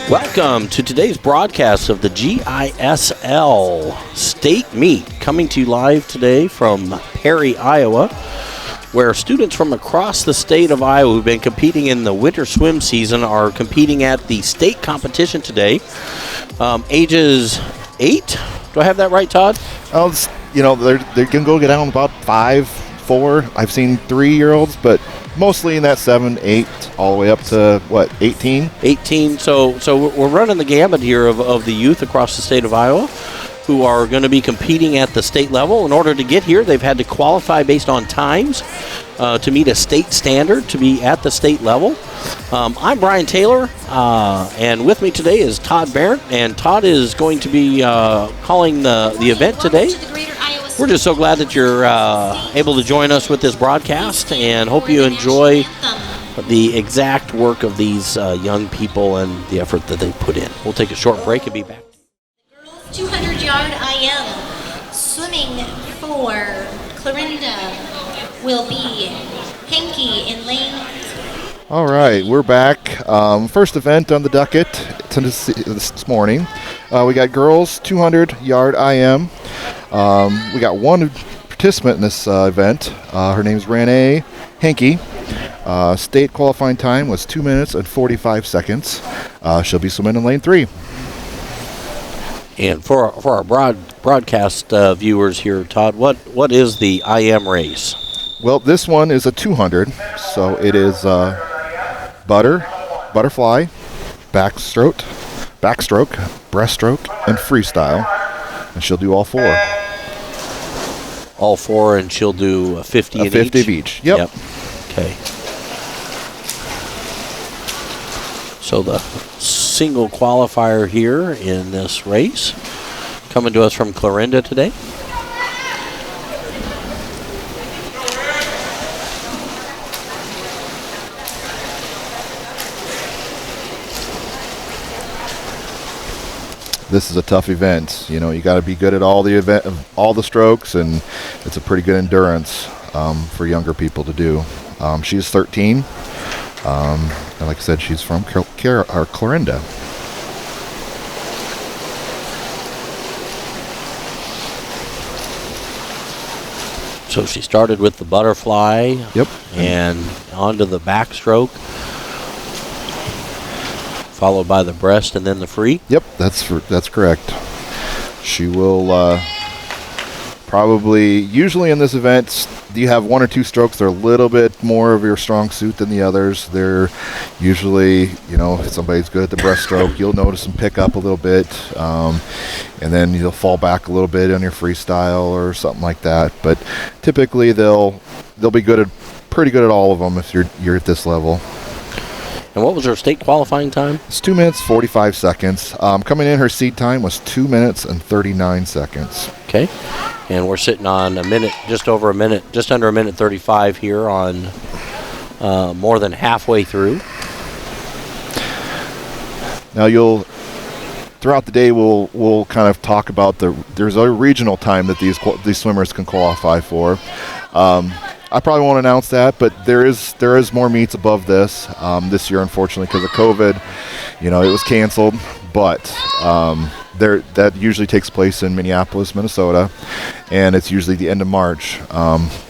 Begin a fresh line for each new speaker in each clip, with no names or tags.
Welcome to today's broadcast of the GISL State Meet, coming to you live today from Perry, Iowa, where students from across the state of Iowa who've been competing in the winter swim season are competing at the state competition today. Ages 8, do I have that right, Todd?
They can go get down about 5, 4. I've seen 3-year-olds, but mostly in that 7, 8, all the way up to, 18?
18. So we're running the gamut here of the youth across the state of Iowa who are going to be competing at the state level. In order to get here, they've had to qualify based on times to meet a state standard to be at the state level. I'm Brian Taylor, and with me today is Todd Barrett, and Todd is going to be calling the event today. We're just so glad that you're able to join us with this broadcast, and hope you enjoy the exact work of these young people and the effort that they put in. We'll take a short break and be back.
200-yard IM swimming for Clarinda will be Henke in lane.
All right, we're back. First event on the docket this morning. We got girls 200-yard IM. We got one participant in this event. Her name's Renee Henke. State qualifying time was 2 minutes and 45 seconds. She'll be swimming in lane 3.
And for our broadcast viewers here, Todd, what is the IM race?
Well, this one is a 200, so it is butterfly, backstroke, breaststroke, and freestyle. And she'll do all 4.
All 4, and she'll do 50 in
50
each?
of each. Yep.
Okay. So the single qualifier here in this race, coming to us from Clarinda today.
This is a tough event. You got to be good at all the strokes, and it's a pretty good endurance for younger people to do. She's 13. And like I said, she's from Clarinda.
So she started with the butterfly.
Yep.
And onto the backstroke, followed by the breast and then the free.
Yep, that's correct. She will usually in this event, you have 1 or 2 strokes. They're a little bit more of your strong suit than the others. They're usually, if somebody's good at the breaststroke, you'll notice them pick up a little bit, and then you'll fall back a little bit on your freestyle or something like that. But typically, they'll be pretty good at all of them if you're at this level.
And what was her state qualifying time?
It's 2 minutes 45 seconds. Coming in, her seed time was 2 minutes and 39 seconds.
Okay. And we're sitting on just under a minute 35 here on more than halfway through. Now
throughout the day, we'll kind of talk about there's a regional time that these swimmers can qualify for. I probably won't announce that, but there is more meets above this year, unfortunately, because of COVID. It was canceled, but that usually takes place in Minneapolis, Minnesota, and it's usually the end of March.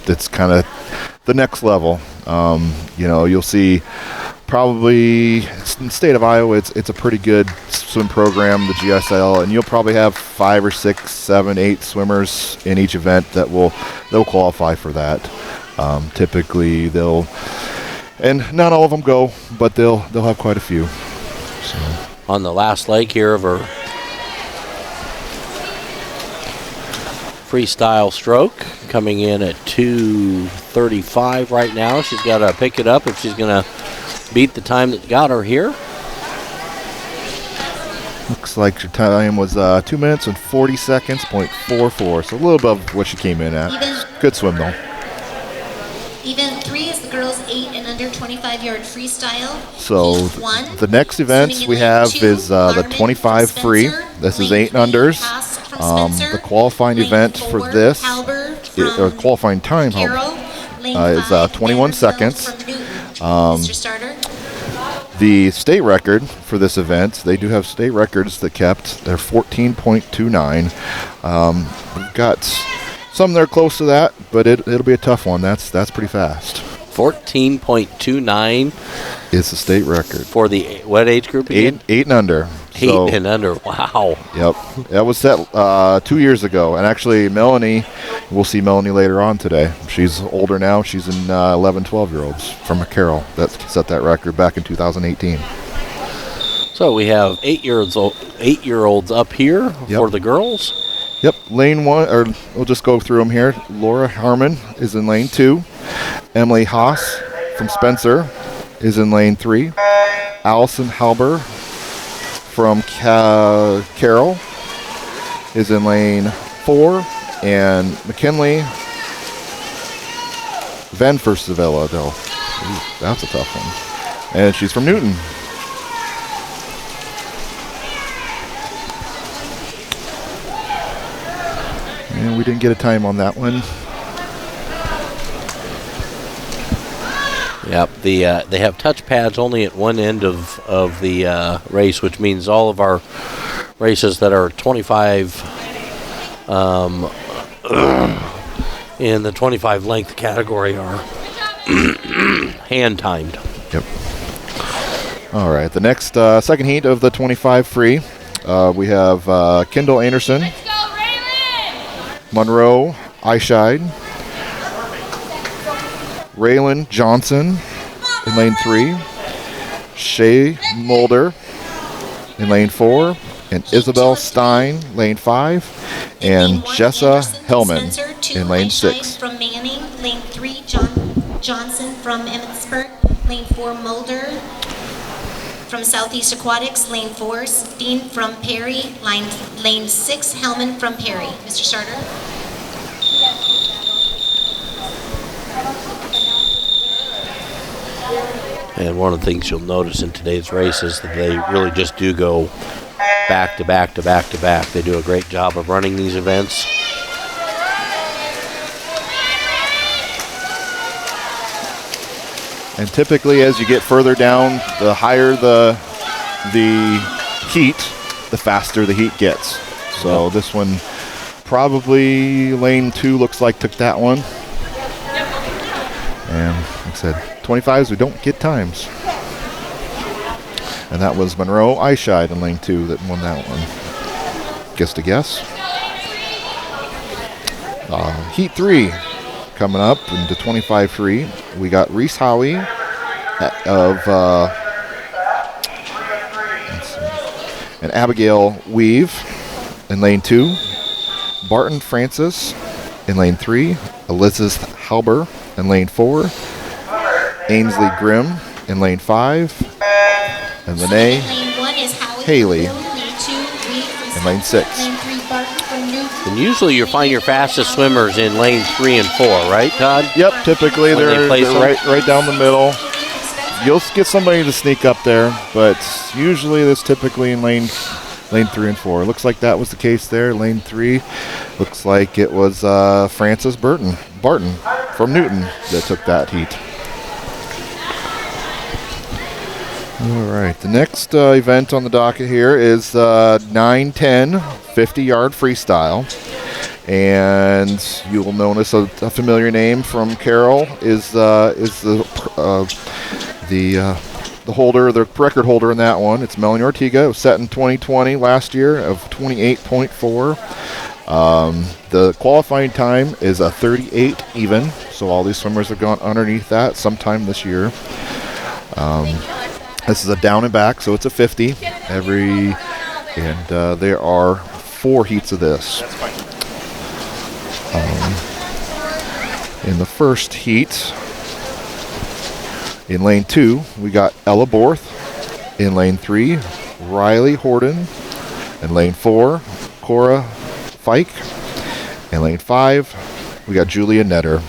That's kind of the next level. You'll see probably in the state of Iowa, it's a pretty good swim program, the GISL, and you'll probably have 5 or 6, 7, 8 swimmers in each event they'll qualify for that. Typically and not all of them go, but they'll have quite a few. So.
On the last leg here of her freestyle stroke, coming in at 2:35 right now. She's got to pick it up if she's going to beat the time that got her here.
Looks like her time was 2 minutes and 40 seconds, .44, so a little above what she came in at. Good swim, though.
Event 3 is the girls 8 and under 25-yard freestyle.
So the next events we have is the 25 free. This is 8 and unders. The qualifying event for this, or qualifying time is 21 seconds. The state record for this event, they do have state records that kept. They're 14.29. We've got some that are close to that, but it'll be a tough one. That's pretty fast.
14.29
is the state record.
For the what age group again?
8 and under.
8 and under. Wow.
Yep. That was set 2 years ago. And actually, Melanie, we'll see Melanie later on today. She's older now. She's in 11, 12-year-olds from Carroll that set that record back in 2018.
So we have 8-year-olds up here for the girls.
Yep. Lane 1, or we'll just go through them here. Laura Harmon is in lane 2. Emily Haas from Spencer is in lane 3. Allison Halber from Carroll is in lane 4. And McKinley Van Versavilla, though. Ooh, that's a tough one. And she's from Newton. And we didn't get a time on that one.
Yep, they have touch pads only at one end of the race, which means all of our races that are 25 in the 25 length category are hand timed.
Yep. All right, the next second heat of the 25 free, we have Kendall Anderson, Monroe Eichscheid, Raylan Johnson in lane 3, Shay Mulder in lane 4, and Isabel Stein, lane 5, and Jessa Hellman in lane 6.
From Manning, lane 3, Johnson from Emmitsburg, lane 4, Mulder from Southeast Aquatics, lane 4, Steen from Perry, lane 6, Hellman from Perry. Mr. Starter.
And one of the things you'll notice in today's race is that they really just do go back to back to back to back. They do a great job of running these events.
And typically, as you get further down, the higher the heat, the faster the heat gets. So this one, probably lane 2 looks like took that one. And like I said, 25s, we don't get times. And that was Monroe Eichscheid in lane 2 that won that one. Just a guess. Heat 3 coming up into 25 free. We got Reese Howie and Abigail Weave in lane 2. Barton Francis in lane 3. Elizabeth Halber in lane 4. Ainsley Grimm in lane 5. And Lene Haley in lane 6.
And usually you find your fastest swimmers in lane 3 and 4, right, Todd?
Yep, typically they're right down the middle. You'll get somebody to sneak up there, but usually it's typically in lane 3 and 4. Looks like that was the case there. Lane 3 looks like it was Francis Barton from Newton that took that heat. All right, the next event on the docket here is 9-10 50-yard freestyle. And you will notice a familiar name from Carroll is the record holder in that one. It's Melanie Ortega. It was set in 2020 last year of 28.4. The qualifying time is a 38 even, so all these swimmers have gone underneath that sometime this year. This is a down and back, so it's a 50 and there are 4 heats of this. In the first heat, in lane 2, we got Ella Borth. In lane 3, Riley Horden. In lane 4, Cora Fike. In lane 5, we got Julia Netter.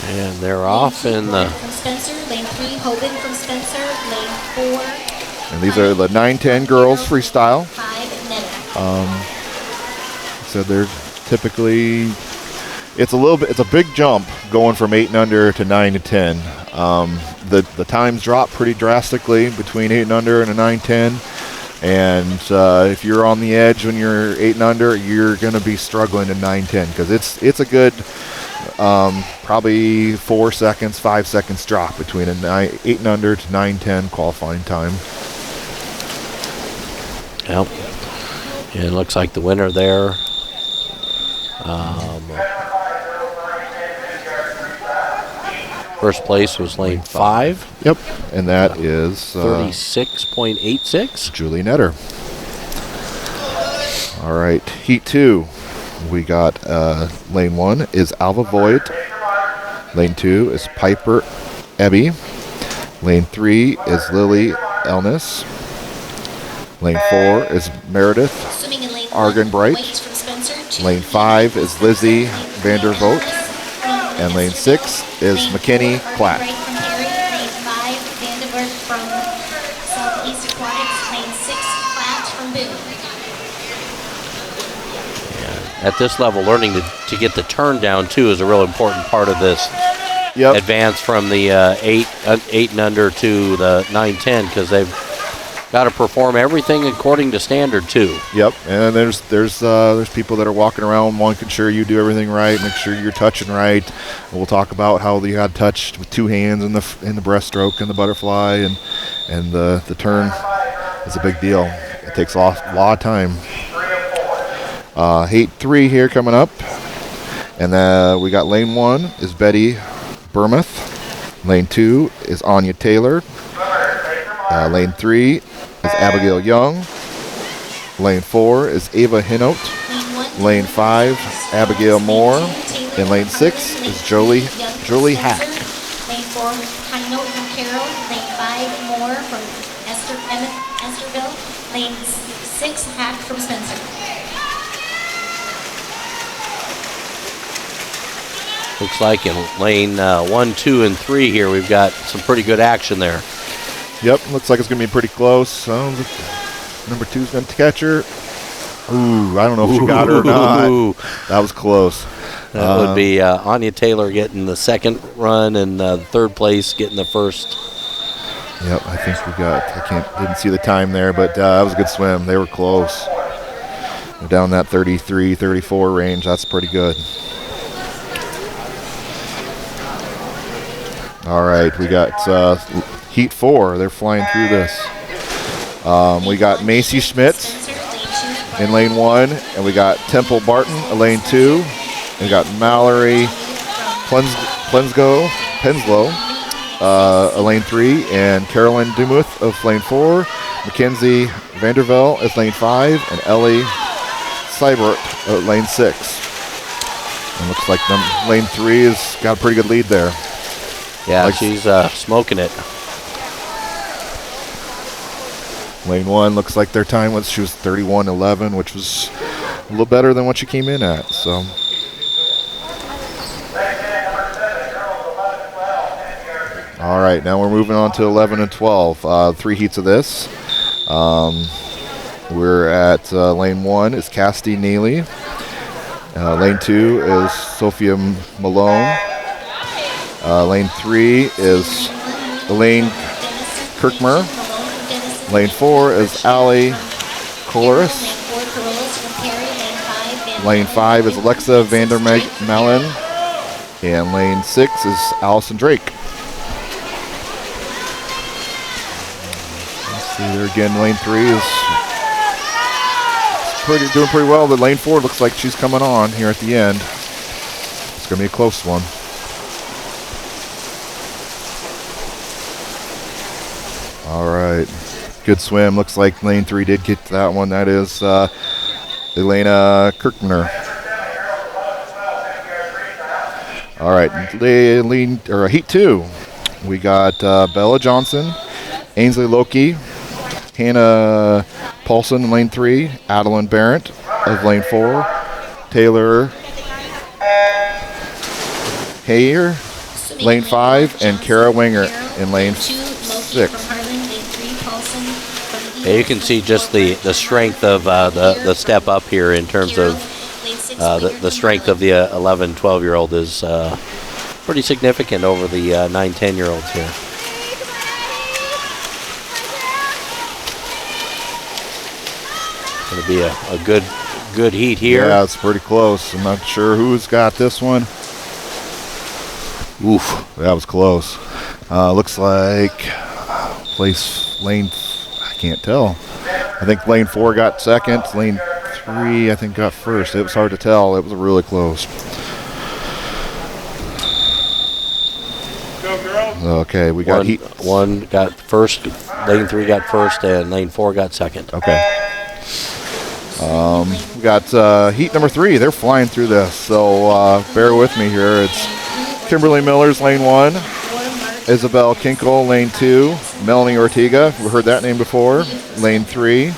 And they're off in the...
From Spencer, lane 3, Hoban from Spencer, lane 4.
And these are the 9-10 girls freestyle.
5, Netta.
So they're typically, it's a big jump going from 8 and under to 9 to 10. The times drop pretty drastically between 8 and under and a 9-10. And if you're on the edge when you're 8 and under, you're going to be struggling in 9-10 because it's a good probably 4 seconds, 5 seconds drop between a 8 and under to 9-10 qualifying time.
Yep. And it looks like the winner there. First place was lane 5.
Yep. And that is
36.86.
Julie Netter. All right. Heat 2. We got lane 1 is Alva Voigt. Lane 2 is Piper Ebby. Lane 3 is Lily Elnis. Lane 4 is Meredith
Swimming in lane 1,
Argenbright.
White from Spencer.
Lane 5 is Lizzie Vandervoort. And lane 6 is McKinney Clapp.
Argenbright from Perry. Lane 5, Vandervoort from Southeast Aquatics. Lane 6, Clapp from Boone.
At this level, learning to get the turn down, too, is a real important part of this advance from the 8 and under to the 9-10 because they've got to perform everything according to standard, too.
Yep, and there's people that are walking around making sure you do everything right, make sure you're touching right. We'll talk about how you had touched with 2 hands in the breaststroke and the butterfly, and the turn is a big deal. It takes a lot of time. Heat 3 here coming up, and we got lane 1 is Betty Burmuth. Lane 2 is Anya Taylor. Lane 3 is Abigail Young. Lane 4 is Ava Hinote. Lane 5, Abigail Moore. And lane 6 is Jolie Hack.
Lane 4, Hinote from Carroll. Lane 5, Moore from Esterville. Lane 6, Hack from Spencer.
Looks like in lane 1, 2, and 3 here, we've got some pretty good action there.
Yep, looks like it's going to be pretty close. Number 2 is going to catch her. Ooh, I don't know if she got her or not. That was close.
That would be Anya Taylor getting the second run and the third place getting the first.
Yep, I think didn't see the time there, but that was a good swim. They were close. They're down that 33, 34 range. That's pretty good. All right, we got Heat 4. They're flying through this. We got Macy Schmitz in lane 1, and we got Temple Barton in lane 2. And we got Mallory Penslow lane 3, and Carolyn Demuth of lane 4. Mackenzie Vandervelde is lane 5, and Ellie Seibert at lane 6. And looks like lane 3 has got a pretty good lead there.
Yeah, she's smoking it.
Lane 1 looks like their time she was 31:11, which was a little better than what she came in at. So. All right, now we're moving on to 11 and 12. 3 heats of this. We're at lane 1 is Cassidy Neely. Lane 2 is Sophia Malone. Lane 3 is Elaine Kirkmer. Lane 4 is Allie Coloris. Lane 5 is Alexa Vandermalen. And lane 6 is Allison Drake. Let's see there again. Lane 3 is doing pretty well. The lane 4 looks like she's coming on here at the end. It's going to be a close one. All right, good swim. Looks like lane 3 did get that one. That is Elena Kirkner. All right, Heat 2. We got Bella Johnson, Ainsley Loki, Hannah Paulson in lane 3, Adeline Barrett of lane 4, Taylor Hayer
Swimming
lane
in
5,
one,
and
Johnson
Kara
from
Winger
Carroll.
in lane
2, Loki
6.
from Harlan. Lane 3, Paulson from
Yeah, you can see just the strength of the step up here in terms of the strength of the 11, 12-year-old is pretty significant over the 9, 10-year-olds here. Going to be a good heat here.
Yeah, it's pretty close. I'm not sure who's got this one. Oof, that was close. Looks like lane, I can't tell. I think lane 4 got second. Lane 3, I think, got first. It was hard to tell. It was really close.
Go, girls.
Okay, we got heat.
One got first, lane 3 got first, and lane 4 got second.
Okay. We got heat number 3. They're flying through this, so bear with me here. It's Kimberly Miller's lane 1, Isabel Kinkle lane 2, Melanie Ortega, we heard that name before, lane 3,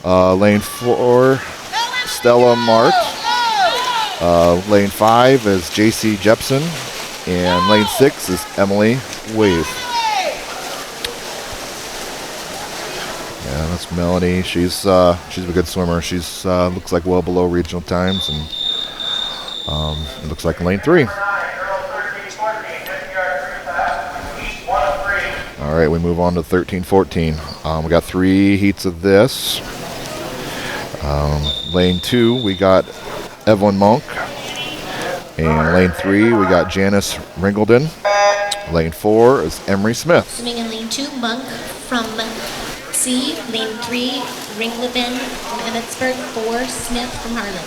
lane 4, Stella Mart, lane 5 is JC Jepson, and lane 6 is Emily Wave. Yeah, that's Melanie. She's a good swimmer. She's looks like well below regional times, and it looks like lane 3. All right, we move on to 13-14. We got 3 heats of this. Lane 2, we got Evelyn Monk, and lane 3, we got Janice Ringleton. Lane 4 is Emery Smith.
Swimming in lane 2, Monk from C. Lane 3, Ringleben from Emmitsburg. 4, Smith from Harlan.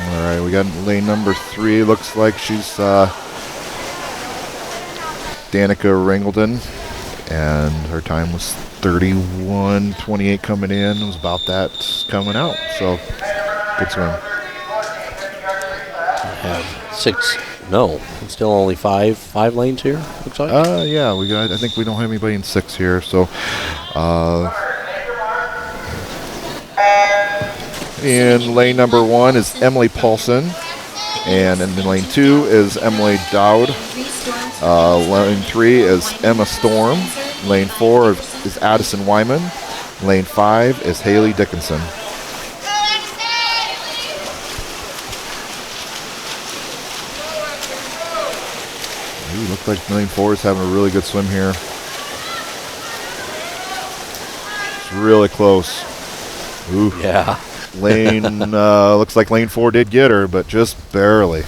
All right, we got lane number 3. Looks like she's Danica Ringleton, and her time was 31:28 coming in. It was about that coming out. So good swim.
Still only five lanes here, looks like.
Yeah, we got. I think we don't have anybody in 6 here. So, in lane number 1 is Emily Paulson, and in lane 2 is Emily Dowd. Lane 3 is Emma Storm. Lane 4 is Addison Wyman. Lane 5 is Haley Dickinson. Ooh, looks like lane 4 is having a really good swim here. It's really close. Ooh.
Yeah.
Lane looks like lane 4 did get her, but just barely.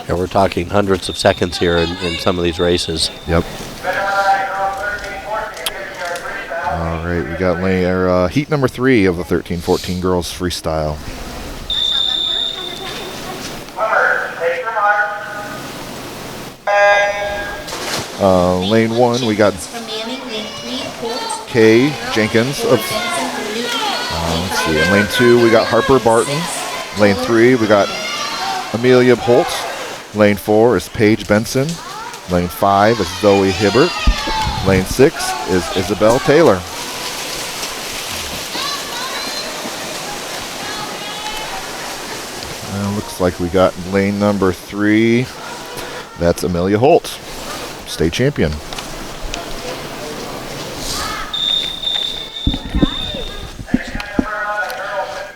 Yeah, we're talking hundreds of seconds here in some of these races.
Yep. All right, we got heat number 3 of the 13-14 girls freestyle. Lane 1, we got Kay Jenkins of. Let's see. In lane 2, we got Harper Barton. Lane 3, we got Amelia Holt. Lane 4 is Paige Benson. Lane 5 is Zoe Hibbert. Lane 6 is Isabel Taylor. Looks like we got lane number 3. That's Amelia Holt, state champion.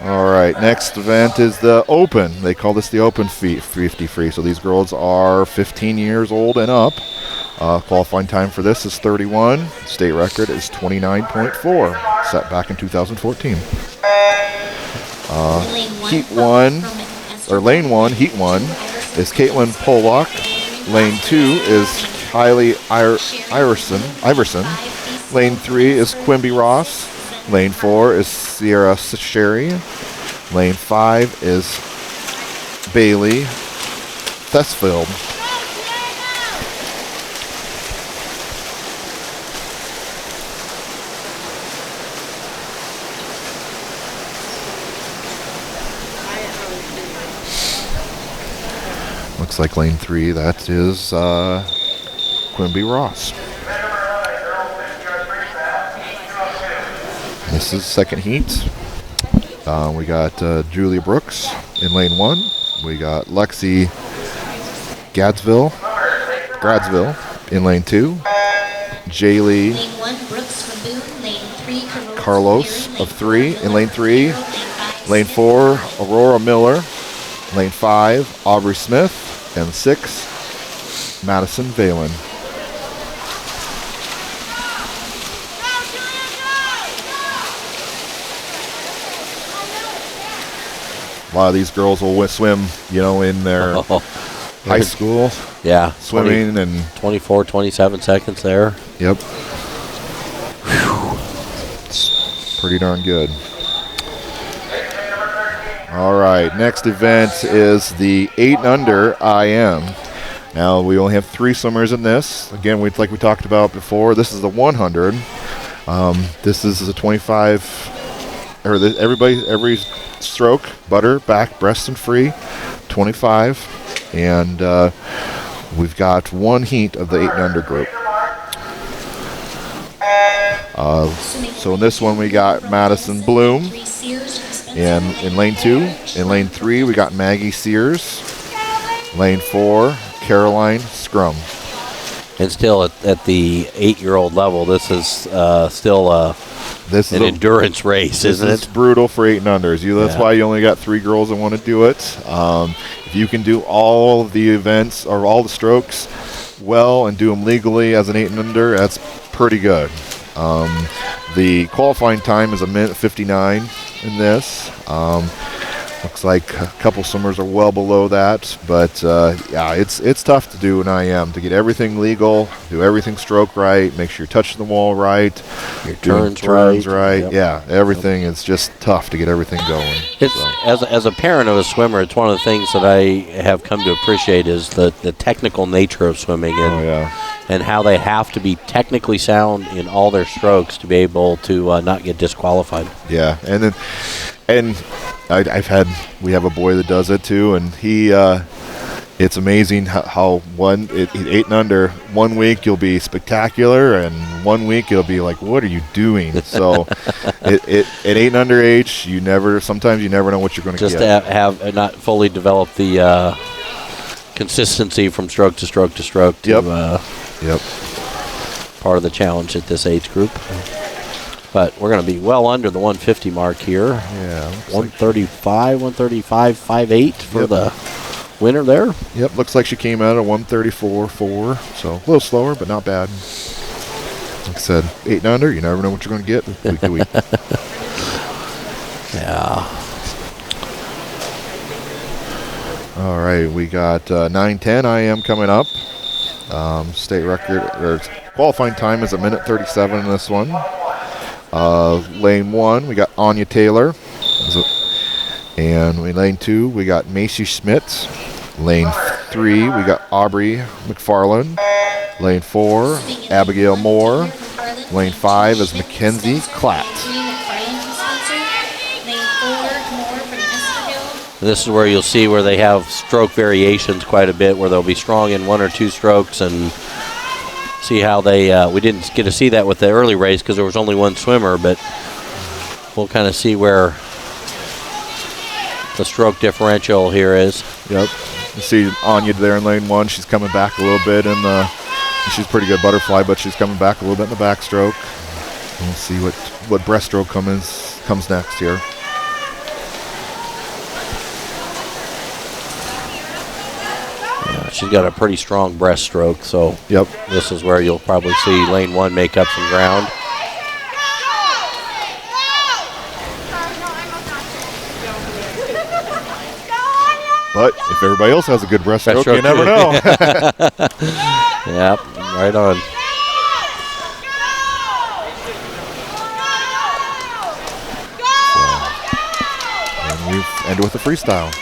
All right, next event is the Open. They call this the Open 50 free. So these girls are 15 years old and up. Qualifying time for this is 31. State record is 29.4, set back in 2014. Lane 1, Heat 1 is Caitlin Pollock. Lane 2 is Kylie Iverson. Lane 3 is Quimby Ross. Lane 4 is Sierra Sherry. Lane 5 is Bailey Thesfield. Looks Looks like lane 3. That is Quimby Ross. This is second heat. We got Julia Brooks in lane 1. We got Lexi Gradsville in lane 2. Jaylee
Lane 1, Brooks from Boone. Lane 3,
Carlos
Perry.
of 3 in lane 3.
Lane 5,
Lane 4, Aurora Miller. Lane 5, Aubrey Smith. And 6, Madison Valen. A lot of these girls will swim, in their high school.
Yeah.
Swimming
24, 27 seconds there.
Yep. It's pretty darn good. All right, next event is the 8 and under IM. Now we only have 3 swimmers in this. Again, like we talked about before, this is the 100. This is a 25. Every stroke, butter, back, breast, and free, 25. And we've got 1 heat of the 8 and under group. So in this one we got Madison Bloom in lane 2. In lane 3 we got Maggie Sears. Lane 4, Caroline Scrum.
And still at the 8-year-old level, this is still
This is
an endurance race, isn't
It's
it?
brutal for 8 and unders. That's why you only got 3 girls that want to do it. If you can do all of the events or all the strokes well and do them legally as an 8 and under, that's pretty good. The qualifying time is 1:59 in this. Looks like a couple swimmers are well below that, but yeah, it's tough to do an IM, to get everything legal, do everything stroke right, make sure you're touching the wall right,
Your
doing
turns
right.
Yep.
Yeah, everything is just tough to get everything going.
It's
So,
as a parent of a swimmer, it's one of the things that I have come to appreciate is the technical nature of swimming and how they have to be technically sound in all their strokes to be able to not get disqualified.
yeah, and we have a boy that does it too, and he it's amazing how 8 and under, 1 week you'll be spectacular, and 1 week you'll be like, what are you doing? So at 8 and under age, sometimes you never know what you're going to get.
Just to have not fully developed the consistency from stroke to stroke to stroke.
Yep.
Part of the challenge at this age group. But we're going to be well under the 150 mark here.
Yeah.
135, 5.8 for the winner there.
Yep, looks like she came out at 134.4, so a little slower, but not bad. Like I said, 8 and under, you never know what you're going to get week to week.
Yeah.
All right, we got 9:10 IM coming up. State record, or qualifying time is 1:37 in this one. Lane 1, we got Anya Taylor. And in lane 2, we got Macy Schmitz. Lane 3, we got Aubrey McFarland. Lane 4, Abigail Moore. Lane 5 is Mackenzie Klatt.
This is where you'll see where they have stroke variations quite a bit, where they'll be strong in 1 or 2 strokes, and see how they, we didn't get to see that with the early race because there was only 1 swimmer, but we'll kind of see where the stroke differential here is.
Yep. You see Anya there in lane 1. She's coming back a little bit in the, she's pretty good butterfly, but she's coming back a little bit in the backstroke. We'll see what breaststroke comes next here.
She's got a pretty strong breaststroke, so
yep.
This is where you'll probably see lane 1 make up some ground.
But if everybody else has a good breaststroke, you never know.
Yep, right on.
And we end with a freestyle.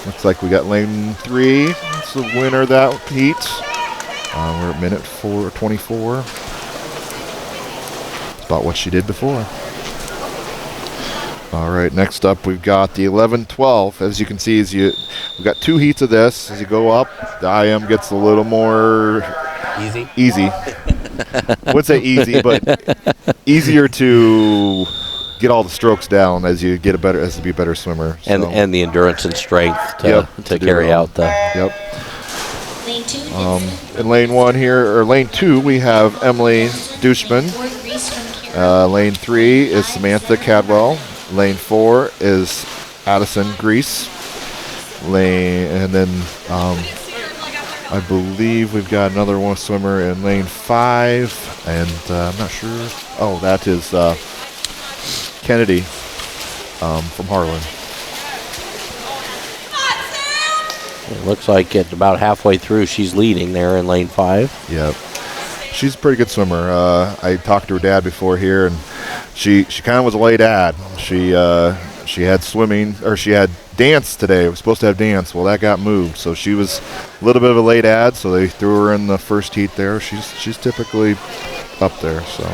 Looks Looks like we got lane 3. It's the winner of that heat. We're at minute 4:24. About what she did before. All right, next up we've got the 11-12. As you can see, we've got 2 heats of this. As you go up, the IM gets a little more easy. I would say easy, but easier to get all the strokes down as you get as to be a better swimmer. So.
And the endurance and strength to carry out the.
Yep. In lane 1 here, or lane 2, we have Emily Dushman. Lane 3 is Samantha Cadwell. Lane 4 is Addison Grease. And then I believe we've got another one swimmer in lane 5, and I'm not sure. Oh, that is Kennedy from Harlan.
It looks like at about halfway through, she's leading there in lane 5.
Yep. She's a pretty good swimmer. I talked to her dad before here, and she kind of was a late ad. She had swimming, or she had dance today. We were supposed to have dance. Well, that got moved, so she was a little bit of a late ad. So they threw her in the first heat there. She's typically up there. So.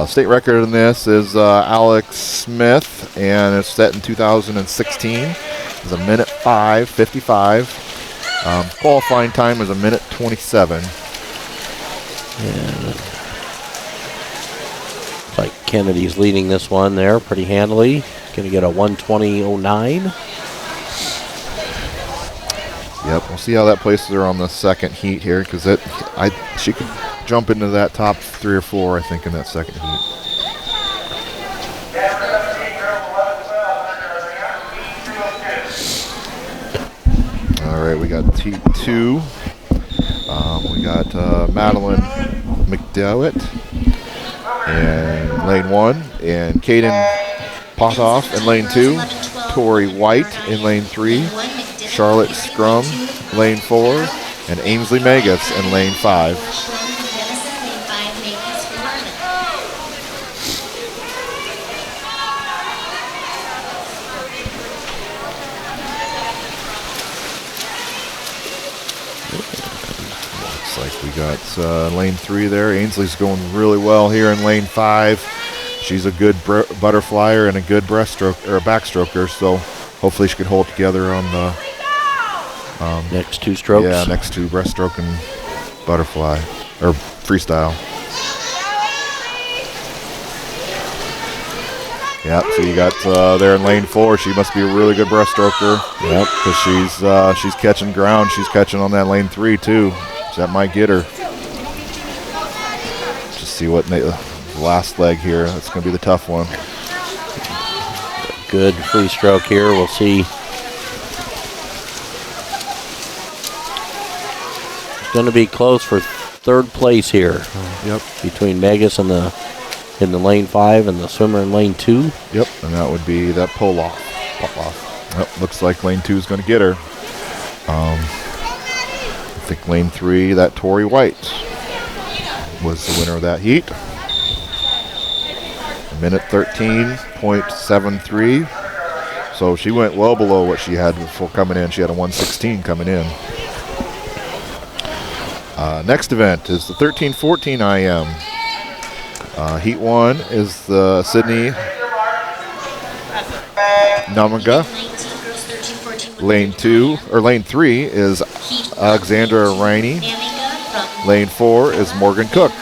State record in this is Alex Smith, and it's set in 2016. It's a minute 5:55. Qualifying time is a minute 27.
And looks like Kennedy's leading this one there pretty handily. Going to get a 1:20.09.
Yep, we'll see how that places her on the second heat here, because she could jump into that top 3 or 4, I think, in that second heat. All right, we got heat 2. We got Madeline McDewitt in lane 1, and Kaden Potoff in lane 2, Tori White in lane 3, Charlotte Scrum, lane 4, and Ainsley Magus in lane 5. Looks like we got lane 3 there. Ainsley's going really well here in lane 5. She's a good butterflyer and a good breaststroke or a backstroker, so hopefully she can hold together on the
next 2 strokes.
Yeah, next 2 breaststroke and butterfly or freestyle. Yep, so you got there in lane 4. She must be a really good breaststroker. Yep, because she's catching ground. She's catching on that lane 3 too. So that might get her. Just see what the last leg here. That's going to be the tough one.
Good free stroke here. We'll see. It's going to be close for 3rd place here.
Yep.
Between Megas and in the lane 5 and the swimmer in lane 2.
Yep, and that would be that pull-off. Yep, looks like lane 2 is going to get her. I think lane 3, that Tori White was the winner of that heat. Minute 13.73. So she went well below what she had before coming in. She had a 1:16 coming in. Next event is the 13-14 IM. Heat 1 is the Sydney Namaga. Lane 3 is Alexandra Riney. Lane 4 is Morgan Cook.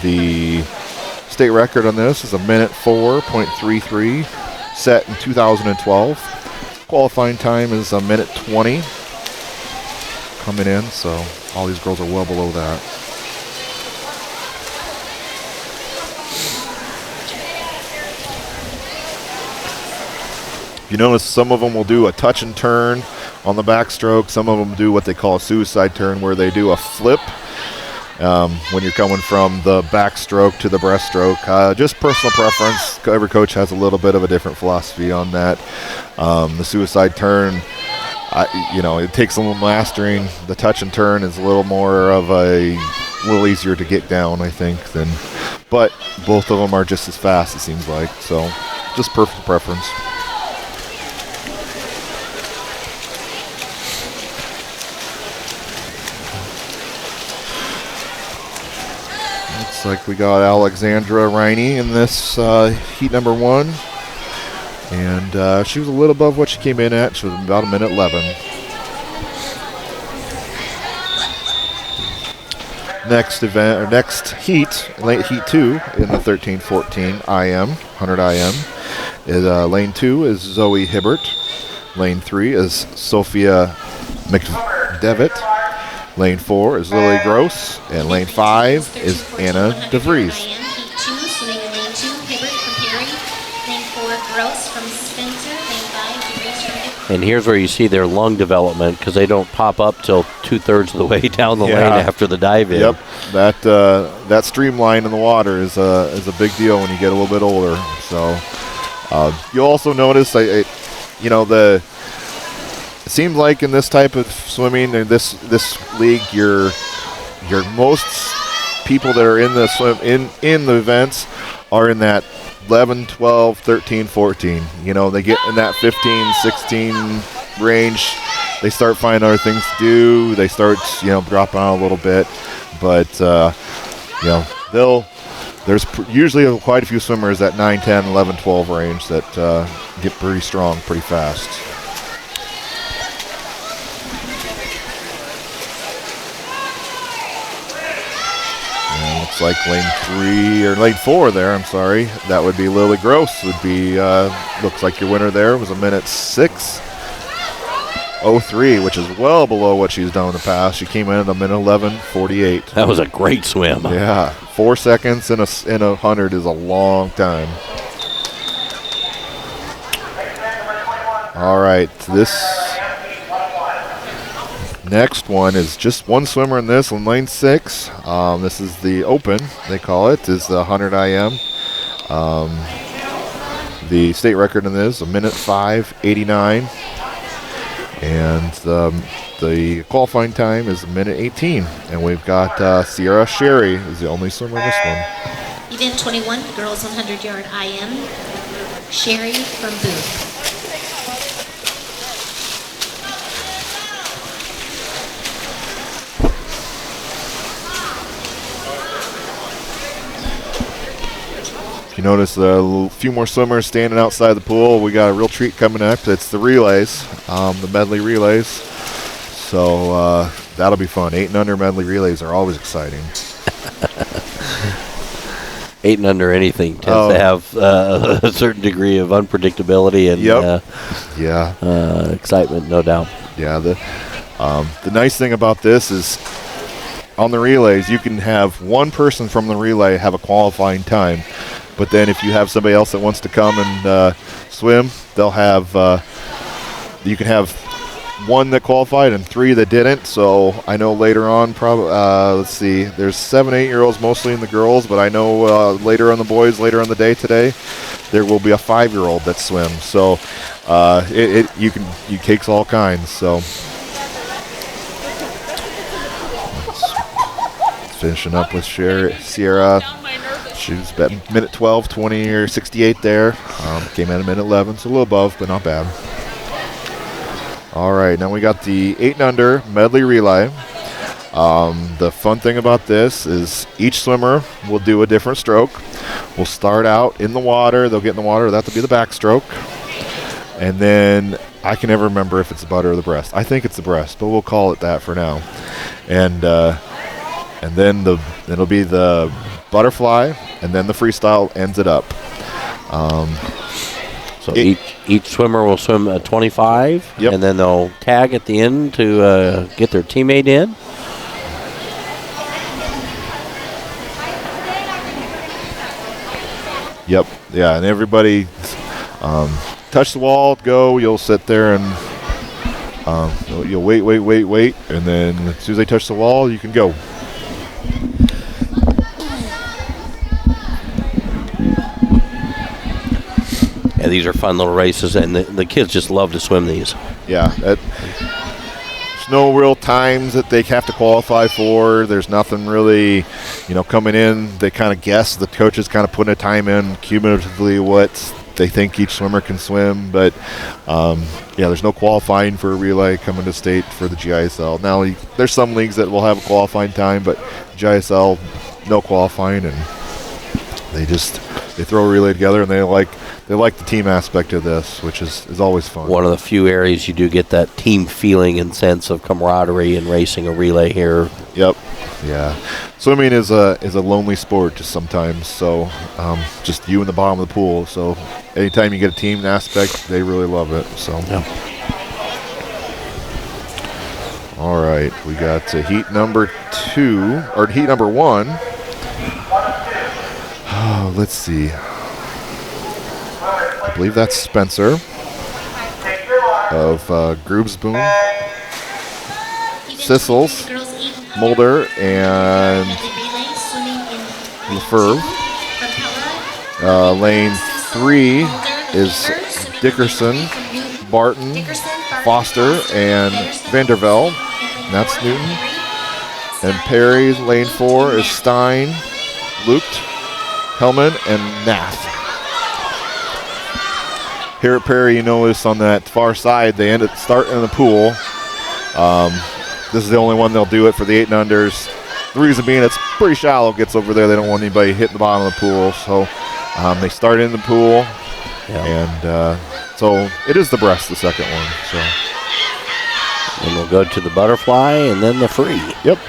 The state record on this is a minute 4.33, set in 2012. Qualifying time is a minute 20 coming in, so all these girls are well below that. You notice some of them will do a touch and turn on the backstroke. Some of them do what they call a suicide turn, where they do a flip when you're coming from the backstroke to the breaststroke. Just personal preference. Every coach has a little bit of a different philosophy on that. The suicide turn, it takes a little mastering. The touch and turn is a little more of a little easier to get down, I think, but both of them are just as fast, it seems like. So just personal preference. Looks like we got Alexandra Riney in this heat number 1. And she was a little above what she came in at. She was about a minute 11. Next event, or next heat, late heat 2 in the 13-14 IM, 100 IM. Lane 2 is Zoe Hibbert. Lane 3 is Sophia McDevitt. Lane 4 is Lily Gross. And lane 5 is Anna DeVries.
Heat 2, swimming in lane 2, Hibbert from Perry. Lane 4, Gross from Spencer. Lane 5, DeVries from Hibbert.
And here's where you see their lung development, because they don't pop up till 2/3 of the way down the lane after the dive in.
Yep, that streamline in the water is a big deal when you get a little bit older. So you'll also notice, it seems like in this type of swimming, in this league, your most people that are in the in the events are in that 11, 12, 13, 14. They get in that 15, 16 range. They start finding other things to do. They start, dropping out a little bit. But, there's usually quite a few swimmers at 9, 10, 11, 12 range that get pretty strong pretty fast. Looks like lane 4 there, I'm sorry. That would be Lily Gross, looks like your winner there was a minute 6:03, which is well below what she's done in the past. She came in at a minute 11:48.
That was a great swim.
Yeah, 4 seconds in a 100 is a long time. All right, this next one is just one swimmer in this, in lane 6. This is the open, they call it, is the 100 IM. The state record in this, a minute 5:89. And the qualifying time is a minute 18. And we've got Sierra Sherry is the only swimmer in this one.
Event 21, girls 100-yard IM. Sherry from Booth.
You notice a few more swimmers standing outside the pool. We got a real treat coming up. It's the relays, the medley relays. So that'll be fun. 8 and under medley relays are always exciting.
8 and under anything tends to have a certain degree of unpredictability and excitement, no doubt.
Yeah. The nice thing about this is on the relays, you can have one person from the relay have a qualifying time. But then if you have somebody else that wants to come and swim, they'll have, you can have one that qualified and 3 that didn't. So I know later on, let's see, there's 7, 8-year-olds mostly in the girls, but I know later on the boys, later on the day today, there will be a 5-year-old that swims. So you cakes all kinds. So finishing up with Sierra. She was about minute 12, 20, or 68 there. Came in a minute 11, so a little above, but not bad. All right, now we got the 8 and under medley relay. The fun thing about this is each swimmer will do a different stroke. We'll start out in the water. They'll get in the water. That'll be the backstroke. And then I can never remember if it's the butt or the breast. I think it's the breast, but we'll call it that for now. And then it'll be the butterfly, and then the freestyle ends it up.
So each swimmer will swim a 25, and then they'll tag at the end to get their teammate in.
Yep. Yeah, and everybody touch the wall, go. You'll sit there and you'll wait, and then as soon as they touch the wall, you can go.
Yeah, these are fun little races, and the kids just love to swim these.
Yeah, there's no real times that they have to qualify for. There's nothing really, coming in. They kind of guess. The coaches kind of putting a time in cumulatively what they think each swimmer can swim. But, there's no qualifying for a relay coming to state for the GISL. Now, there's some leagues that will have a qualifying time, but GISL, no qualifying, and they throw a relay together, and they like the team aspect of this, which is always fun.
One of the few areas you do get that team feeling and sense of camaraderie in racing a relay here.
Yep. Yeah. Swimming is a lonely sport just sometimes, so just you in the bottom of the pool. So anytime you get a team aspect, they really love it. So.
Yeah.
All right, we got heat number 2 or heat number 1. Oh, let's see. I believe that's Spencer of Groovesboom, Sissels, Mulder, and Lefebvre. Lane 3 is Dickerson, Barton, Foster, and Vandervelde. That's Newton. And Perry, lane 4 is Stein, Lucht, Hellman, and Nath. Here at Perry, you notice on that far side, they end up starting in the pool. This is the only one they'll do it for the 8 and unders. The reason being it's pretty shallow, gets over there. They don't want anybody hitting the bottom of the pool. So they start in the pool.
Yeah.
And so it is the breast, the second one. So.
And we'll go to the butterfly and then the free.
Yep.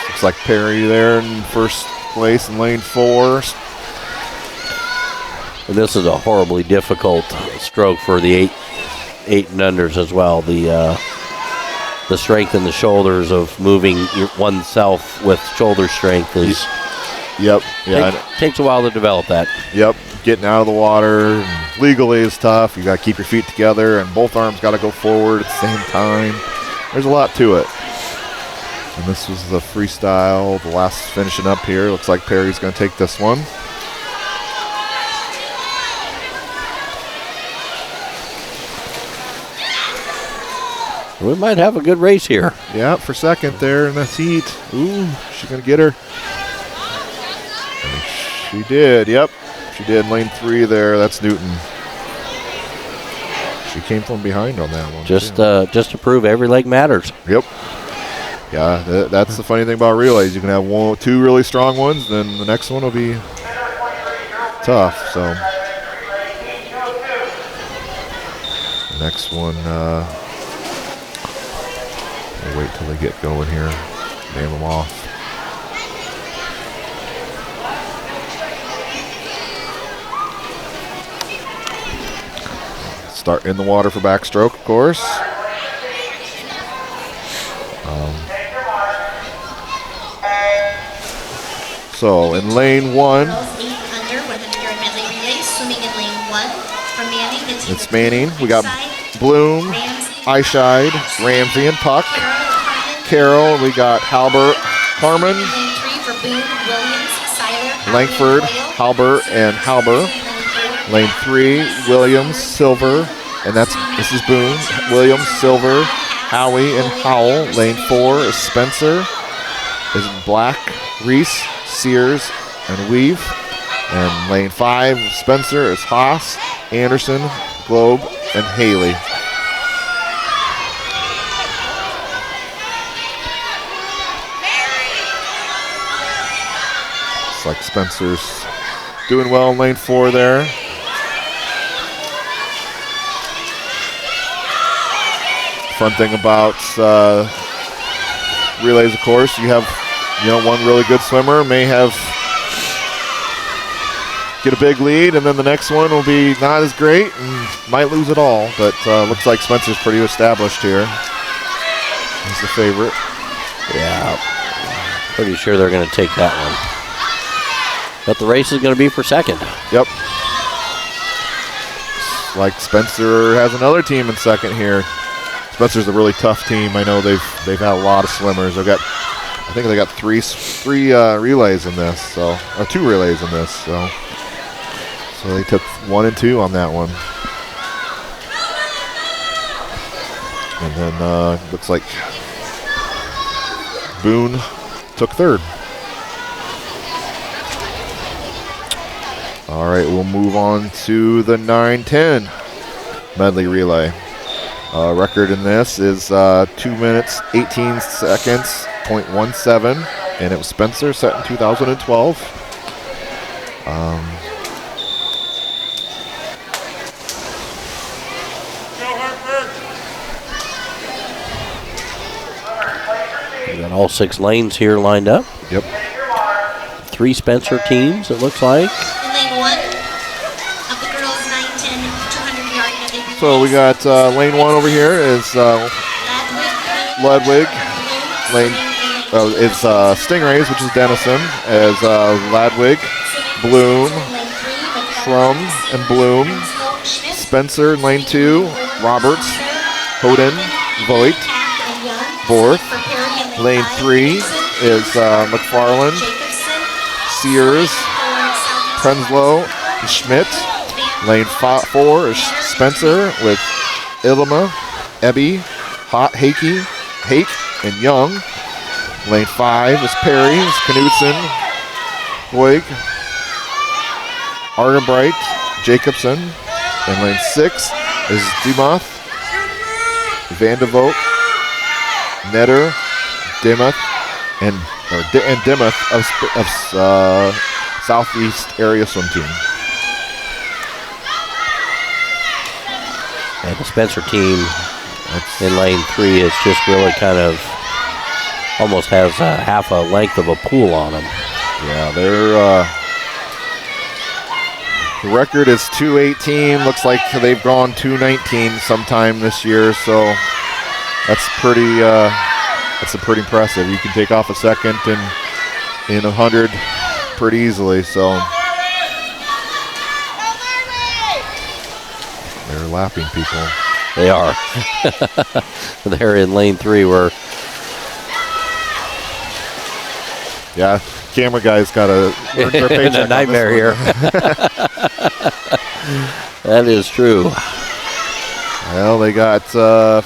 Looks like Perry there in first place in lane 4.
And this is a horribly difficult stroke for the eight and unders as well. The strength in the shoulders of moving oneself with shoulder strength is.
Yep. Yeah.
Takes a while to develop that.
Yep. Getting out of the water legally is tough. You got to keep your feet together, and both arms got to go forward at the same time. There's a lot to it. And this was the freestyle, the last finishing up here. Looks like Perry's going to take this one.
We might have a good race here.
Yeah, for second there in the heat. Ooh, she's going to get her. And she did, yep. She did lane 3 there. That's Newton. She came from behind on that one.
Just to prove every leg matters.
Yep. Yeah, that's the funny thing about relays. You can have 2 really strong ones, then the next one will be tough. So the next one, we'll wait till they get going here. Name them off. Start in the water for backstroke, of course. So in lane 1, it's Manning. We got Bloom, Eyeshide, Ramsey, and Puck. Carroll, we got Halbert, Harmon, Langford, Halbert, and Halber. Lane 3, Williams, Silver, and this is Boone. Williams, Silver, Howie, and Howell. Lane 4 is Spencer, is Black, Reese, Sears, and Weave. And lane 5, Spencer, is Haas, Anderson, Globe, and Haley. Looks like Spencer's doing well in lane 4 there. Fun thing about relays, of course, you have one really good swimmer may get a big lead, and then the next one will be not as great and might lose it all. But looks like Spencer's pretty established here. He's the favorite.
Yeah, pretty sure they're going to take that one. But the race is going to be for second.
Yep. Like Spencer has another team in second here. Spencer's a really tough team. I know they've had a lot of swimmers. They've got I think they got three relays in this, so or 2 relays in this, so they took 1 and 2 on that one. And then looks like Boone took 3rd. All right, we'll move on to the 9-10 medley relay. Record in this is 2 minutes, 18 seconds, .17, and it was Spencer, set in 2012.
We got all 6 lanes here lined up.
Yep.
3 Spencer teams, it looks like.
In lane 1 of the girls 9-10 200-yard medley relay.
So we got lane 1 over here is Ludwig. Lane it's Stingrays, which is Denison, as Ladwig, Bloom, Shrum, and Bloom. Spencer in lane 2, Roberts, Hoden, Voigt, Borth. Lane 3 is McFarland, Sears, Prenslow, and Schmidt. Lane 4 is Spencer with Ilma, Ebby, Hake, and Young. Lane 5 is Perry, is Knudsen, Boig, Argenbright, Jacobson. And lane 6 is Dumoth, Vandevoort, Netter, Dimuth, and Dimuth of Southeast Area Swim Team.
And the Spencer team in lane 3 is just really kind of almost has half a length of a pool on them.
Yeah, they're the record is 2:18. Looks like they've gone 2:19 sometime this year, so that's pretty impressive. You can take off a second in 100 pretty easily. So they're lapping people.
They are. They're in lane 3 where.
Yeah, camera guy's got a
nightmare here. That is true.
Well, they got. I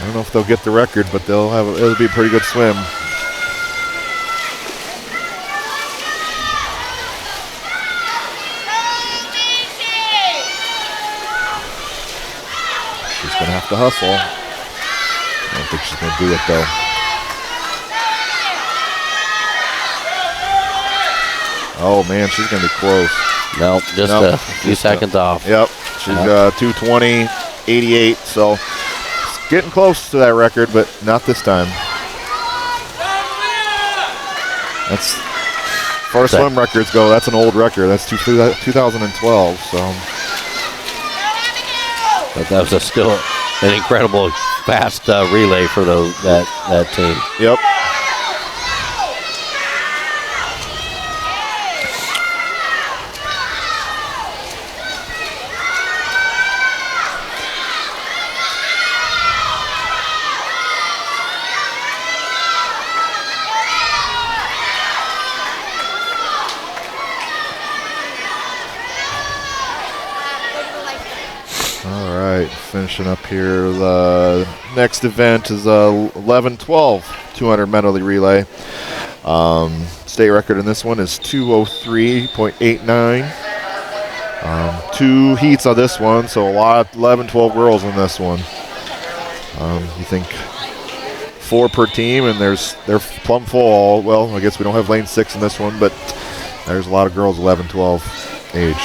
don't know if they'll get the record, but it'll be a pretty good swim. She's gonna have to hustle. I don't think she's gonna do it though. Oh man, she's gonna be close.
No, just a few seconds off.
Yep, she's 2:20.88, so it's getting close to that record, but not this time. That's, as far as swim records go, that's an old record. That's 2012. So,
but that was still an incredible fast relay for that team.
Yep. Finishing up here, the next event is 11-12 200 medley relay. State record in this one is 2:03.89. 2 heats on this one, so a lot, 11-12 girls in this one. You think 4 per team, and they're plumb full. Well, I guess we don't have lane 6 in this one, but there's a lot of girls 11-12 age.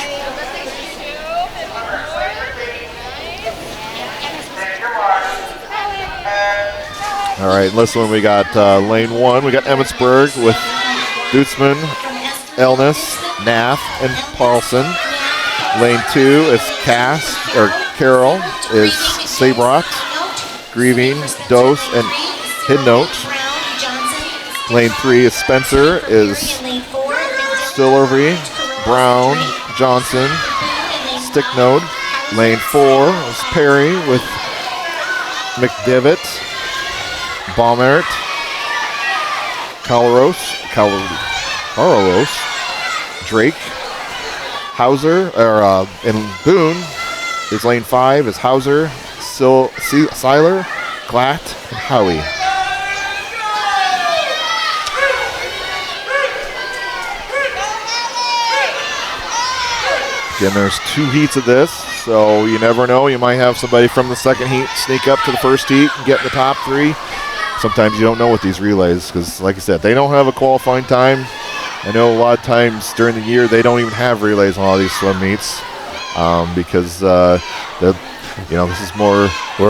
All right, in this one we got lane 1. We got Emmetsburg with Dutzman, Elness, Nath, and Paulson. Lane 2 is Carroll is Sabrot, Grieving, Dose, and Hidnote. Lane 3 is Spencer is Stillerby, Brown, Johnson, Sticknode. Lane 4 is Perry with McDivitt, Baumert, Carlos, Drake, Hauser, and Boone is lane 5 is Hauser, Seiler, Glatt, and Howie. Again, there's 2 heats of this, so you never know. You might have somebody from the second heat sneak up to the first heat and get in the top 3. Sometimes you don't know with these relays because, like I said, they don't have a qualifying time. I know a lot of times during the year they don't even have relays on all these swim meets because this is more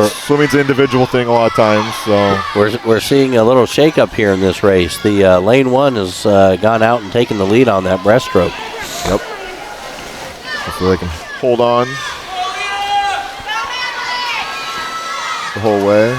swimming's an individual thing a lot of times. So
we're seeing a little shakeup here in this race. The lane 1 has gone out and taken the lead on that breaststroke.
Yep. Hopefully they can hold on the whole way.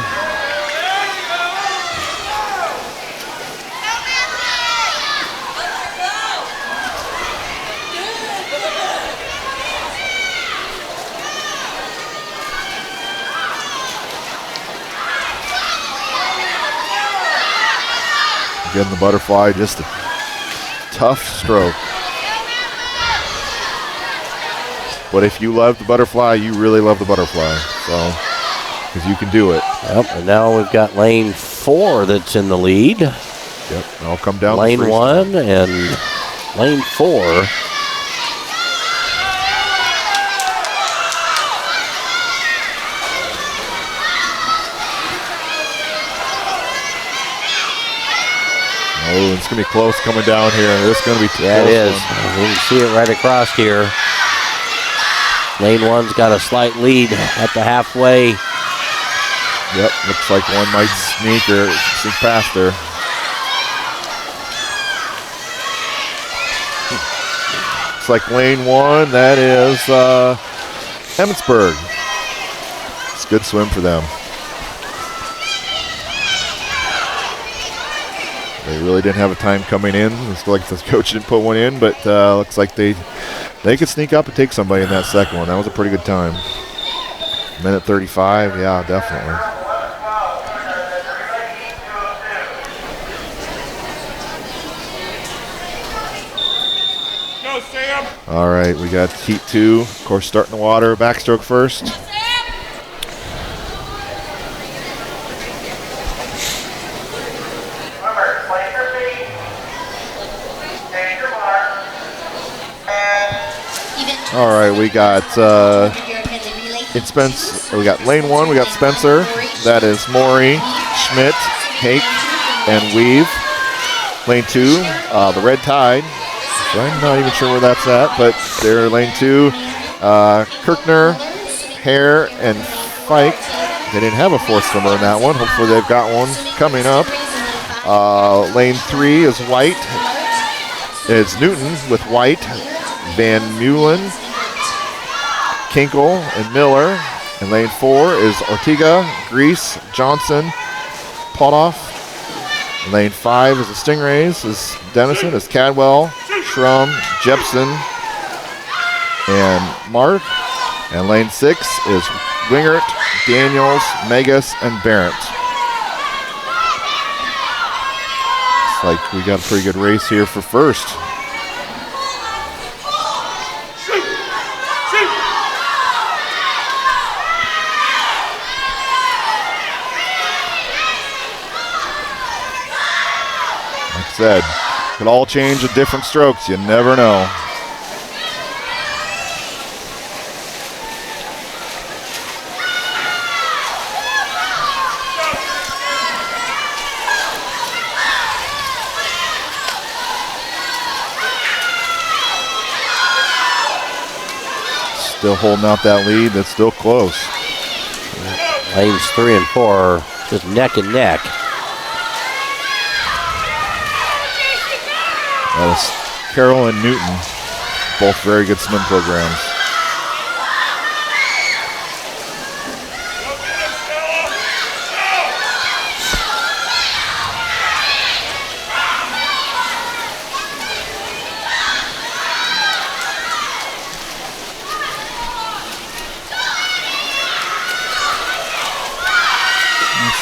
Again, the butterfly, just a tough stroke. But if you love the butterfly, you really love the butterfly. So, because you can do it.
Yep, and now we've got lane 4 that's in the lead.
Yep, I'll come down.
Lane 1 and lane 4.
Oh, it's going to be close coming down here. This is going to be
Yeah, it is. You can see it right across here. Lane 1's got a slight lead at the halfway.
Yep, looks like one might sneak past her. Looks like lane 1, that is Emmitsburg. It's a good swim for them. They really didn't have a time coming in. It's like the coach didn't put one in, but looks like they could sneak up and take somebody in that second one. That was a pretty good time. Minute 35, yeah, definitely.
Go, Sam.
All right, we got heat 2. Of course, starting the water, backstroke first. All right, we got we got lane 1, we got Spencer. That is Maury, Schmidt, Hake, and Weave. Lane 2, the Red Tide. I'm not even sure where that's at, but they're lane 2. Kirkner, Hare, and Fike. They didn't have a 4th swimmer in that one. Hopefully they've got one coming up. Lane 3 is White. It's Newton with White, Van Meulen, Kinkle, and Miller. And lane 4 is Ortega, Grease, Johnson, Potoff. And lane 5 is the Stingrays, is Dennison, is Cadwell, Schrum, Jepson, and Mark. And lane 6 is Wingert, Daniels, Megas, and Barrett. Looks like we got a pretty good race here for first. Said, could all change at different strokes. You never know. Still holding out that lead. That's still close.
Lanes 3 and 4 are just neck and neck.
That is Carroll and Newton, both very good swim programs.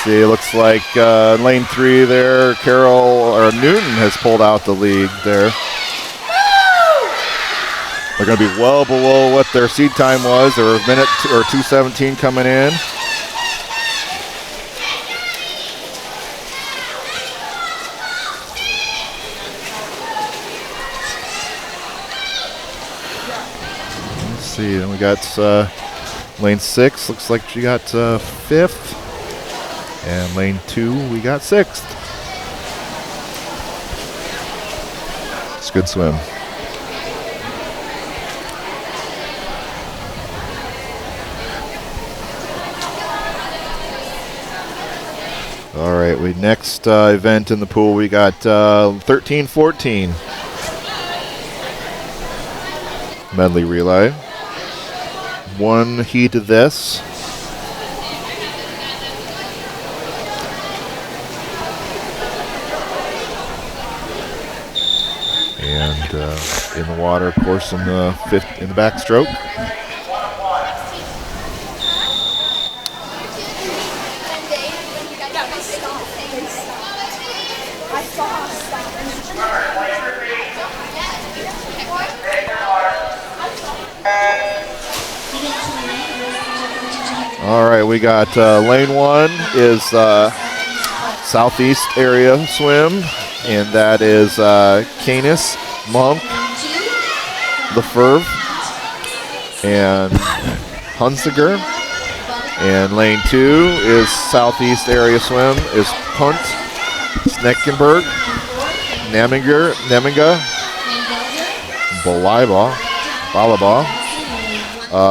See, it looks like lane 3 there, Newton has pulled out the lead there. They're going to be well below what their seed time was. They were a minute or 2:17 coming in. Let's see, then we got lane 6, looks like she got 5th. And lane 2, we got 6th. It's a good swim. All right, next event in the pool, we got 13-14. Medley relay. One heat of this. And in the water, of course, in the backstroke. All right, we got lane 1 is southeast area swim, and that is Canis, Monk, Lefebvre, and Hunziger. And lane 2 is southeast area swim, is Punt, Sneckenberg, Neminga, Balaba.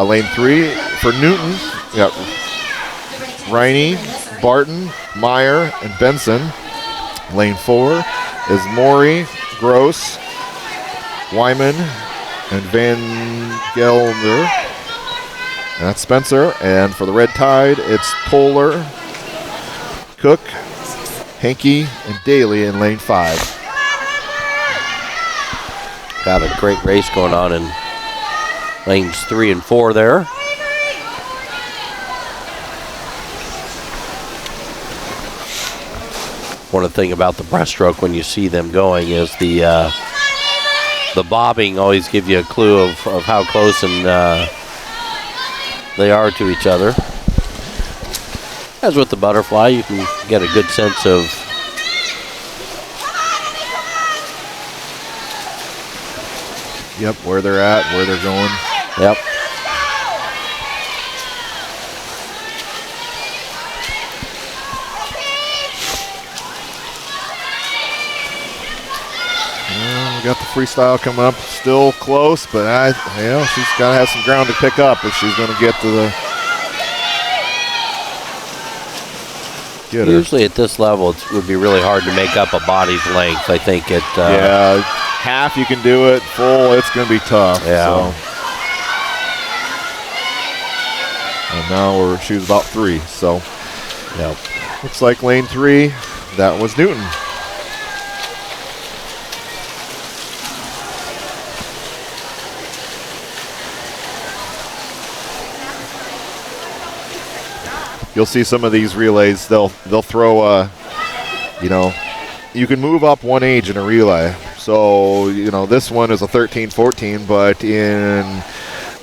Lane 3 for Newton, we got Riney, Barton, Meyer, and Benson. Lane 4 is Maury, Gross, Wyman, and Van Gelder. And that's Spencer. And for the Red Tide, it's Toller, Cook, Hankey, and Daly in lane 5.
Got a great race going on in lanes 3 and 4 there. One of the things about the breaststroke when you see them going is the bobbing always gives you a clue of how close and they are to each other. As with the butterfly, you can get a good sense of
where they're at, where they're going.
Yep.
We got the freestyle coming up, still close, but she's got to have some ground to pick up if she's going to get to the.
Usually at this level, it would be really hard to make up a body's length. I think it.
Half you can do it, full it's going to be tough.
Yeah.
So. And now she was about 3, so.
Yep.
Looks like lane 3, that was Newton. You'll see some of these relays, they'll throw you can move up one age in a relay. So, this one is a 13-14, but in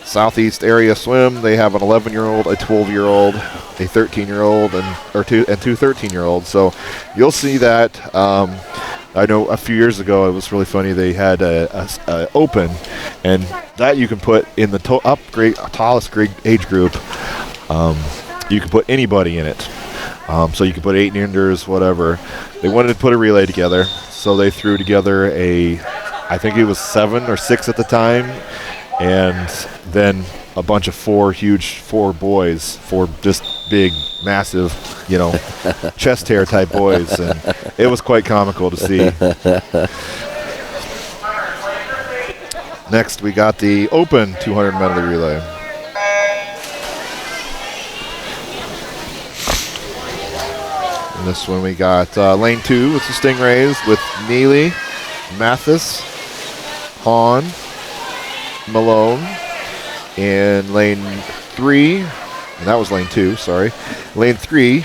Southeast area swim, they have an 11-year-old, a 12-year-old, a 13-year-old, and two 13-year-olds. So you'll see that. I know a few years ago it was really funny. They had a open, and that you can put in the tallest grade age group. You can put anybody in it. So you can put 8-yarders, whatever. They wanted to put a relay together, so they threw together I think it was 7 or 6 at the time, and then a bunch of 4 boys, 4 just big, massive, chest hair type boys, and it was quite comical to see. Next, we got the open 200 medley relay. And this one we got lane 2 with the Stingrays with Neely, Mathis, Hahn, Malone. In lane 3, and that was lane 2, sorry. Lane 3,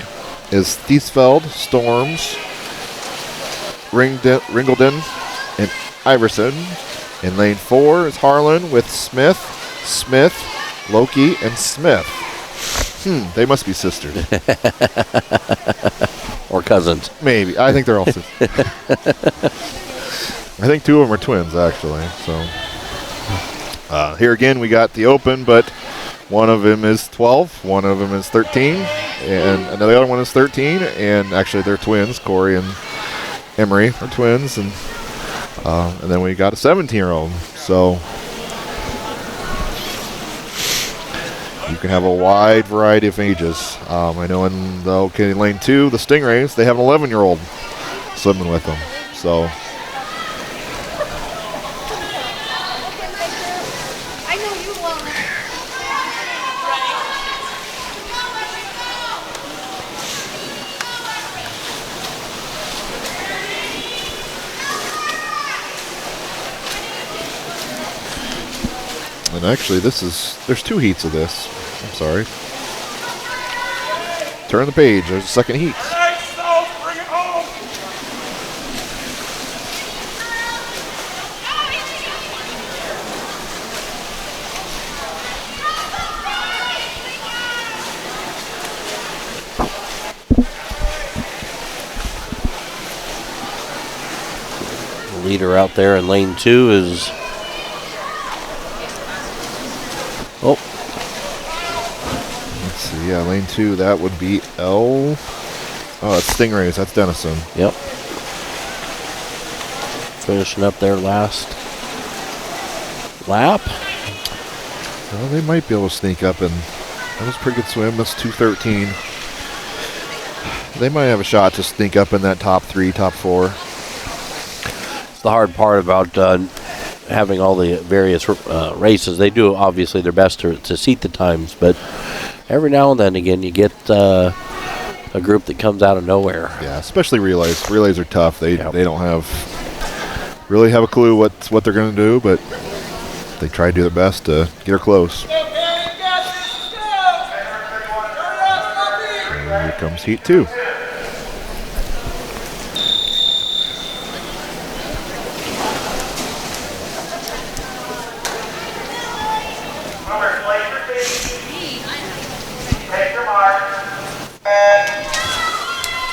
is Thiesfeld, Storms, Ringleton, and Iverson. In lane 4 is Harlan with Smith, Loki, and Smith. They must be sisters.
Or cousins.
Maybe. I think they're all sisters. I think 2 of them are twins, actually. So here again, we got the open, but one of them is 12, one of them is 13, and the other one is 13. And actually, they're twins. Corey and Emery are twins, and then we got a 17-year-old. So you can have a wide variety of ages. I know in the lane 2, the Stingrays, they have an 11-year-old swimming with them. So and actually, there's 2 heats of this. I'm sorry. Turn the page. There's a second heat.
Bring it home.
The leader out there in lane 2 is... Oh.
Let's see. Yeah, lane 2, that would be L. Oh, it's Stingrays. That's Denison.
Yep. Finishing up their last lap.
Well, they might be able to sneak up, and that was a pretty good swim. That's 2:13. They might have a shot to sneak up in that top 3, top 4.
It's the hard part about having all the various races. They do obviously their best to seat the times, but every now and then again you get a group that comes out of nowhere.
Yeah, especially relays. Relays are tough. They don't really have a clue what they're going to do, but they try to do their best to get her close. And here comes heat 2.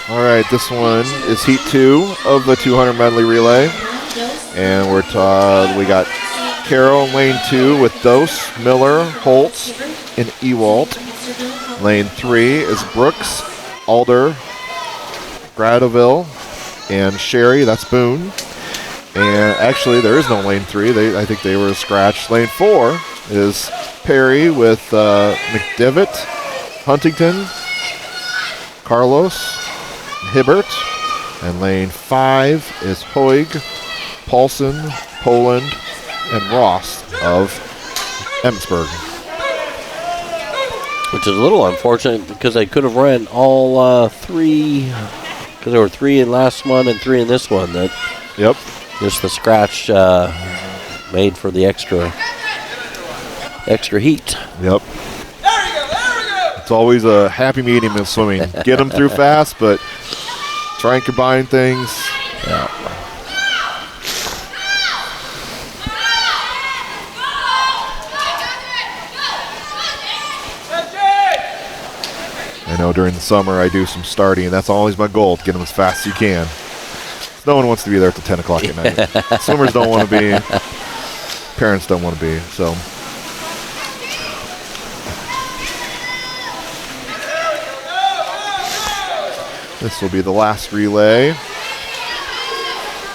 All right, this one is heat 2 of the 200 medley relay, and we got Carroll in lane 2 with Dose, Miller, Holtz, and Ewalt. Lane 3 is Brooks, Alder, Gradoville, and Sherry. That's Boone. And actually, there is no lane 3. I think they were scratched. Lane 4 is Perry with McDivitt, Huntington, Carlos, Hibbert. And lane 5 is Hoig, Paulson, Poland, and Ross of Emmitsburg.
Which is a little unfortunate because they could have run all 3, because there were 3 in last one and 3 in this one. That
Yep.
just the scratch made for the extra heat.
Yep. It's always a happy medium in swimming. Get them through fast, but try and combine things.
Yeah.
I know during the summer I do some starting, and that's always my goal, to get them as fast as you can. No one wants to be there till 10 o'clock at night. Swimmers don't want to be. Parents don't want to be. So this will be the last relay.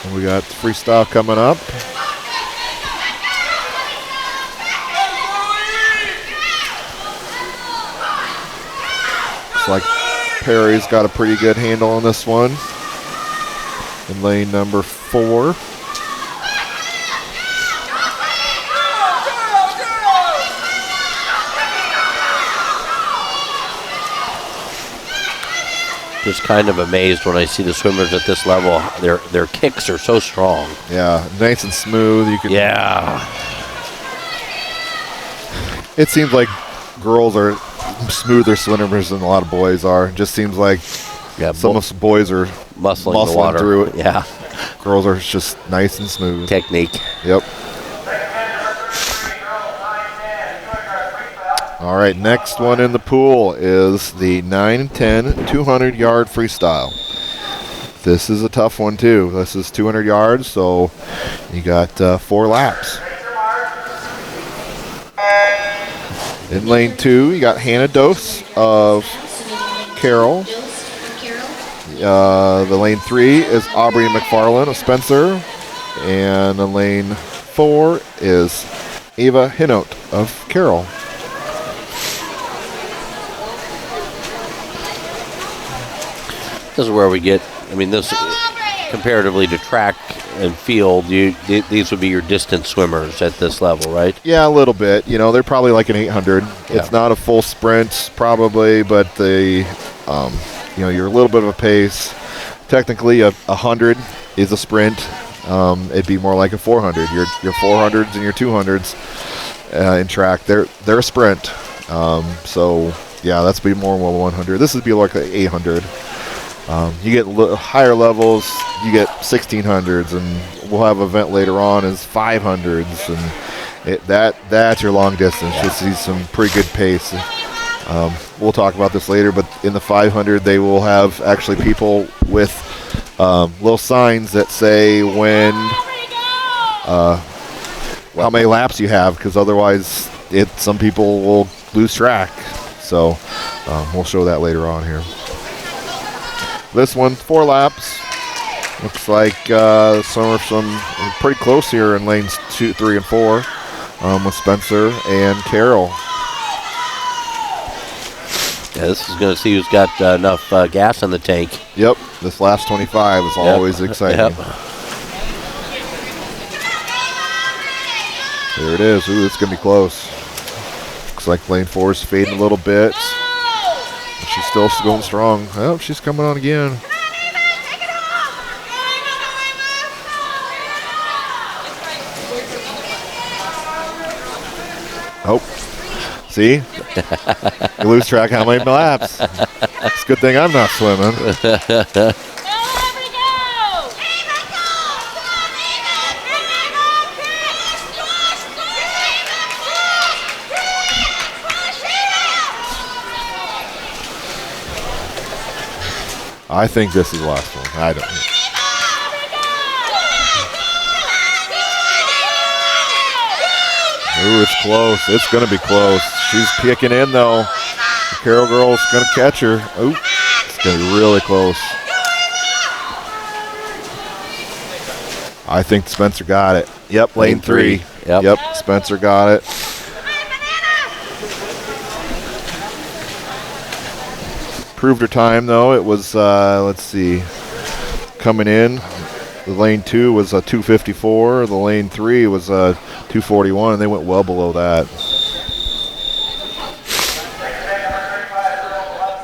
And we got freestyle coming up. Looks like Perry's got a pretty good handle on this one. In lane number 4.
Just kind of amazed when I see the swimmers at this level. Their kicks are so strong.
Yeah, nice and smooth. You can.
Yeah.
It seems like girls are smoother swimmers than a lot of boys are. It just seems like some of the boys are
muscling the water
through it.
Yeah.
Girls are just nice and smooth.
Technique.
Yep. All right, next one in the pool is the 9-10 200-yard freestyle. This is a tough one, too. This is 200 yards, so you got 4 laps. In lane 2, you got Hannah Dose of Carroll. The lane 3 is Aubrey McFarland of Spencer. And in lane 4 is Ava Hinote of Carroll.
This is where we get, this comparatively to track and field, these would be your distance swimmers at this level, right?
Yeah, a little bit. They're probably like an 800. Yeah. It's not a full sprint, probably, but you're a little bit of a pace. Technically, a 100 is a sprint. It'd be more like a 400. Your 400s and your 200s in track, they're a sprint. So, yeah, that's be more than 100. This would be like an 800. You get higher levels, you get 1600s, and we'll have an event later on is 500s, and that's your long distance. You'll see some pretty good pace. We'll talk about this later, but in the 500, they will have actually people with little signs that say how many laps you have, because otherwise some people will lose track. So we'll show that later on here. This one, 4 laps. Looks like some pretty close here in lanes 2, 3, and 4 with Spencer and Carroll.
Yeah, this is going to see who's got enough gas in the tank.
Yep, this last 25 is always exciting.
Yep.
There it is. Ooh, it's going to be close. Looks like lane 4 is fading a little bit. She's still going strong. Oh, she's coming on again. Oh, see? You lose track how many laps. It's a good thing I'm not swimming. I think this is the last one. I don't know. Ooh, it's close. It's going to be close. She's kicking in, though. The Carroll girl's going to catch her. Ooh, it's going to be really close. I think Spencer got it. Yep, lane 3. Yep, Spencer got it. Proved her time, though. It was, let's see, coming in. The lane 2 was a 2:54. The lane 3 was a 2:41, and they went well below that.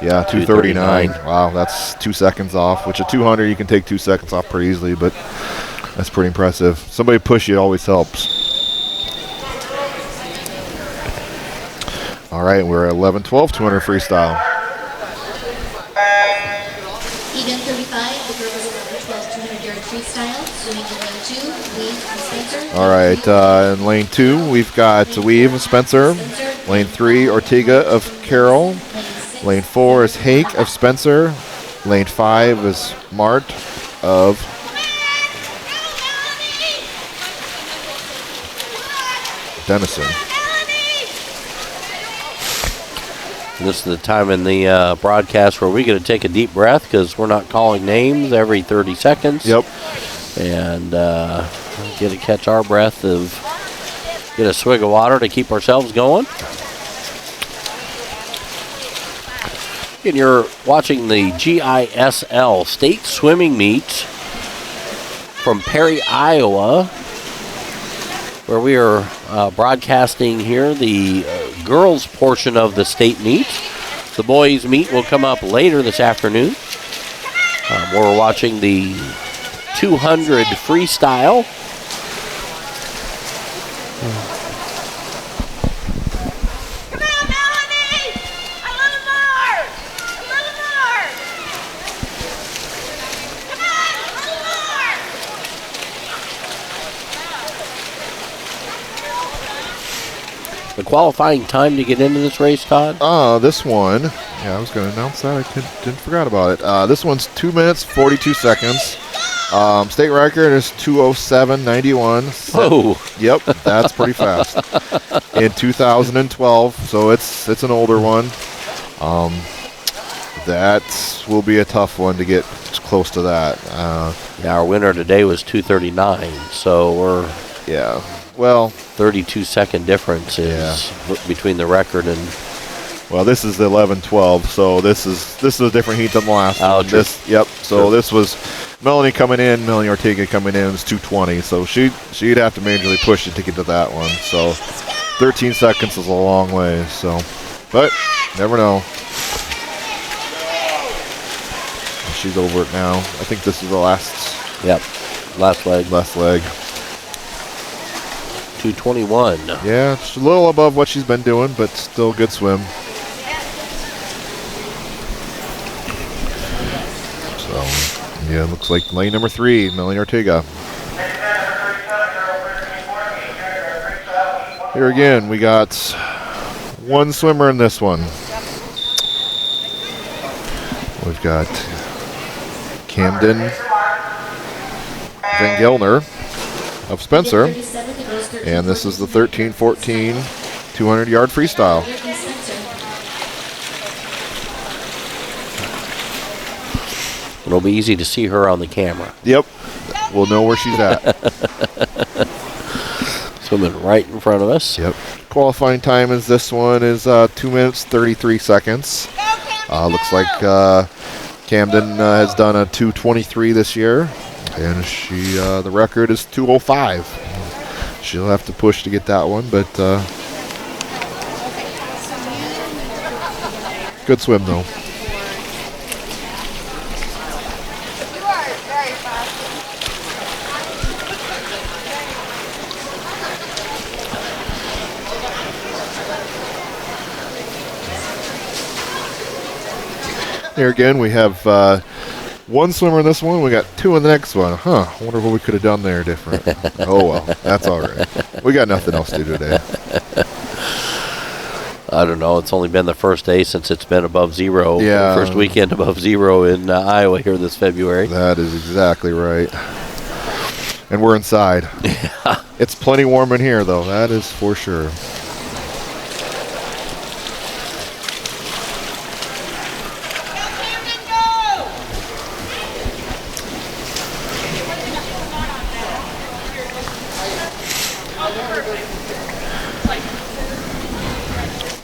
Yeah, 2:39. Wow, that's 2 seconds off, which a 200 you can take 2 seconds off pretty easily, but that's pretty impressive. Somebody push you always helps. All right, we're at 11-12, 200 freestyle.
Event 35, the girls 11-12 200-yard freestyle, swimming in lane 2, Weave and Spencer.
All right, in lane 2, we've got Weave and Spencer. Lane 3, Ortega of Carroll. Lane 4 is Hake of Spencer. Lane 5 is Mart of Denison.
This is the time in the broadcast where we get to take a deep breath because we're not calling names every 30 seconds.
Yep.
And get to catch our breath, get a swig of water to keep ourselves going. And you're watching the GISL State Swimming Meet from Perry, Iowa, where we are broadcasting here the girls portion of the state meet. The boys meet will come up later this afternoon. We're watching the 200 freestyle. qualifying time to get into this race, Todd?
This one, I was going to announce that. I didn't forgot about it. This one's 2 minutes, 42 seconds. State record is 2:07.91.
Oh.
Yep, that's pretty fast. In 2012, so it's an older one. That will be a tough one to get close to that.
Our winner today was 2:39, so we're 32-second difference is between the record and.
Well, this is the 11-12, so this is a different heat than the last one.
True.
So this was Melanie Ortega coming in was 2:20, so she'd have to majorly push it to get to that one. So 13 seconds is a long way. So, but never know. She's over it now. I think this is the last.
Yep, last leg. 2:21.
Yeah, it's a little above what she's been doing, but still good swim. So, yeah, looks like lane number 3, Melanie Ortega. Here again, we got one swimmer in this one. We've got Camden Van Gelner of Spencer. And this is the 13-14 200-yard freestyle.
It'll be easy to see her on the camera.
Yep. We'll know where she's at.
Swimming right in front of us.
Yep. Qualifying time is this one is 2 minutes, 33 seconds. Looks like Camden has done a 2:23 this year. And she the record is 2:05. She'll have to push to get that one, but good swim though. Here again, we have one swimmer in this one. We got 2 in the next one. I wonder what we could have done there different. Oh, well, that's all right. We got nothing else to do today.
I don't know. It's only been the first day since it's been above zero.
Yeah.
First weekend above zero in Iowa here this February.
That is exactly right. And we're inside. Yeah. It's plenty warm in here, though. That is for sure.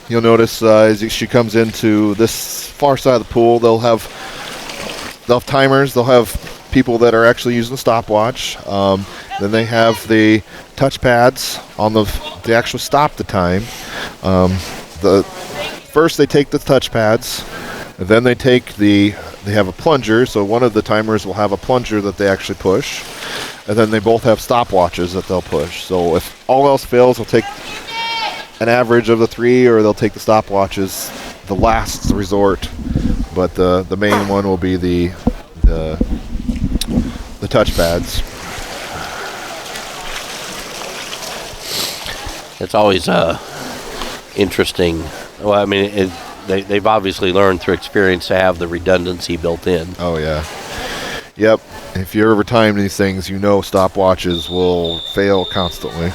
You'll notice as she comes into this far side of the pool, they'll have timers. They'll have people that are actually using the stopwatch. Then they have the touch pads on to actually stop the time. First they take the touch pads, and then they have a plunger. So one of the timers will have a plunger that they actually push, and then they both have stopwatches that they'll push. So if all else fails, they'll take an average of the 3, or they'll take the stopwatches, the last resort. But the main one will be the touch pads.
It's always interesting. Well, I mean, they've obviously learned through experience to have the redundancy built in.
Oh, yeah. Yep. If you're ever timed these things, you know stopwatches will fail constantly.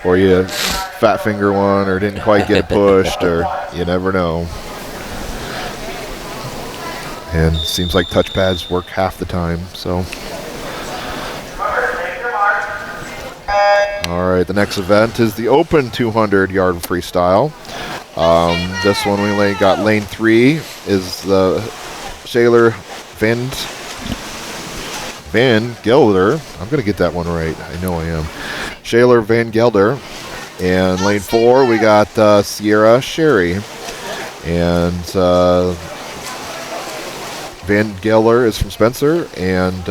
Or you fat finger one, or didn't quite get pushed, or you never know. And it seems like touch pads work half the time, so. All right, the next event is the open 200-yard freestyle. This one we got lane 3 is the Shaler Van Gelder. I'm going to get that one right. I know I am. Shaler Van Gelder. And lane 4, we got Sierra Sherry. And Van Gelder is from Spencer. And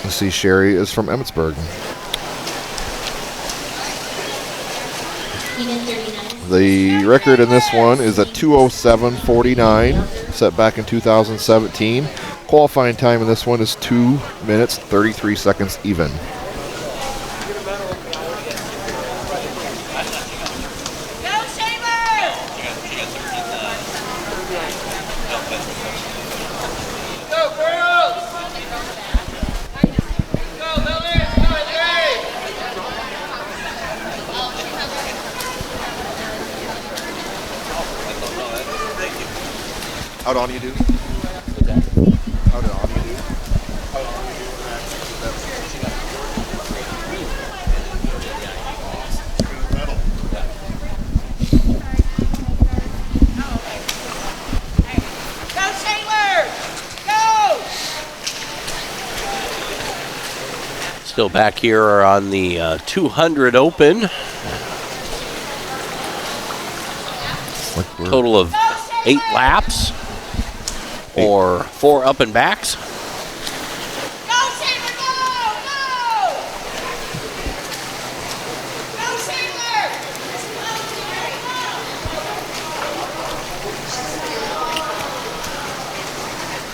let's see, Sherry is from Emmitsburg. The record in this one is a 2:07.49, set back in 2017. Qualifying time in this one is 2 minutes, 33 seconds even. How did Anya do? How did Anya do?
Go, Sailor! Go!
Still back here on the 200 open.
Like we're
Total of 8 laps or 4 up and backs.
Go, Sailor! Go! Go! Go, Sailor!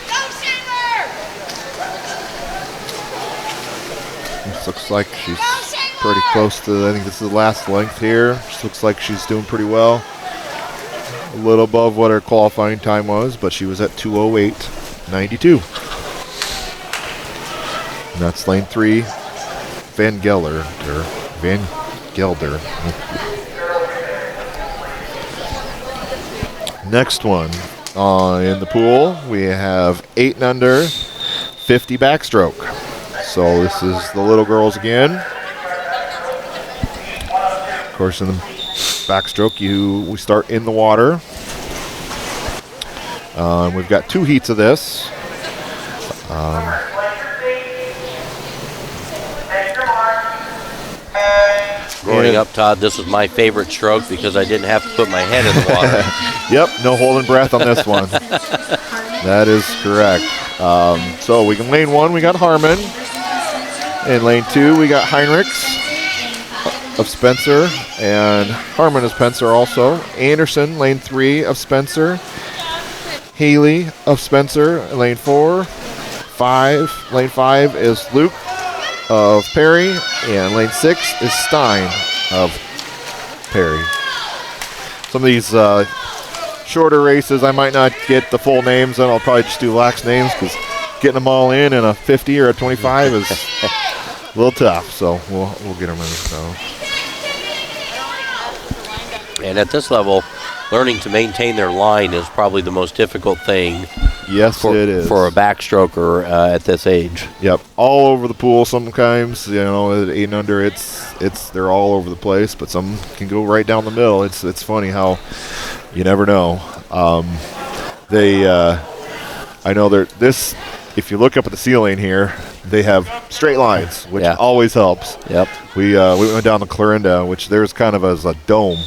Go, Sailor!
This looks like she's pretty close to, I think this is the last length here. Just looks like she's doing pretty well. A little above what her qualifying time was, but she was at 2:08.92. And that's lane 3, Van Gelder. Next one in the pool, we have 8 and under, 50 backstroke. So this is the little girls again. Of course, in the backstroke, we start in the water. We've got 2 heats of this.
Growing up, Todd, this was my favorite stroke because I didn't have to put my head in the water.
Yep, no holding breath on this one. That is correct. So we can lane 1, we got Harmon. In lane 2, we got Heinrichs of Spencer, and Harmon of Spencer also. Anderson, lane 3 of Spencer. Haley of Spencer, lane 4. Lane 5 is Luke of Perry, and lane 6 is Stein of Perry. Some of these shorter races, I might not get the full names, and I'll probably just do lax names because getting them all in a 50 or a 25 is a little tough. So we'll get them in. So.
And at this level, learning to maintain their line is probably the most difficult thing.
Yes, it is.
For a backstroker at this age.
Yep, all over the pool sometimes. You know, at 8 and under, they're all over the place, but some can go right down the middle. It's funny how you never know. I know this. If you look up at the ceiling here, they have straight lines, which always helps.
Yep.
We went down to Clarinda, which there's kind of as a dome.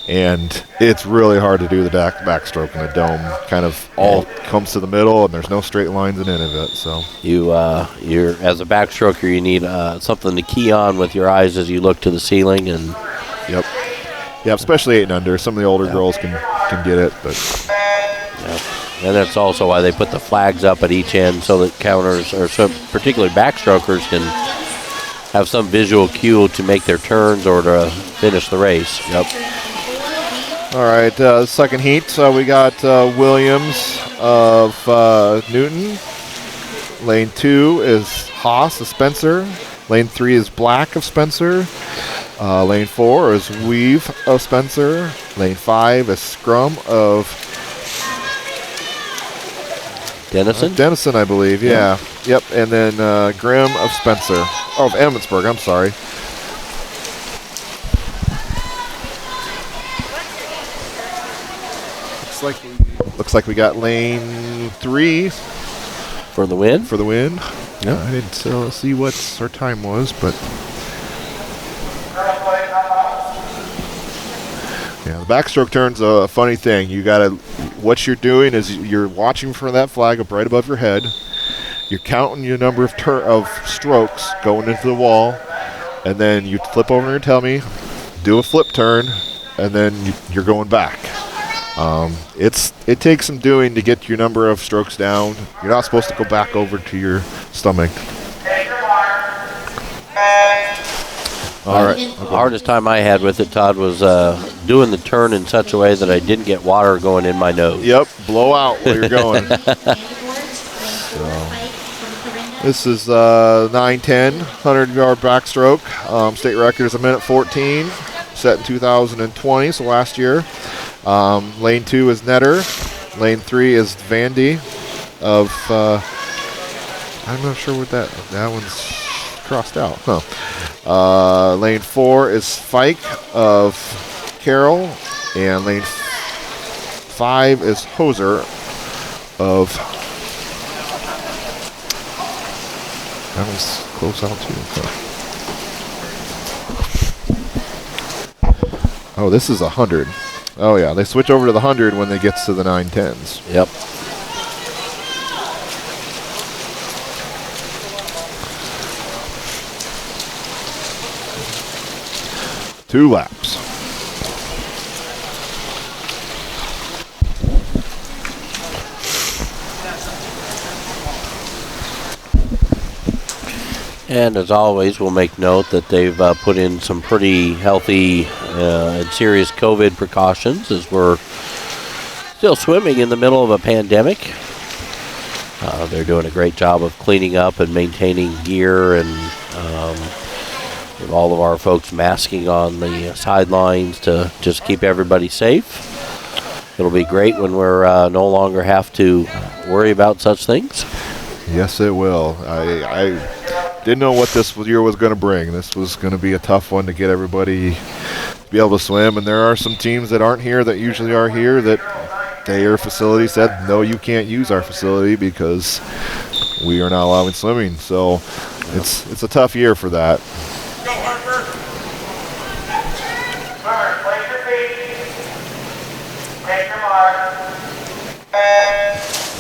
And it's really hard to do the backstroke in a dome. Kind of all comes to the middle, and there's no straight lines in any of it. So
you're as a backstroker, you need something to key on with your eyes as you look to the ceiling. And
yep, especially 8 and under. Some of the older girls can get it, but
and that's also why they put the flags up at each end so that counters, or so particularly backstrokers, can have some visual cue to make their turns or to finish the race. Yep.
All right, second heat, we got Williams of Newton. Lane 2 is Haas of Spencer. Lane 3 is Black of Spencer. Lane 4 is Weave of Spencer. Lane 5 is Scrum of
Dennison,
I believe, yeah. Yep, and then Grimm of Spencer. Oh, of Emmitsburg, I'm sorry. Looks like we got lane 3
for the win.
Yeah, I didn't see what our time was, but yeah, the backstroke turn's a funny thing. What you're doing is you're watching for that flag up right above your head. You're counting your number of strokes going into the wall, and then you flip over your tummy, do a flip turn, and then you're going back. It takes some doing to get your number of strokes down. You're not supposed to go back over to your stomach. All right.
The hardest time I had with it, Todd, was doing the turn in such a way that I didn't get water going in my nose.
Yep, blow out while you're going. This is 9:10, 100-yard backstroke. State record is 1:14, set in 2020, so last year. Lane 2 is Netter Lane 3 is Vandy of, I'm not sure what that one's crossed out. Huh. Lane 4 is Fike of Carroll, and lane 5 is Hoser of. That was close out too. Okay. Oh, this is 100. Oh yeah, they switch over to the 100 when they get to the 910s.
Yep.
Two laps.
And as always, we'll make note that they've put in some pretty healthy and serious COVID precautions as we're still swimming in the middle of a pandemic. They're doing a great job of cleaning up and maintaining gear, and with all of our folks masking on the sidelines to just keep everybody safe. It'll be great when we're no longer have to worry about such things.
Yes, it will. I didn't know what this year was going to bring. This was going to be a tough one to get everybody to be able to swim, and there are some teams that aren't here that usually are here that their facility said, no, you can't use our facility because we are not allowing swimming. So it's a tough year for that.
Go, Harper. Harper, place your feet. Take your mark.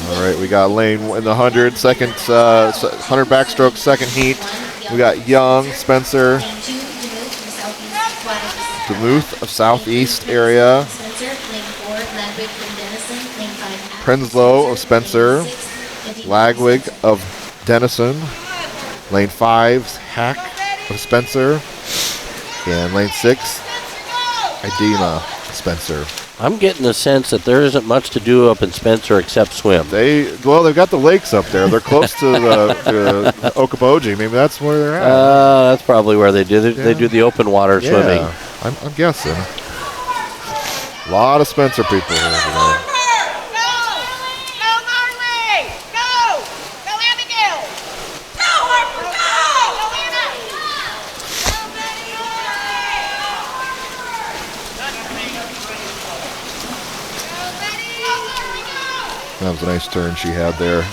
All right, we got Lane in the 100, 100 backstroke, second heat. We got Young, Spencer,
Lane 2, Duluth from Southeast Aquatics.
Duluth of Southeast area,
Spencer, lane 4, Ladwig from Denison, lane 5,
Prenslow of Spencer, Lagwig of Denison, lane 5, Hack of Spencer, and lane 6, Idema Spencer.
I'm getting the sense that there isn't much to do up in Spencer except swim.
They've got the lakes up there. They're close to the Okoboji. Maybe that's where they're at.
That's probably where they do it.
Yeah.
They do the open water swimming.
I'm guessing. A lot of Spencer people here today.
Go! Go, Marley! Go! Go, Abigail! Go, Harper, go! Go, Anna! Go, Betty!
That was a nice turn she had there.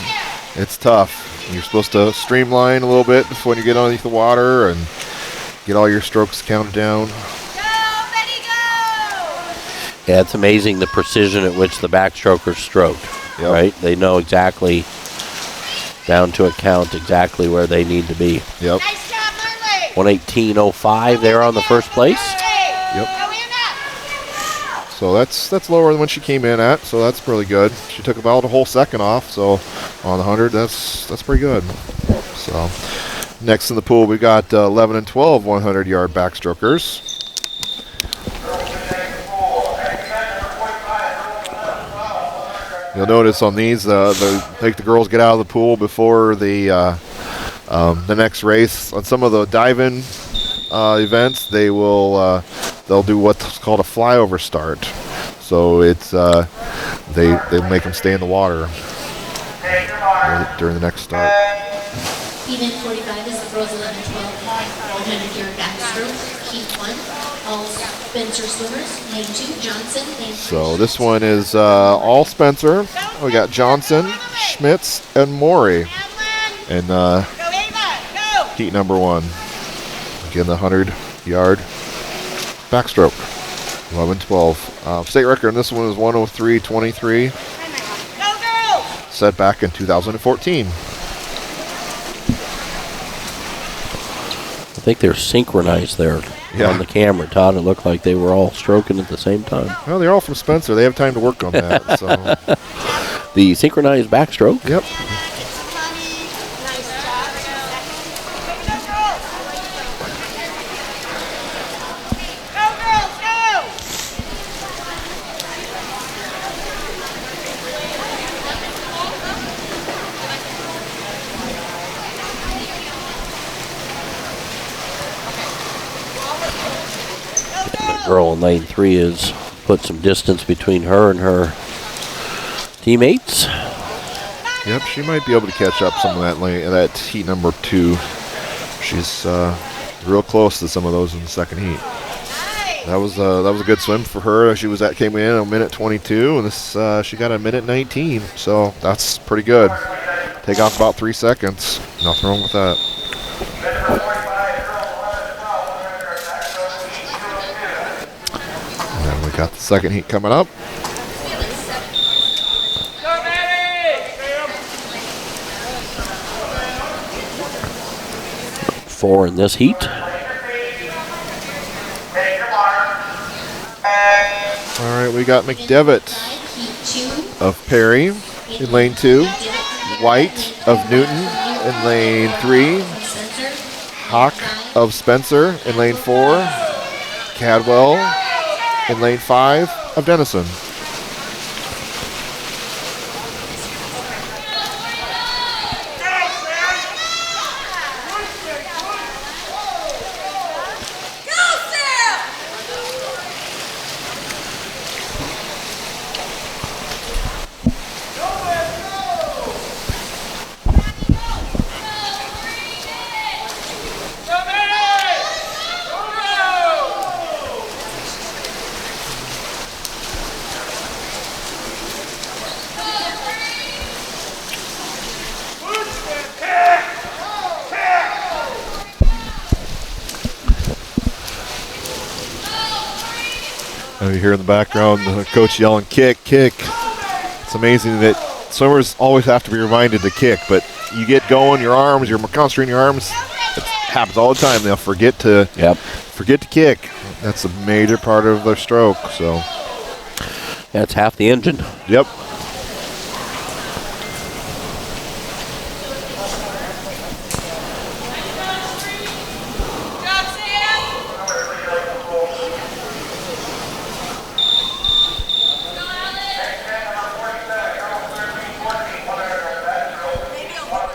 It's tough. You're supposed to streamline a little bit before you get underneath the water and get all your strokes counted down.
Go, Betty, go!
Yeah, it's amazing the precision at which the backstrokers stroke.
Yep.
Right? They know exactly, down to a count, exactly where they need to be.
Yep.
Nice job, Marley!
118.05 there on the first place.
Yep.
Go, Anna!
So that's lower than when she came in at, so that's really good. She took about a whole second off, so on the 100, that's pretty good. So next in the pool, we got 11 and 12 100-yard backstrokers. You'll notice on these, they make the girls get out of the pool before the next race. On some of the dive-in events, they'll do what's called a flyover start. So it's they make them stay in the water during the next start.
Event 45 is the girls 11 and 12 100-yard backstroke. Heat 1, all Spencer swimmers. Lane 2, Johnson. Lane 3,
So this one is all Spencer. We got Johnson, Schmitz, and Maury in
Go, Ava! Go!
heat number 1. Again, the 100-yard backstroke. 11-12. State record in this one is 103.23,
Go, girls!
set back in 2014.
I think they're synchronized there
Yeah.
on the camera, Todd. It looked like they were all stroking at the same time.
Well, they're all from Spencer. They have time to work on that. So,
The synchronized backstroke.
yep.
Nice job. Go, girls! Go, girls, go!
The girl in lane 3 has put some distance between her and her teammates.
Yep, she might be able to catch up some of that lane, that heat number 2. She's real close to some of those in the second heat. That was a good swim for her. She came in a minute 22, and this she got a minute 19. So that's pretty good. Take off about 3 seconds. Nothing wrong with that. And then we got the second heat coming up.
4 in this heat.
All right, we got McDevitt of Perry in lane 2. White of Newton in lane 3. Hawk of Spencer in lane 4. Cadwell in lane 5 of Denison. You hear in the background the coach yelling, "Kick, kick." It's amazing that swimmers always have to be reminded to kick, but you get going, your arms, you're concentrating your arms. It happens all the time. They'll forget to kick. That's a major part of their stroke. So
that's half the engine.
Yep.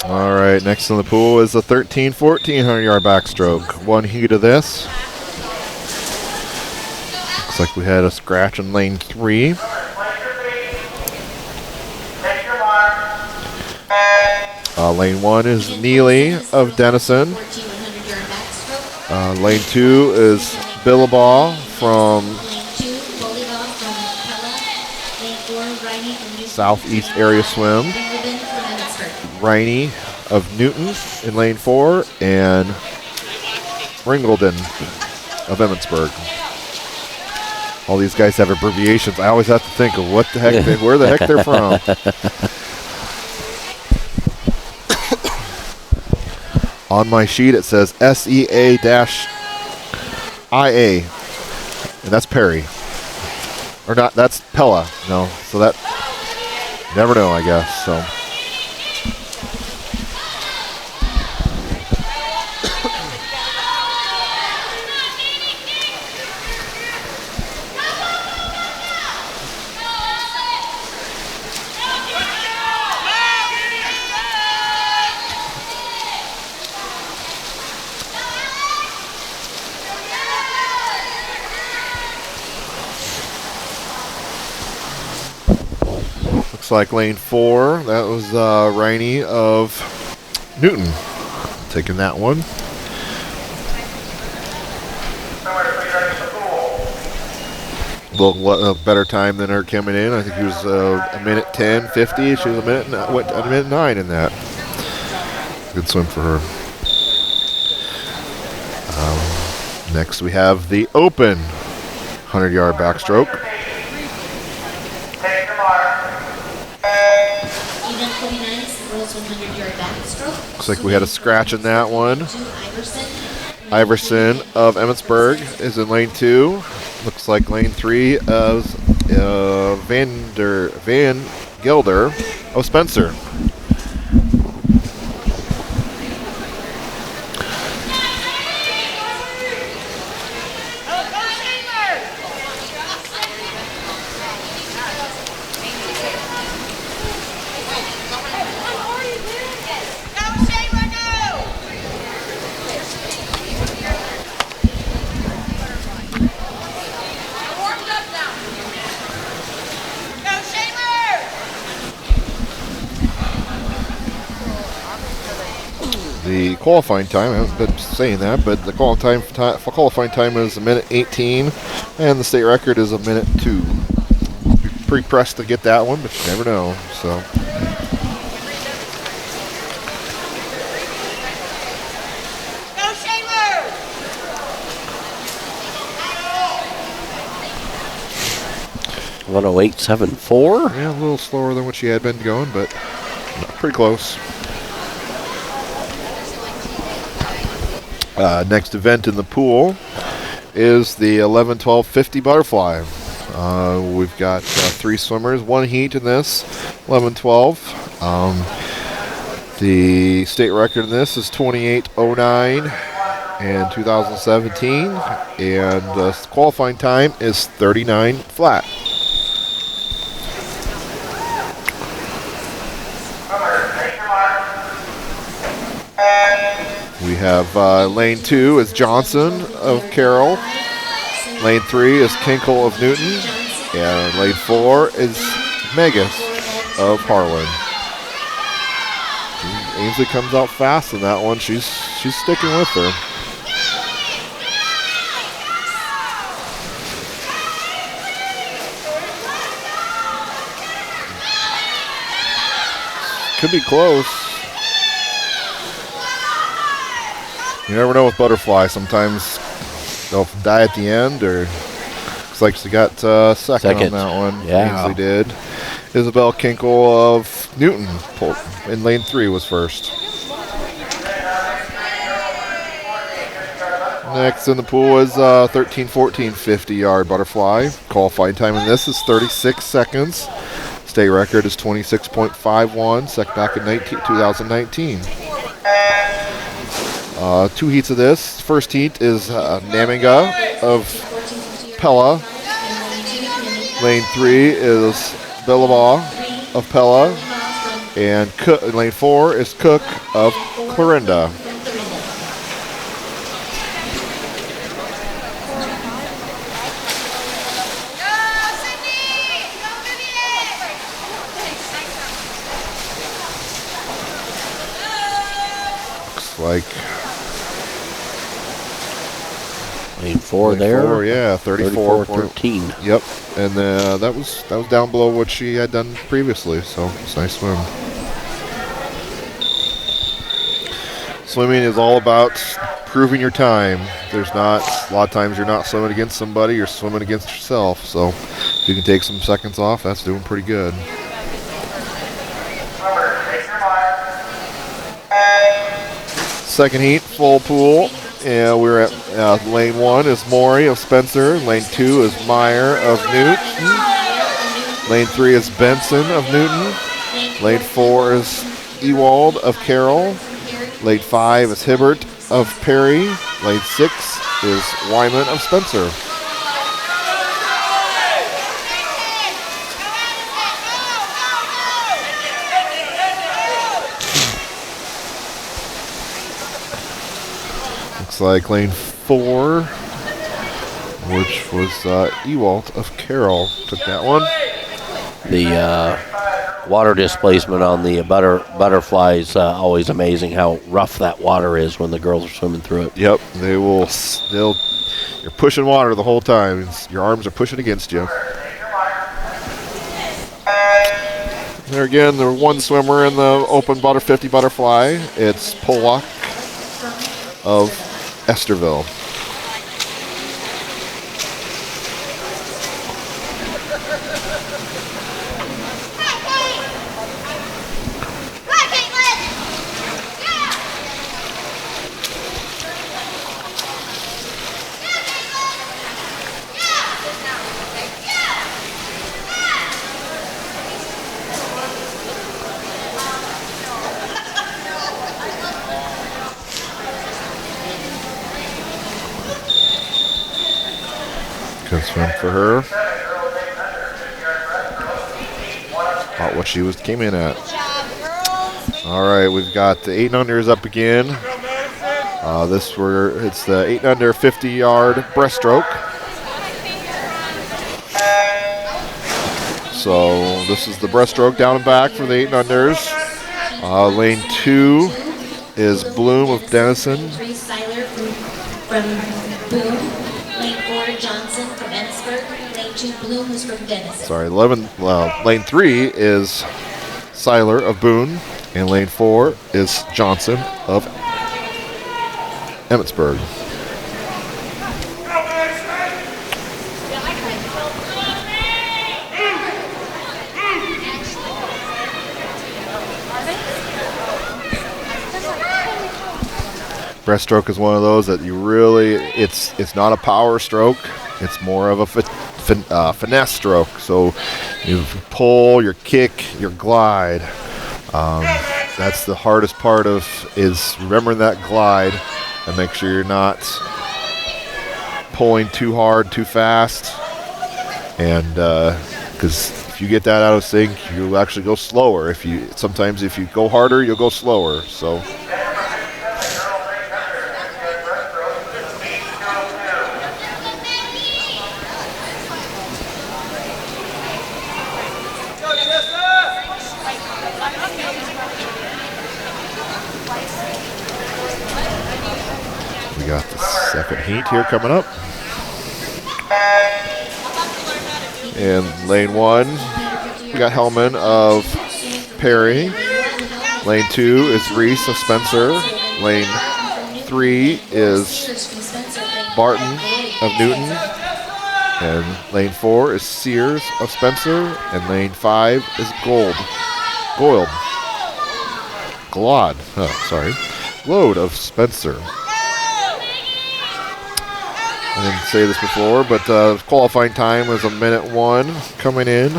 All right, next in the pool is the 1400-yard backstroke. One heat of this. Looks like we had a scratch in lane 3. Lane 1 is Neely of Denison. Lane 2 is Billabong from Southeast Area Swim. Riney of Newton in lane 4, and Ringleton of Emmitsburg. All these guys have abbreviations. I always have to think of what the heck, where the heck they're from. On my sheet it says SEA-IA, and that's Perry. Or not, that's Pella. No, so that, never know, I guess, so. Looks like lane 4. That was Riney of Newton taking that one. A little better time than her coming in. I think he was a minute 10:50. She was a minute 9 in that. Good swim for her. Next we have the open 100-yard backstroke. Looks like we had a scratch in that one. Iverson of Emmitsburg is in lane 2. Looks like lane 3 of Van Gelder of Spencer. the qualifying time. I haven't been saying that, but the qualifying time is 1:18, and the state record is 1:02. Be pretty pressed to get that one, but you never know. So.
Go Shaver!
1:08.74.
Yeah, a little slower than what she had been going, but pretty close. Next event in the pool is the 11-12-50 butterfly. We've got 3 swimmers, 1 heat in this 11-12. The state record in this is 28:09 in 2017, and the qualifying time is 39 flat. We have lane 2 is Johnson of Carroll. Lane 3 is Kinkle of Newton. And lane 4 is Megas of Harlan. Ainsley comes out fast in that one. She's sticking with her. Could be close. You never know with butterfly. Sometimes they'll die at the end, or looks like she got second on that one.
Yeah.
Ainsley did. Isabel Kinkle of Newton in lane 3 was first. Next in the pool is 13-14 50-yard butterfly. Qualifying time in this is 36 seconds. State record is 26.51, set back in 2019. 2 heats of this. First heat is Namiga of Pella. Lane 3 is Billabong of Pella. And lane 4 is Cook of Clarinda. Looks like
Lane 4 there.
4, yeah,
34-13.
Yep, and that was down below what she had done previously, so it's a nice swim. Swimming is all about proving your time. There's not a lot of times you're not swimming against somebody, you're swimming against yourself. So if you can take some seconds off, that's doing pretty good. Second heat, full pool. And we're at lane 1 is Maury of Spencer. Lane 2 is Meyer of Newton. Lane 3 is Benson of Newton. Lane 4 is Ewald of Carroll. Lane 5 is Hibbert of Perry. Lane 6 is Wyman of Spencer. Looks like lane 4, which was Ewald of Carroll, took that one.
The water displacement on the butterfly is always amazing. How rough that water is when the girls are swimming through it.
Yep, you're pushing water the whole time. Your arms are pushing against you. There again, the one swimmer in the open 50 butterfly. It's Pollock of Esterville. Good swim for her. About what she came in at. All right, we've got the 8 unders up again. It's the 8 under 50-yard breaststroke. So this is the breaststroke down and back for the 8 unders. Lane 2 is Bloom of Denison.
Lane 3, Seiler from Boone. Lane 4, Johnson from Emmitsburg. Lane 2, Bloom, who's from Denison.
Sorry, lane 3 is Seiler of Boone, and lane 4 is Johnson of Emmitsburg. Breaststroke is one of those that you really, it's not a power stroke. It's more of a finesse stroke. So you pull, your kick, your glide. That's the hardest part is remembering that glide and make sure you're not pulling too hard, too fast. And because if you get that out of sync, you'll actually go slower. Sometimes if you go harder, you'll go slower. So. We got the second heat here coming up. In lane 1, we got Hellman of Perry. Lane 2 is Reese of Spencer. Lane 3 is Barton of Newton. And lane 4 is Sears of Spencer. And lane 5 is Glode of Spencer. I didn't say this before, but qualifying time was 1:01 coming in,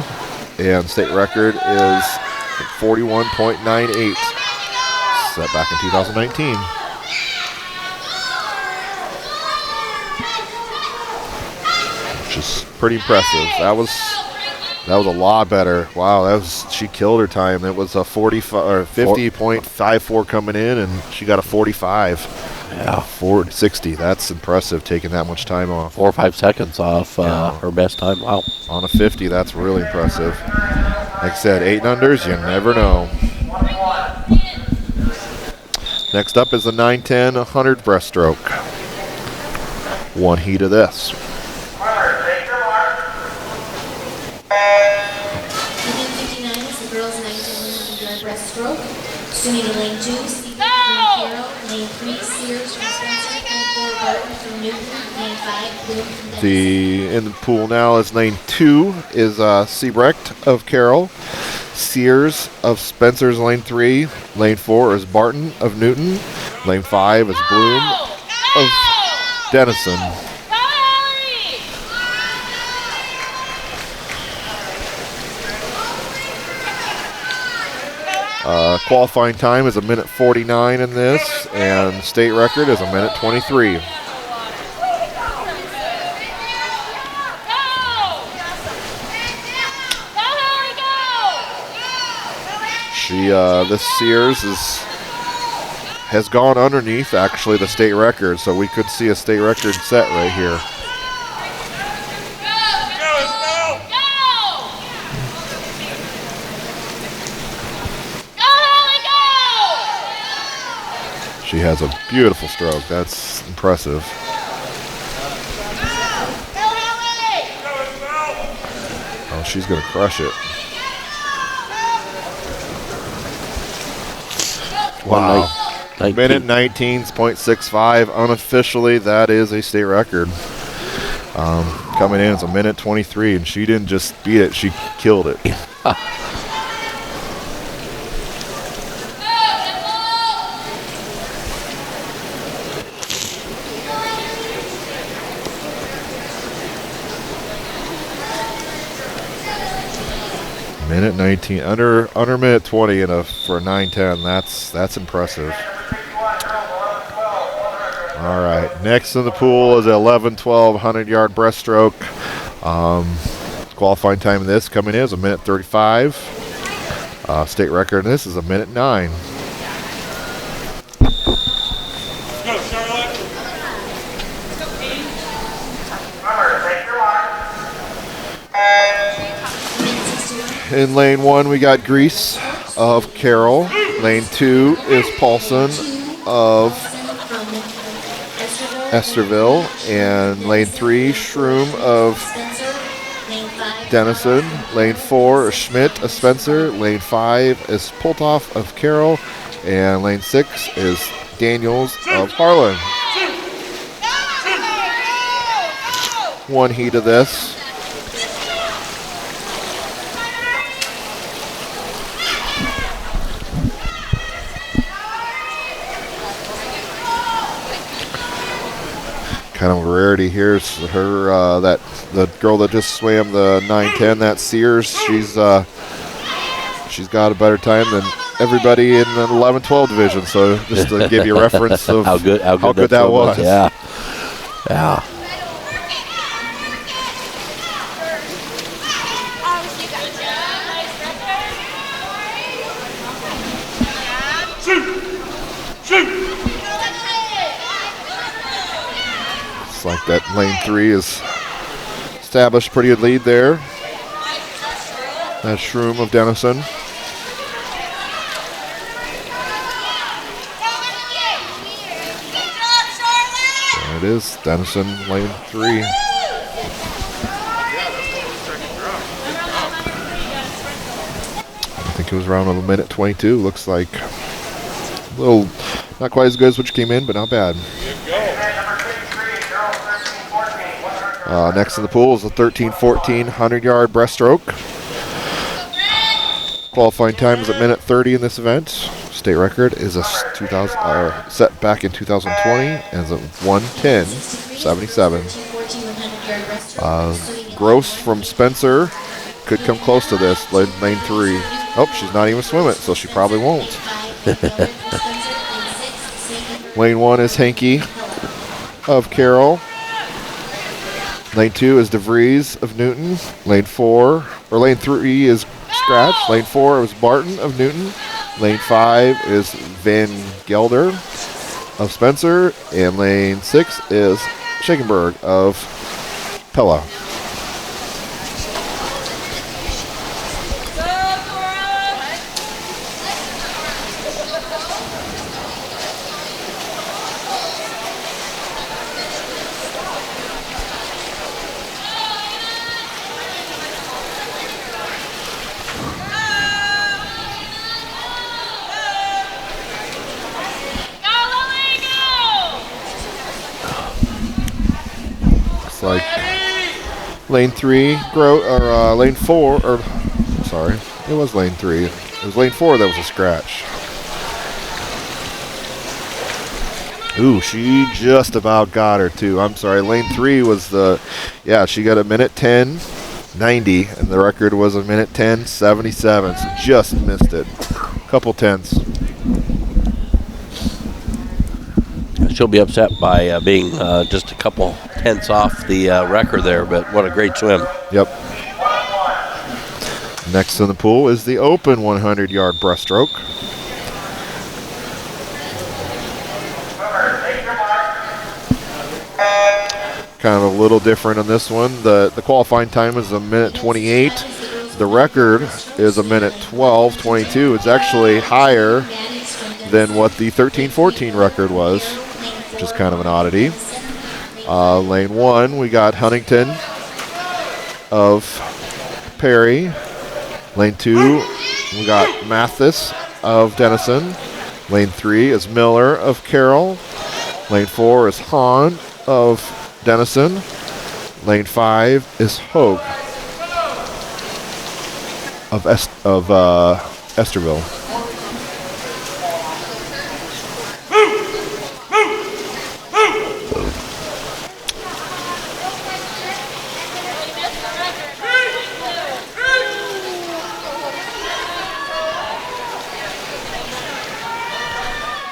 and state record is 41.98, set back in 2019. Which is pretty impressive. That was a lot better. Wow, she killed her time. It was a 50.54 coming in, and she got a 45.
Yeah,
460. That's impressive, taking that much time off.
4 or 5 seconds off her best time. Wow.
On a 50, that's really impressive. Like I said, 8 unders, you never know. Next up is the 910 100 breaststroke. One heat of this.
Lane 59 is the girls' 910 breaststroke. Swimming in lane 2, Stevie from Carroll. Lane 3, Sears from Spencer. Lane 4, Barton from Newton. Lane 5, Bloom from Denison.
In the pool now is lane 2 is Siebrecht of Carroll. Sears of Spencer's lane 3. Lane 4 is Barton of Newton. Lane 5 is Bloom of Denison. Qualifying time is 1:49 in this, and state record is 1:23. This Sears has gone underneath actually the state record, so we could see a state record set right here. She has a beautiful stroke. That's impressive. Oh, she's going to crush it. Wow.
19.
1:19.65. Unofficially, that is a state record. Coming in, it's 1:23, and she didn't just beat it, she killed it. Minute 19, under 1:20 for a 9:10. That's impressive. All right, next in the pool is a 11-12 100-yard breaststroke. Qualifying time in this coming in is 1:35. State record in this is 1:09. In lane 1, we got Grease of Carroll. Lane 2 is Paulson of
From
Esterville, and lane 3, Shroom of
Spencer. Lane 5.
Dennison. Lane 4 is Schmidt of Spencer. Lane 5 is Pultoff of Carroll. And lane 6 is Daniels of Harlan. One heat of this. Kind of a rarity here is her that the girl that just swam the 9:10, that Sears. She's got a better time than everybody in the 11-12 division. So just to give you a reference of
how good
that was.
Yeah. Yeah.
It's like that lane 3 is established pretty good lead there. That Shroom of Dennison. There it is, Dennison, lane 3. I think it was around a minute 22. Looks like a little, not quite as good as what you came in, but not bad. Next in the pool is a 13-14 100-yard breaststroke. Qualifying time is at minute 30 in this event. State record is a set back in 2020 as a 1:10.77. Gross from Spencer could come close to this, lane 3. Oh, she's not even swimming, so she probably won't. Lane 1 is Hankey of Carroll. Lane 2 is DeVries of Newton. Lane 3 is Scratch. Lane 4 is Barton of Newton. Lane 5 is Van Gelder of Spencer. And lane 6 is Shakenberg of Pella. Like lane 3, lane 4, or sorry, it was lane 3. It was lane 4 that was a scratch. Ooh, she just about got her too. I'm sorry, lane 3 was she got a minute 10:90, and the record was a minute 10:77. So just missed it. Couple tenths.
She'll be upset by being just a couple tenths off the record there, but what a great swim.
Yep. Next in the pool is the open 100-yard breaststroke. Kind of a little different on this one. The qualifying time is a minute 28. The record is a minute 12:22. It's actually higher than what the 13-14 record was, which is kind of an oddity. Lane 1, we got Huntington of Perry. Lane 2, we got Mathis of Dennison. Lane 3 is Miller of Carroll. Lane 4 is Hahn of Dennison. Lane 5 is Hogue of Esterville.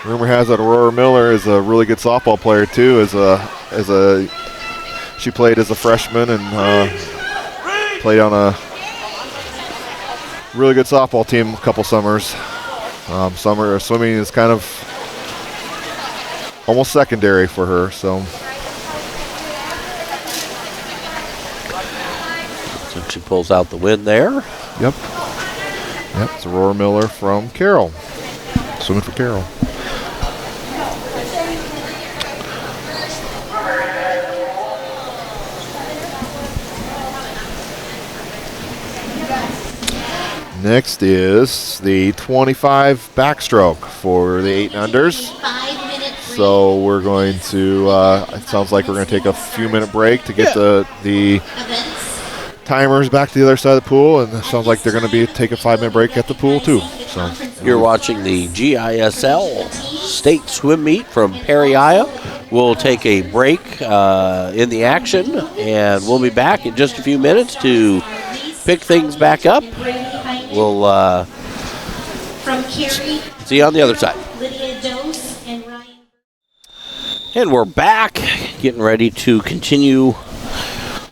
Rumor has it Aurora Miller is a really good softball player too. She played as a freshman and played on a really good softball team a couple summers. Swimming is kind of almost secondary for her. So
she pulls out the win there.
Yep. It's Aurora Miller from Carroll. Swimming for Carroll. Next is the 25 backstroke for the 8 and unders.
5-minute free.
So we're going to, it sounds like we're going to take a few minute break to get the
Events.
timers back to the other side of the pool, and it sounds like they're going to take a 5-minute break at the pool too. So
You're watching the GISL State Swim Meet from Perry, Iowa. We'll take a break in the action, and we'll be back in just a few minutes to pick things back up. We'll
From Carrie,
see you on the other side.
Lydia Dose, and Ryan.
And we're back, getting ready to continue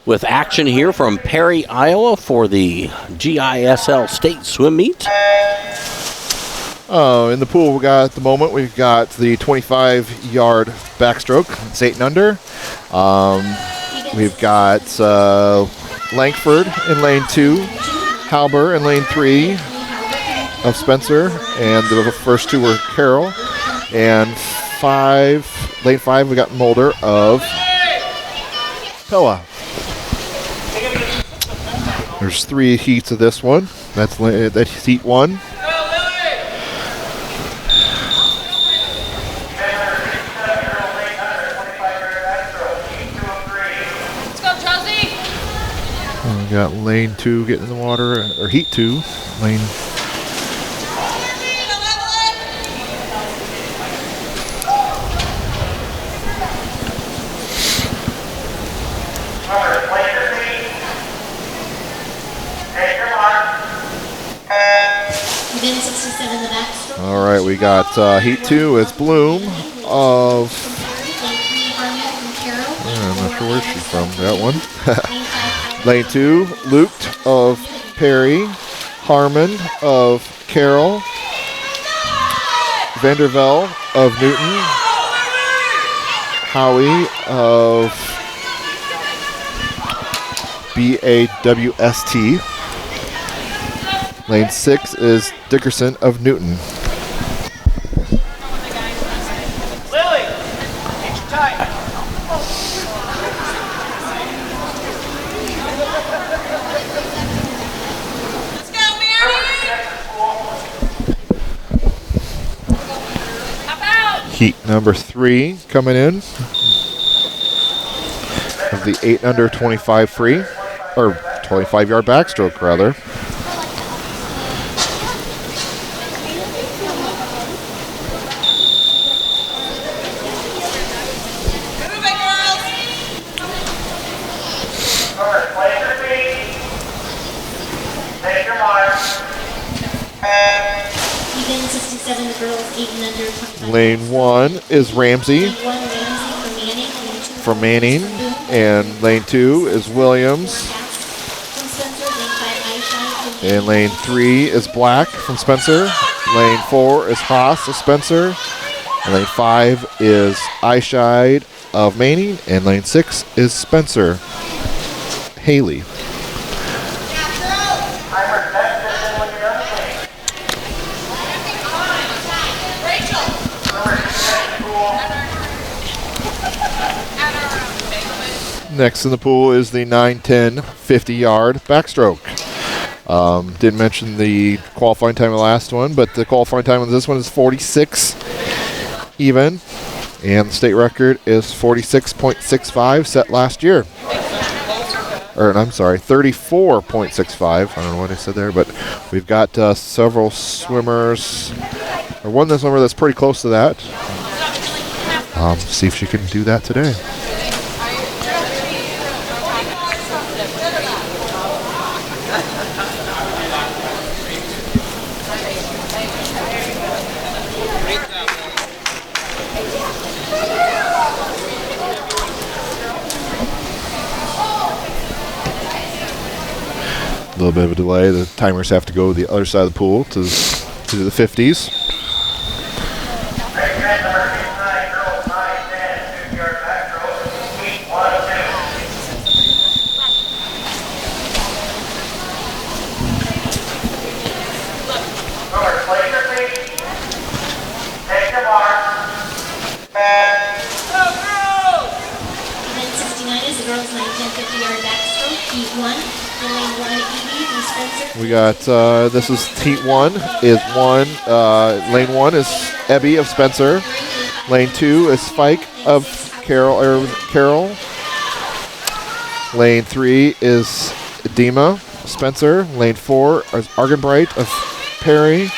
with action here from Perry, Iowa for the GISL State Swim Meet.
in the pool we've got the 25-yard backstroke. It's 8 and under. We've got Lankford in lane 2, Halber in lane 3 of Spencer, and the first two were Carroll. And lane 5, we got Mulder of Pella. There's 3 heats of this one. That's heat 1. We got lane 2 getting in the water, or heat 2. Lane.
Within 67 the backstroke.
All right, we got heat 2 with Bloom of. I'm not sure where she's from. That one. Lane 2, Luke of Perry, Harmon of Carroll, Vandervelde of Newton, Howie of BAWST. Lane 6 is Dickerson of Newton.
Lily, get you tight. Let's go, Mary. Hop out.
Heat number 3 coming in of the 8 under 25 free, or 25-yard backstroke rather.
Within 67 the girls 8 and under 25.
Lane 1 is Ramsey
Lane 1 Ramsey
from Manning, and lane 2 is Williams,
from Spencer. Lane 5 Eyeshine from
and lane 3 is Black from Spencer. Lane 4 is Haas of Spencer, and lane 5 is Eyeshide of Manning, and lane 6 is Spencer Haley. Next in the pool is the 9-10 50-yard backstroke. Didn't mention the qualifying time of the last one, but the qualifying time of this one is 46 even, and the state record is 46.65 set last year. Or I'm sorry, 34.65. I don't know what I said there, but we've got several swimmers, or one swimmer that's pretty close to that. See if she can do that today. A little bit of a delay. The timers have to go to the other side of the pool to the 50s.
Within 69 is the girls 9-10 50-yard backstroke. Heat 1. In lane 1, Evie from Spencer.
We got, this is heat 1, lane 1 is Ebby of Spencer. Lane 2 is Spike of Carroll. Lane 3 is Edema, Spencer. Lane 4 is Argenbright of Perry.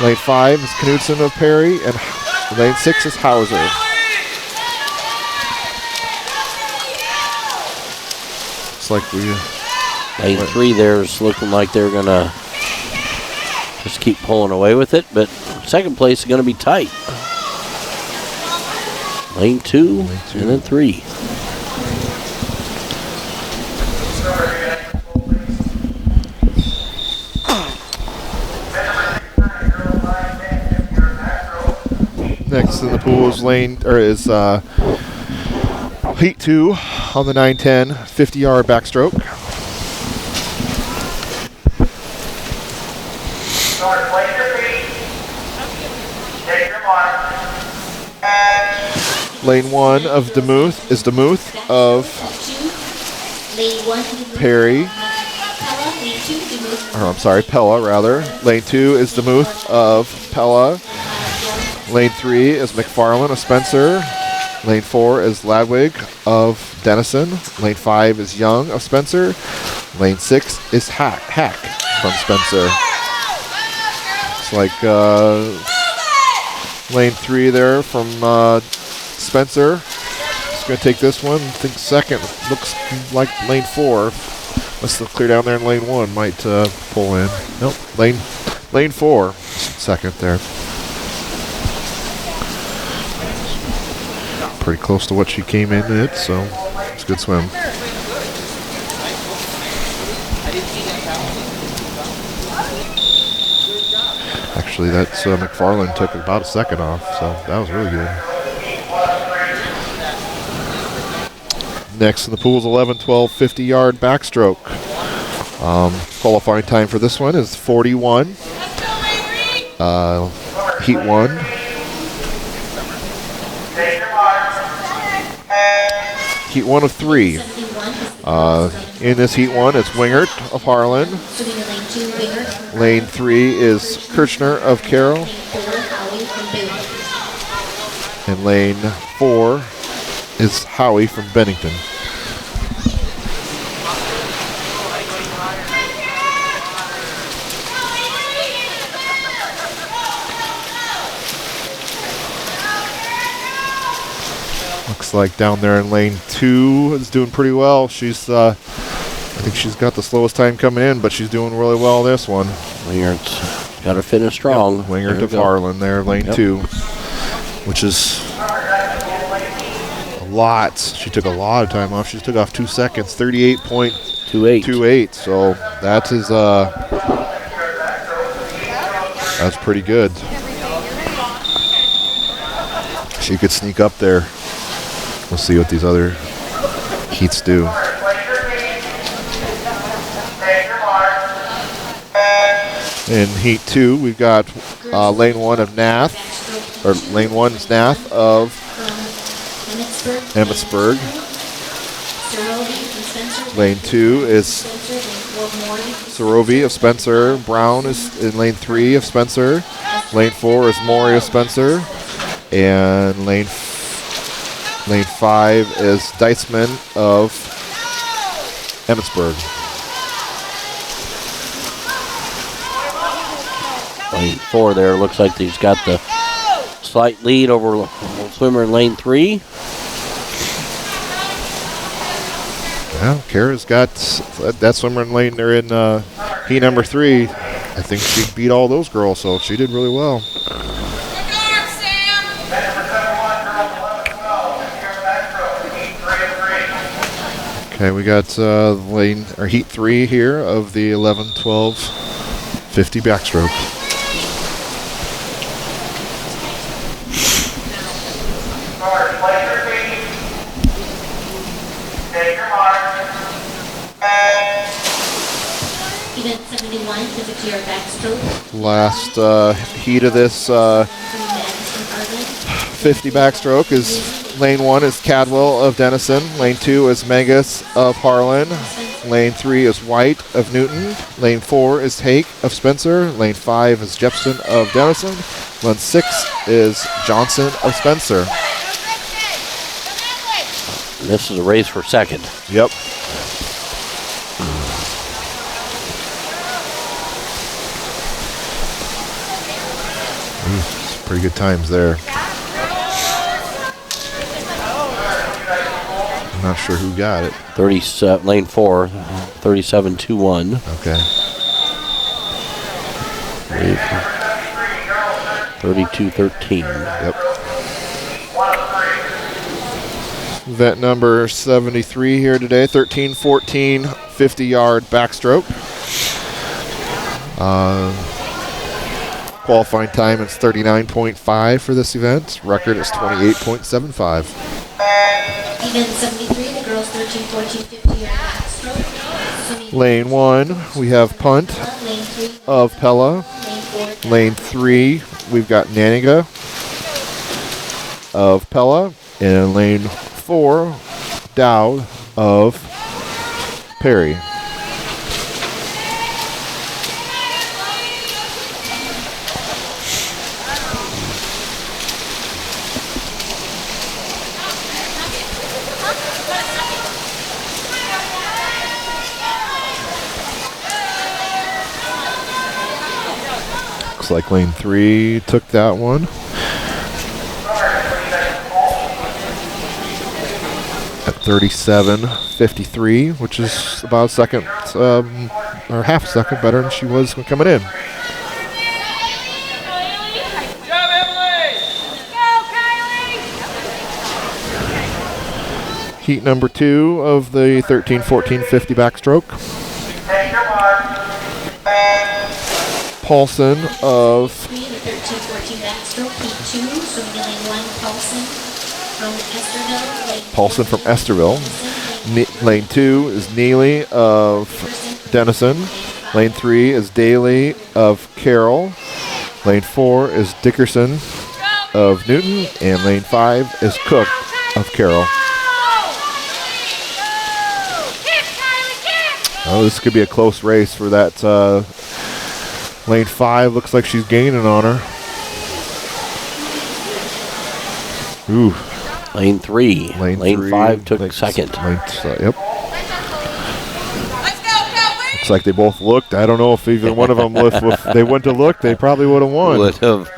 Lane 5 is Knudsen of Perry. And lane 6 is Hauser. It's like we...
Lane 3 there's looking like they're going to just keep pulling away with it, but second place is going to be tight. Lane 2 and then 3.
Next in the pool is heat 2 on the 910 50-yard backstroke.
Start, place your feet. Take your mark.
Lane 1 of Demuth is Demuth of
Lane 1, Demuth.
Perry.
Pella. Lane 2, Demuth.
Or I'm sorry, Pella rather. Lane 2 is Demuth of Pella. Lane 3 is McFarland of Spencer. Lane 4 is Ladwig of Denison. Lane 5 is Young of Spencer. Lane 6 is Hack from Spencer. It's like lane 3 there from Spencer. Just going to take this one. I think second looks like lane 4. Let's clear down there in lane 1. Might pull in. Nope. Lane 4. Second there. Pretty close to what she came in at, so it's a good swim. Actually, that's McFarland took about a second off, so that was really good. Next in the pool is 11-12 50-yard backstroke. Qualifying time for this one is 41. Heat 1. Heat 1 of 3. In this heat 1, it's Wingert of Harlan. Lane 3 is Kirchner of Carroll. And lane 4 is Howie from Bennington. Looks like down there in lane 2 is doing pretty well. She's, I think she's got the slowest time coming in, but she's doing really well this one.
Wingert's got her finish strong.
Yep. Wingert of Harlan there, lane 2, which is a lot. She took a lot of time off. She took off 2 seconds, 38.28. So that is, that's pretty good. She could sneak up there. We'll see what these other heats do. In heat 2, we've got lane 1 of Nath, or lane 1 is Nath of Emmitsburg. Lane 2 is Sorovi of Spencer. Brown is in lane 3 of Spencer. Lane 4 is Maury of Spencer. And lane 5 is Deitzman of Emmitsburg.
Lane 4 there looks like he's got the slight lead over swimmer in lane 3.
Well, Kara's got that swimmer in lane. They're in heat number 3. I think she beat all those girls, so she did really well. Okay, we got heat 3 here of the 11-12 50 backstroke.
Event 71, 50-yard backstroke.
Last heat of this 50 backstroke is lane 1 is Cadwell of Denison. Lane 2 is Megas of Harlan. Lane 3 is White of Newton. Lane 4 is Hake of Spencer. Lane 5 is Jepson of Denison. Lane 6 is Johnson of Spencer.
This is a race for second.
Yep. Pretty good times there. I'm not sure who got it.
37, lane 4, 37.21.
Okay.
32.13.
Yep. Event number 73 here today, 13-14, 50-yard backstroke. Qualifying time is 39.5 for this event. Record is 28.75.
Event 73, the girls 13-14, 50-yard backstroke.
Lane 1, we have punt
Lane 3,
of Pella.
lane 4,
Lane 3, we've got Naniga of Pella. And lane 4, Dowd of Perry. Looks like lane 3 took that one. At 37.53, which is about a second, or half a second better than she was coming in. Heat number 2 of the 13-14 50 backstroke.
Take your mark.
Paulson of
3, the 13-14 backstroke. Heat 2, swimming in lane 1, Paulson from Esterville.
Lane 2 is Neely of Denison. Lane 3 is Daly of Carroll. Lane 4 is Dickerson of Newton. And lane 5 is Cook of Carroll. Oh, this could be a close race for that. Lane 5 looks like she's gaining on her. Ooh.
Lane 3. Lane
3,
5 took second.
Yep. Looks like they both looked. I don't know if even one of them, if they went to look, they probably would have won.
Would have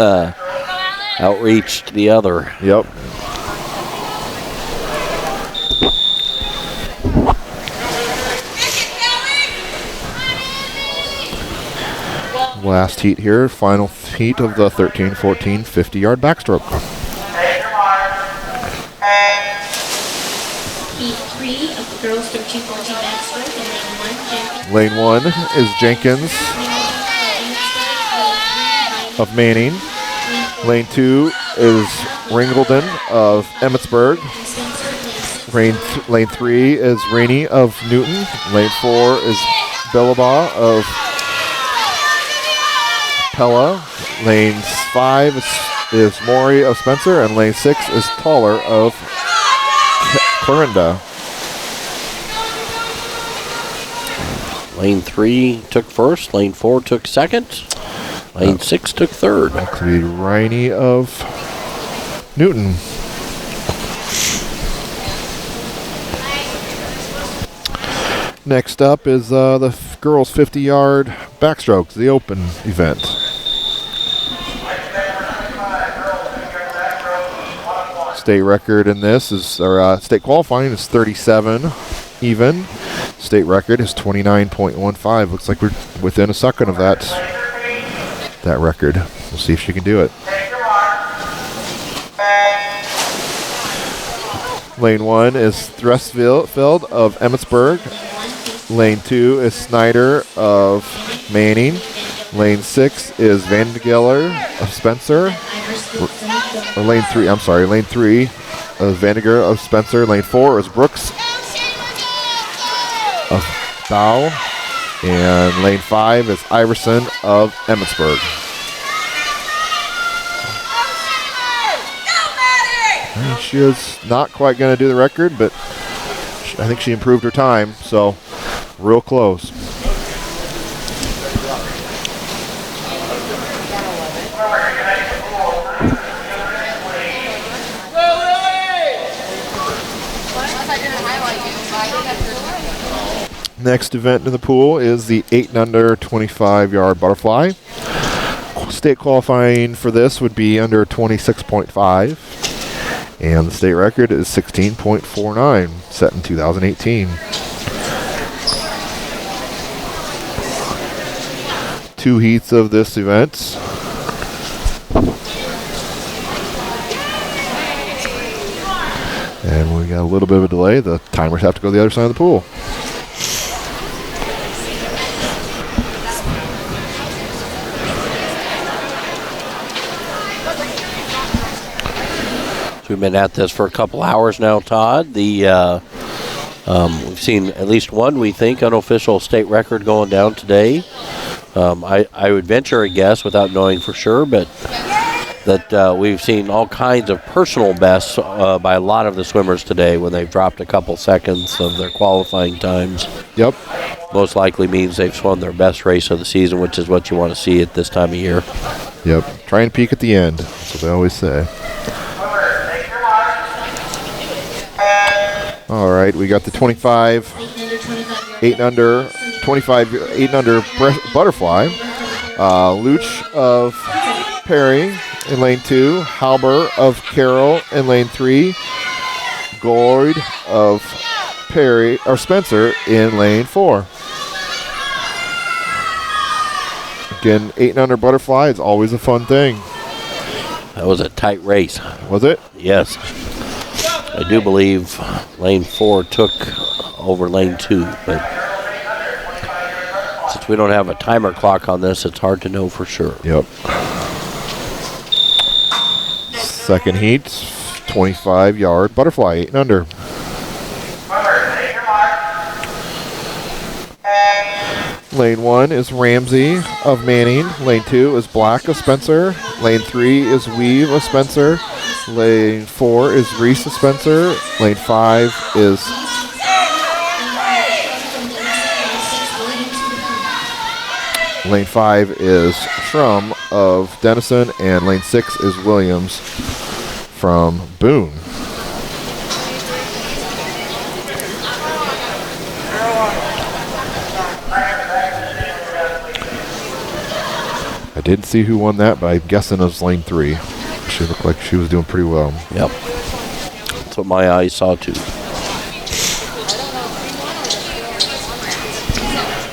outreached the other.
Yep. Last heat here, final heat of the 13-14 50-yard backstroke.
Take your mark.
Heat 3 of the girls 13-14 backstroke. And
Lane 1 is Jenkins of Manning. Lane 2 is Ringleton of Emmitsburg. Lane 3 is Rainey of Newton. Lane 4 is Billaba of Pella. Lane 5 is Maury of Spencer. And lane 6 is Taller of Clarinda.
Lane 3 took first. Lane 4 took second. Lane 6 took third.
That could be Rainey of Newton. Next up is the girls' 50-yard backstroke, the open event. State record in this is, or state qualifying is 37 even. State record is 29.15. Looks like we're within a second of that record. We'll see if she can do it. Lane 1 is Threstfield of Emmitsburg. Lane 2 is Snyder of Manning. Lane 6 is Vandegeller of Spencer. Or lane 3, I'm sorry, lane 3 is Vandegeller of Spencer. Lane 4 is Brooks of Bow. And lane 5 is Iverson of Emmitsburg. And she is not quite going to do the record, but I think she improved her time. So Real close. Next event in the pool is the 8 and under 25-yard butterfly. State qualifying for this would be under 26.5, and the state record is 16.49, set in 2018. 2 heats of this event. And we got a little bit of a delay. The timers have to go to the other side of the pool.
We've been at this for a couple hours now, Todd. We've seen at least one, we think, unofficial state record going down today. I would venture a guess without knowing for sure, but that we've seen all kinds of personal bests by a lot of the swimmers today when they've dropped a couple seconds of their qualifying times.
Yep.
Most likely means they've swum their best race of the season, which is what you want to see at this time of year.
Yep. Try and peak at the end. That's what they always say. All right, we got the 25, 8 and under, 25, 8 and under butterfly. Luch of Perry in lane 2, Halber of Carroll in lane 3, Goyd of Perry or Spencer in lane 4. Again, 8 and under butterfly is always a fun thing.
That was a tight race.
Was it?
Yes. I do believe lane 4 took over lane 2, but since we don't have a timer clock on this, it's hard to know for sure.
Yep. Second heat, 25-yard butterfly, 8 and under. Lane 1 is Ramsey of Manning. Lane 2 is Black of Spencer. Lane 3 is Weave of Spencer. Lane 4 is Reese of Spencer. Lane 5 is Shrum of Denison, and lane 6 is Williams from Boone. I didn't see who won that, but I'm guessing it was lane 3. She looked like she was doing pretty well.
Yep. That's what my eyes saw too.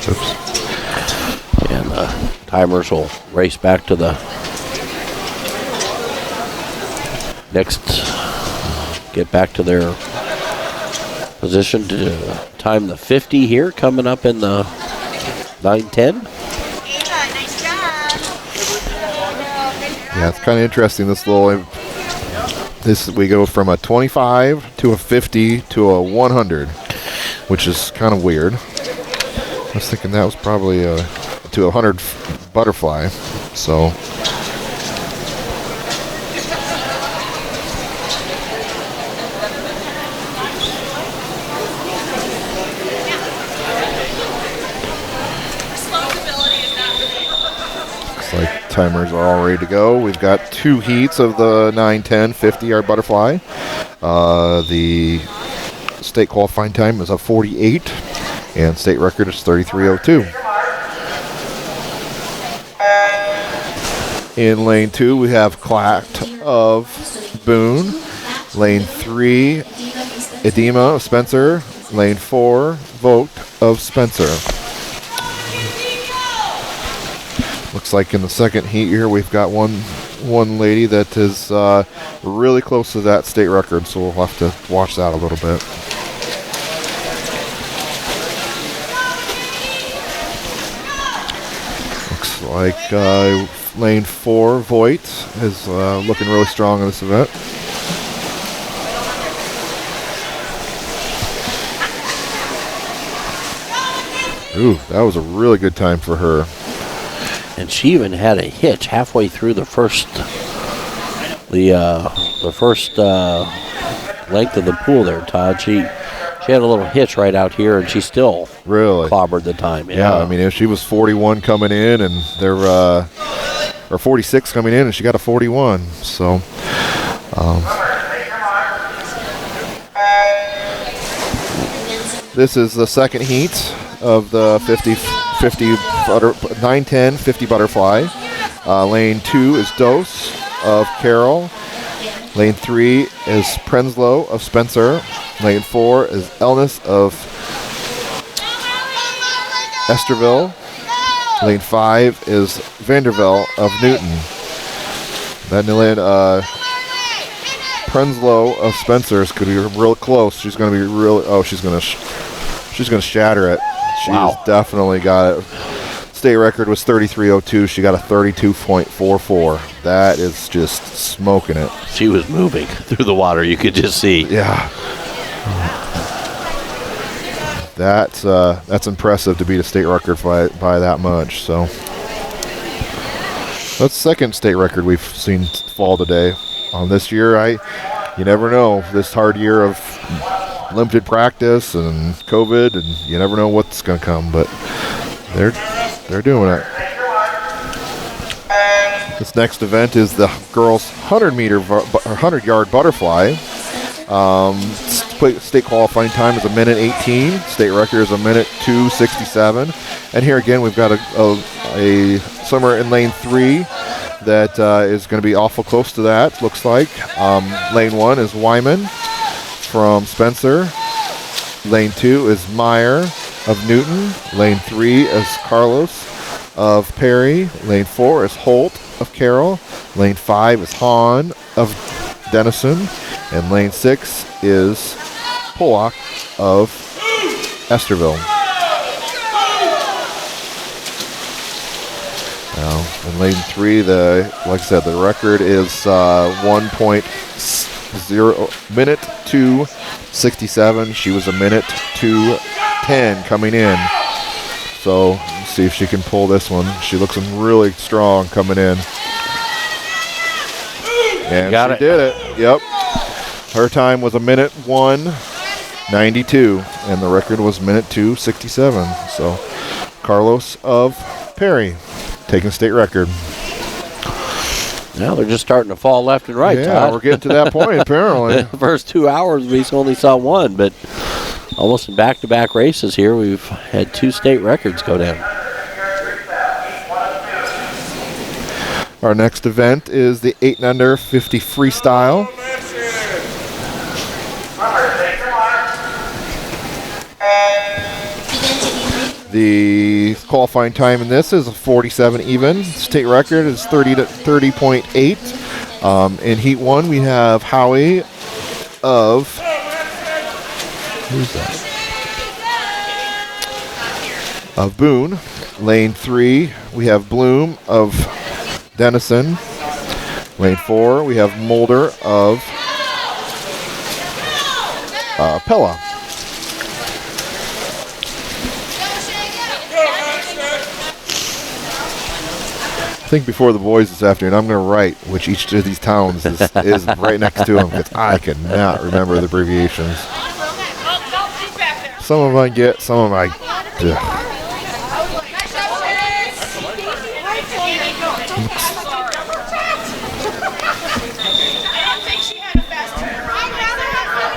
Oops.
And timers will race back to the next, get back to their position to time the 50 here, coming up in the 9:10.
Yeah, it's kind of interesting. We go from a 25 to a 50 to a 100, which is kind of weird. I was thinking that was probably to a 100 butterfly. So. Like timers are all ready to go. We've got 2 heats of the 9-10 50-yard butterfly. The state qualifying time is a 48, and state record is 33:02. In lane 2, we have Clact of Boone. Lane 3, Edema of Spencer. Lane 4, Vogt of Spencer. Looks like in the second heat here, we've got one lady that is really close to that state record, so we'll have to watch that a little bit. Looks like lane 4, Voigt, is looking really strong in this event. Ooh, that was a really good time for her.
And she even had a hitch halfway through the first length of the pool there, Todd. She She had a little hitch right out here, and she still
Really?
clobbered the time.
Yeah, I mean, if she was 41 coming in, and they're or 46 coming in, and she got a 41. So, this is the second heat of the 910 50 butterfly. Lane 2 is Dose of Carol. Lane 3 is Prenslow of Spencer. Lane 4 is Elnis of Esterville. Lane 5 is Vanderville of Newton. Then Prenslow of Spencer is going to be real close. She's going to be real. Oh, she's going to shatter it. She's definitely got it. State record was 33.02. She got a 32.44. That is just smoking it.
She was moving through the water. You could just see.
Yeah. That's impressive to beat a state record by that much. So that's the second state record we've seen fall today. This year, you never know. This hard year of limited practice and COVID, and you never know what's going to come. But they're doing it. This next event is the girls' 100-yard butterfly. State qualifying time is a minute 18. State record is a minute 2:67. And here again, we've got a swimmer in lane 3 that is going to be awful close to that. Looks like lane 1 is Wyman from Spencer. Lane 2 is Meyer of Newton. Lane 3 is Carlos of Perry. Lane 4 is Holt of Carroll. Lane 5 is Hahn of Denison. And lane 6 is Pollock of Esterville. Now, in lane 3, like I said, the record is 1.0 minute 2:67. She was a minute 2:10 coming in. So let's see if she can pull this one. She looks really strong coming in. And she did it. Yep. Her time was a minute 1:92, and the record was minute 2:67. So Carlos of Perry taking state record.
Now they're just starting to fall left and right,
Yeah,
Todd.
we're getting to that point, apparently.
The first 2 hours, we only saw one, but almost in back-to-back races here, we've had 2 state records go down.
Our next event is the 8 and under 50 freestyle. The qualifying time in this is a 47 even. State record is 30.8. In Heat 1, we have Howie of... Who's that? Of Boone. Lane 3, we have Bloom of Denison. Lane 4, we have Mulder of Pella. I think before the boys this afternoon, I'm going to write which each of these towns is right next to them, because I cannot remember the abbreviations. Some of them I get, some of them I...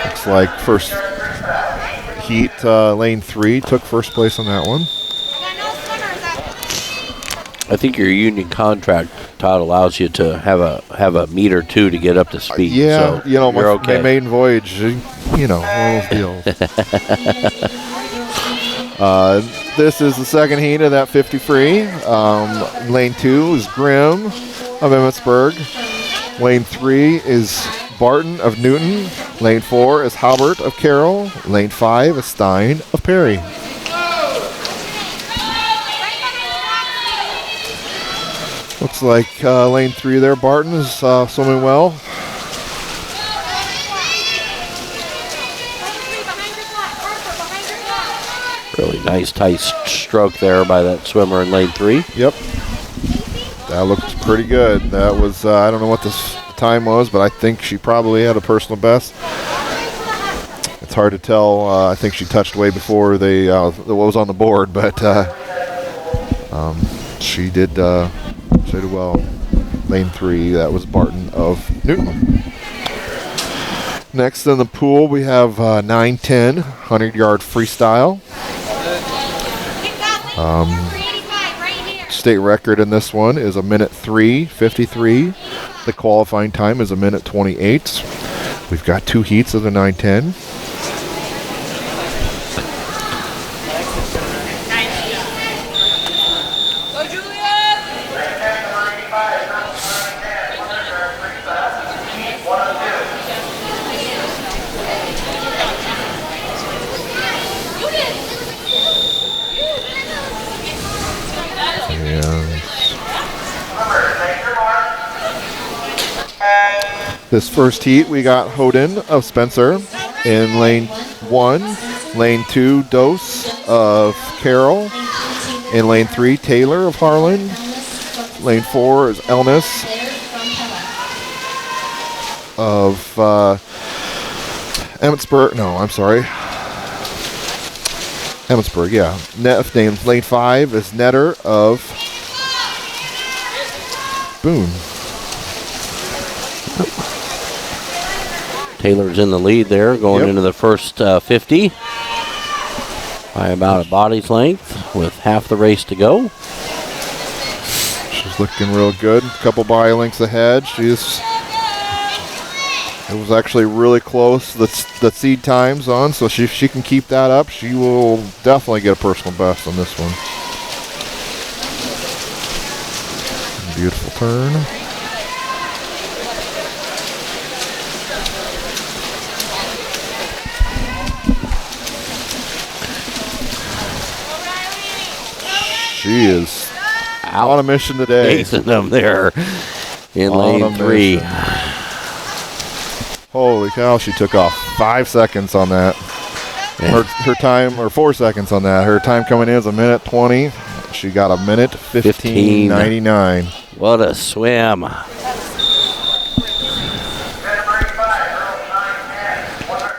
Looks like first heat, lane 3 took first place on that one.
I think your union contract, Todd, allows you to have a meet or two to get up to speed.
Yeah,
so
my maiden voyage, one of those deals. This is the second heat of that 50 free. Lane 2 is Grimm of Emmetsburg. Lane 3 is Barton of Newton. Lane 4 is Halbert of Carroll. Lane 5 is Stein of Perry. Looks like lane 3 there, Barton is swimming well.
Really nice, tight stroke there by that swimmer in lane 3.
Yep. That looked pretty good. That was, I don't know what this time was, but I think she probably had a personal best. It's hard to tell. I think she touched way before what was on the board, but she did well. Lane 3, that was Barton of Newton. Next in the pool, we have 9-10, 100-yard freestyle. State record in this one is 1:03:53. The qualifying time is 1:28. We've got 2 heats of the 9-10. This first heat, we got Hoden of Spencer in lane 1. Lane 2, Dose of Carroll. In lane 3, Taylor of Harlan. Lane 4 is Elnis of Emmitsburg. No, I'm sorry. Emmitsburg, yeah. Lane 5 is Netter of Boone.
Taylor's in the lead there, going into the first 50 by about a body's length with half the race to go.
She's looking real good. A couple body lengths ahead. It was actually really close, the seed times on, so if she can keep that up, she will definitely get a personal best on this one. Beautiful turn. She is out on a mission today.
Acing them there in lane 3.
Holy cow, she took off 5 seconds on that. Her time, or 4 seconds on that. Her time coming in is 1:20. She got 1:15:99.
What a swim.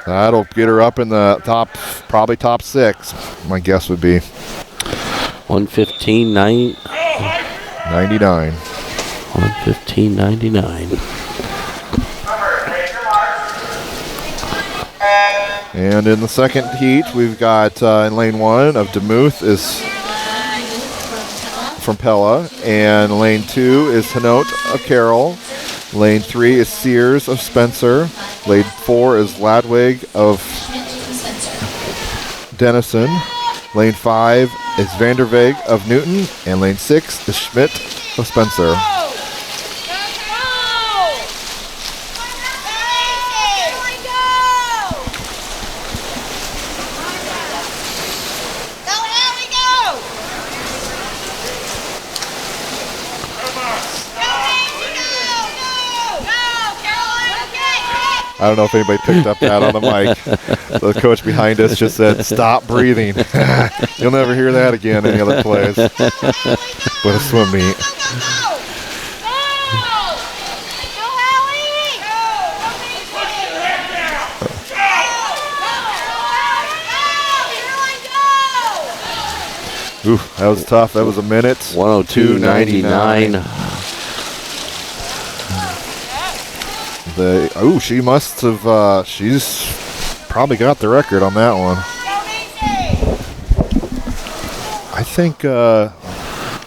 That'll get her up in the probably top 6, my guess would be.
1:15:99. 1:15:99.
And in the second heat, we've got in lane 1 of Demuth is from Pella, and lane 2 is Hanote of Carroll. Lane 3 is Sears of Spencer. Lane 4 is Ladwig of Denison. Lane 5 is Vanderveeg of Newton, and lane 6 is Schmidt of Spencer. I don't know if anybody picked up that on the mic. The coach behind us just said, "Stop breathing." You'll never hear that again any other place. But a swim meet. Ooh, that was tough. That was a minute.
1:02:99.
She must have, she's probably got the record on that one. I think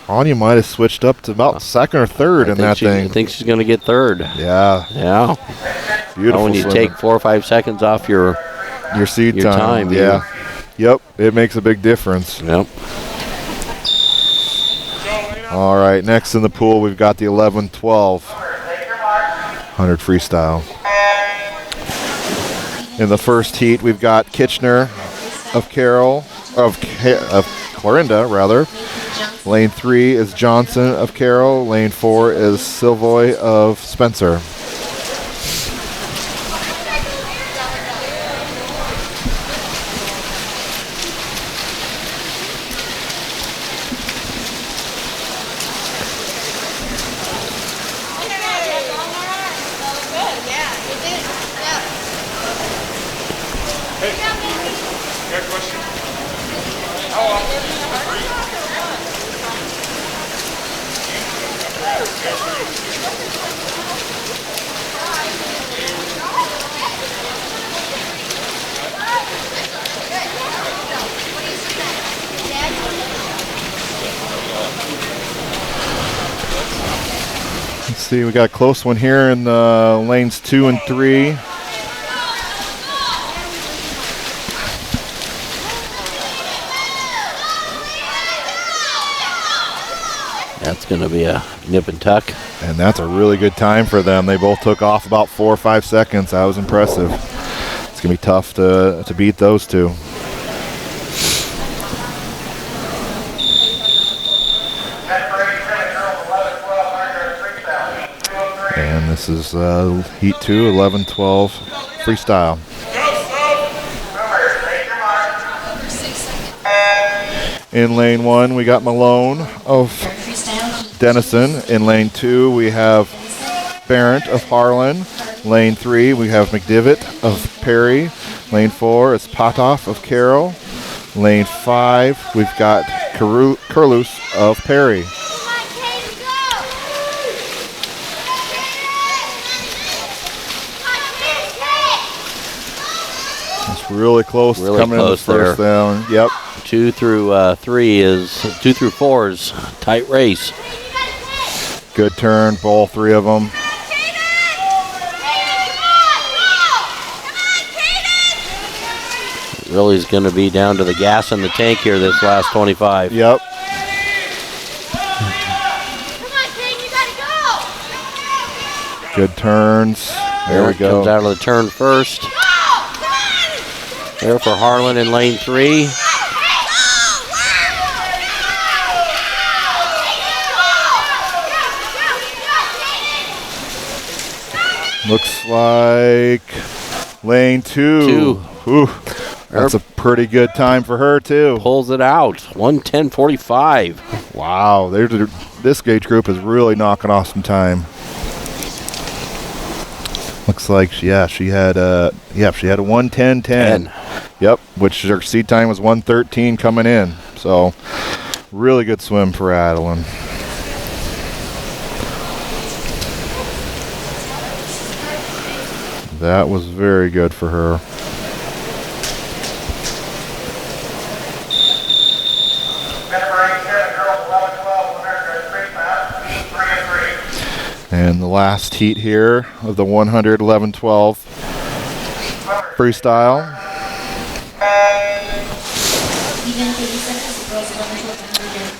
Anya might have switched up to about second or third in that thing.
I think she's going to get third.
Yeah.
Yeah.
Beautiful.
When you take 4 or 5 seconds off your
seed
time.
Yeah. Yep. It makes a big difference.
Yep.
All right. Next in the pool, we've got the 11-12. 100 freestyle. In the first heat, we've got Kitchener of Clarinda, rather. Lane 3 is Johnson of Carroll. Lane 4 is Silvoy of Spencer.
Hey.
Let's see, we got a close one here in the lanes 2 and 3.
That's going to be a nip and tuck.
And that's a really good time for them. They both took off about 4 or 5 seconds. That was impressive. It's going to be tough to beat those two. And this is Heat 2, 11-12 freestyle. In lane 1, we got Malone of Denison. In lane 2, we have Barrett of Harlan. Lane 3, we have McDivitt of Perry. Lane 4 is Potoff of Carroll. Lane 5, we've got Curlus of Perry. It's really close.
Really
coming
close
in the first down. Yep.
2 through 4 is tight race.
Good turn, all 3 of them.
Really is going to be down to the gas in the tank here this last 25.
Yep. Good turns. There we go.
Comes out of the turn first. There for Harlan in lane 3.
Looks like lane 2. Ooh, that's a pretty good time for her too.
Pulls it out. 1:10:45.
Wow, this gauge group is really knocking off some time. Looks like she had a 1:10:10. Yep, which her seed time was 1:13 coming in. So really good swim for Adeline. That was very good for her. And the last heat here of the 100 11-12 freestyle.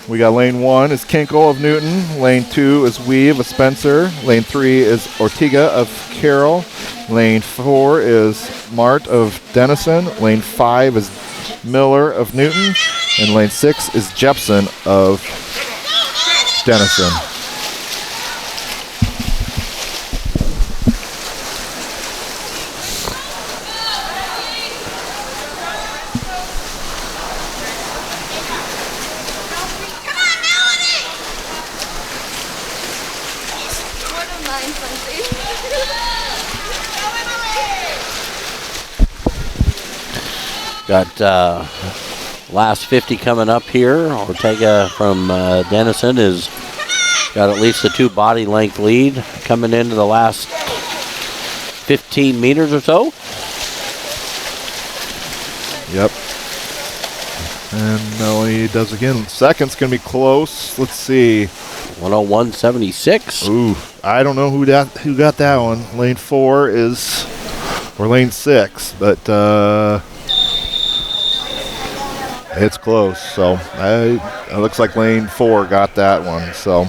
We got lane 1 is Kinkle of Newton. Lane 2 is Weave of Spencer. Lane 3 is Ortega of Carroll. Lane 4 is Mart of Denison. Lane 5 is Miller of Newton. And lane 6 is Jepson of Denison.
Got last 50 coming up here. Ortega from Denison has got at least a 2 body length lead coming into the last 15 meters or so.
Yep. And Melanie does again. Second's going to be close. Let's see.
101.76.
Ooh, I don't know who got that one. Lane 4 is, or lane 6, but it's close. So it looks like lane 4 got that one. So.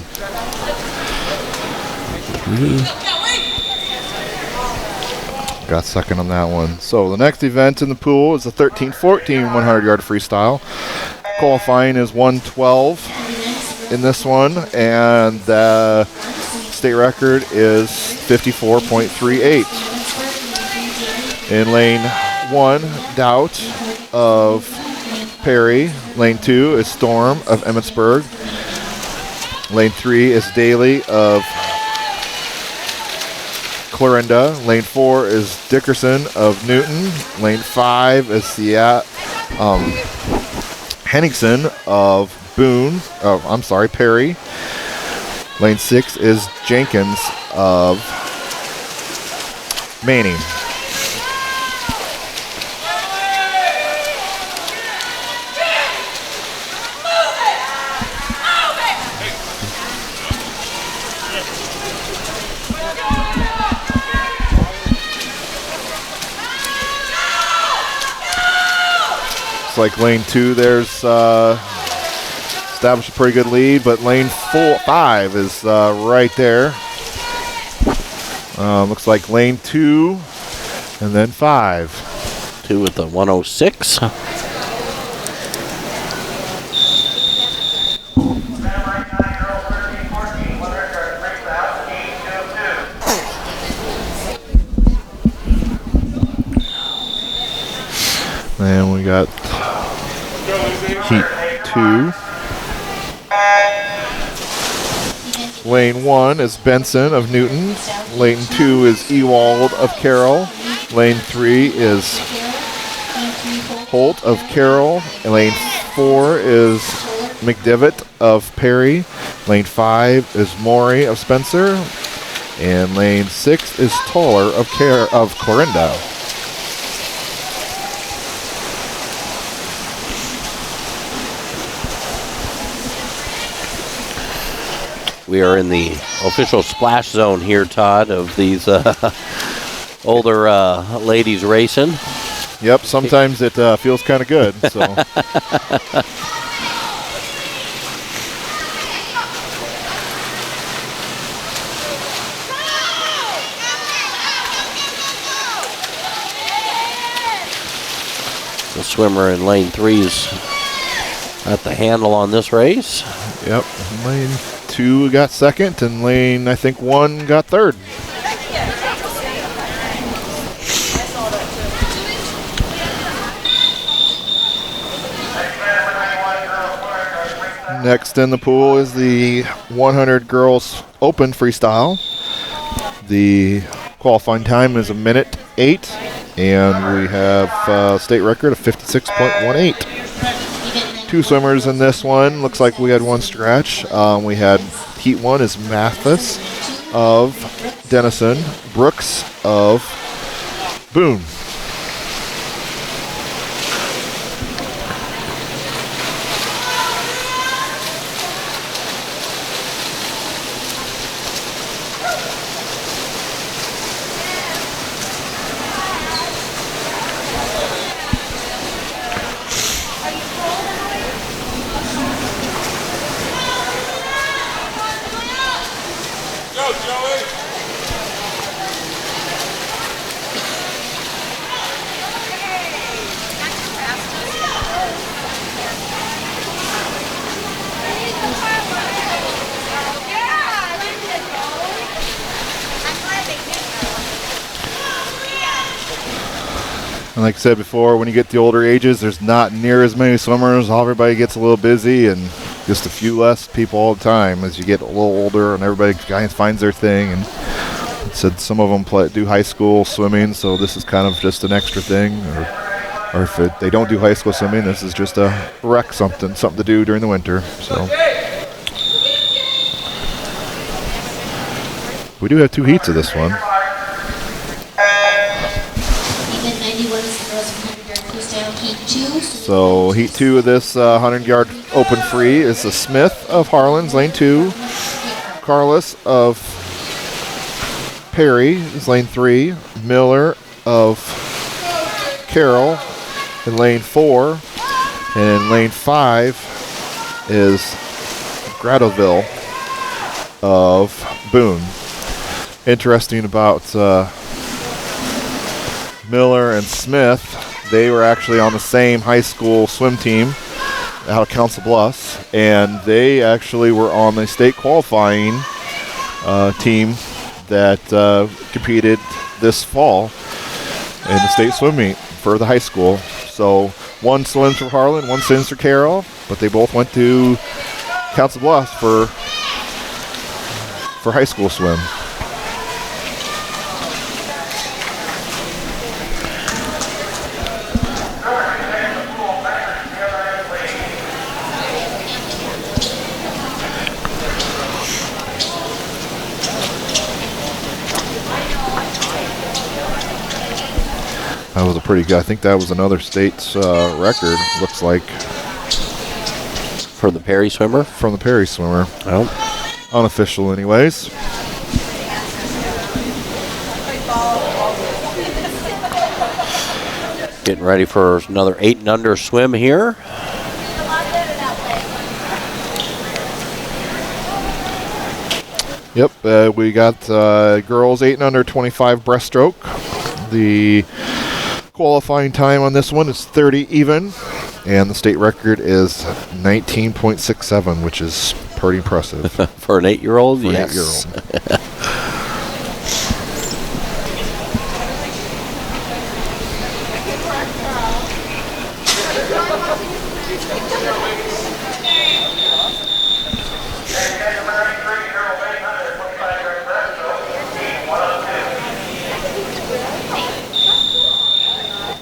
Got second on that one. So the next event in the pool is the 13-14 100-yard freestyle. Qualifying is 1:12 in this one, and the state record is 54.38. In lane 1, Doubt of Perry. Lane 2 is Storm of Emmitsburg. Lane 3 is Daly of Clarinda. Lane 4 is Dickerson of Newton. Lane 5 is Henningsen of Perry. Lane 6 is Jenkins of Manning. Looks like lane 2 there's established a pretty good lead, but lane 5 is right there. Looks like lane 2 and then 5.
2 with the 106.
And we got heat 2. Lane 1 is Benson of Newton. Lane 2 is Ewald of Carroll. Lane 3 is Holt of Carroll. And lane 4 is McDivitt of Perry. Lane 5 is Morey of Spencer. And lane 6 is Toller of Clorinda.
We are in the official splash zone here, Todd, of these older ladies racing.
Yep, sometimes it feels kind of good. So.
The swimmer in lane 3 is at the handle on this race.
Yep, lane 2 got second, and lane, I think, 1 got third. Next in the pool is the 100 girls open freestyle. The qualifying time is 1:08, and we have a state record of 56.18. 2 swimmers in this one. Looks like we had 1 scratch. We had heat 1 is Mathis of Denison, Brooks of Boone. And like I said before, when you get the older ages, there's not near as many swimmers. Everybody gets a little busy, and just a few less people all the time as you get a little older, and everybody kind of finds their thing. And it said some of them do high school swimming, so this is kind of just an extra thing. Or if they don't do high school swimming, this is just a rec, something to do during the winter. So we do have 2 heats of this one. So heat 2 of this 100-yard open free is the Smith of Harlan's, lane 2. Carlos of Perry is lane 3. Miller of Carroll in lane 4. And in lane 5 is Gradoville of Boone. Interesting about Miller and Smith, they were actually on the same high school swim team out of Council Bluffs, and they actually were on the state qualifying team that competed this fall in the state swim meet for the high school. So 1 swims for Harlan, 1 swims for Carroll, but they both went to Council Bluffs for high school swim. That was a pretty good. I think that was another state's record. Looks like
For the Perry swimmer?
from the Perry swimmer.
Well,
Unofficial, anyways.
getting ready for another 8 and under swim here.
Yep, we got girls 8 and under 25 breaststroke. The qualifying time on this one is 30 even, and the state record is 19.67, which is pretty impressive.
For an 8-year-old?
For an
Yes.
8-year-old.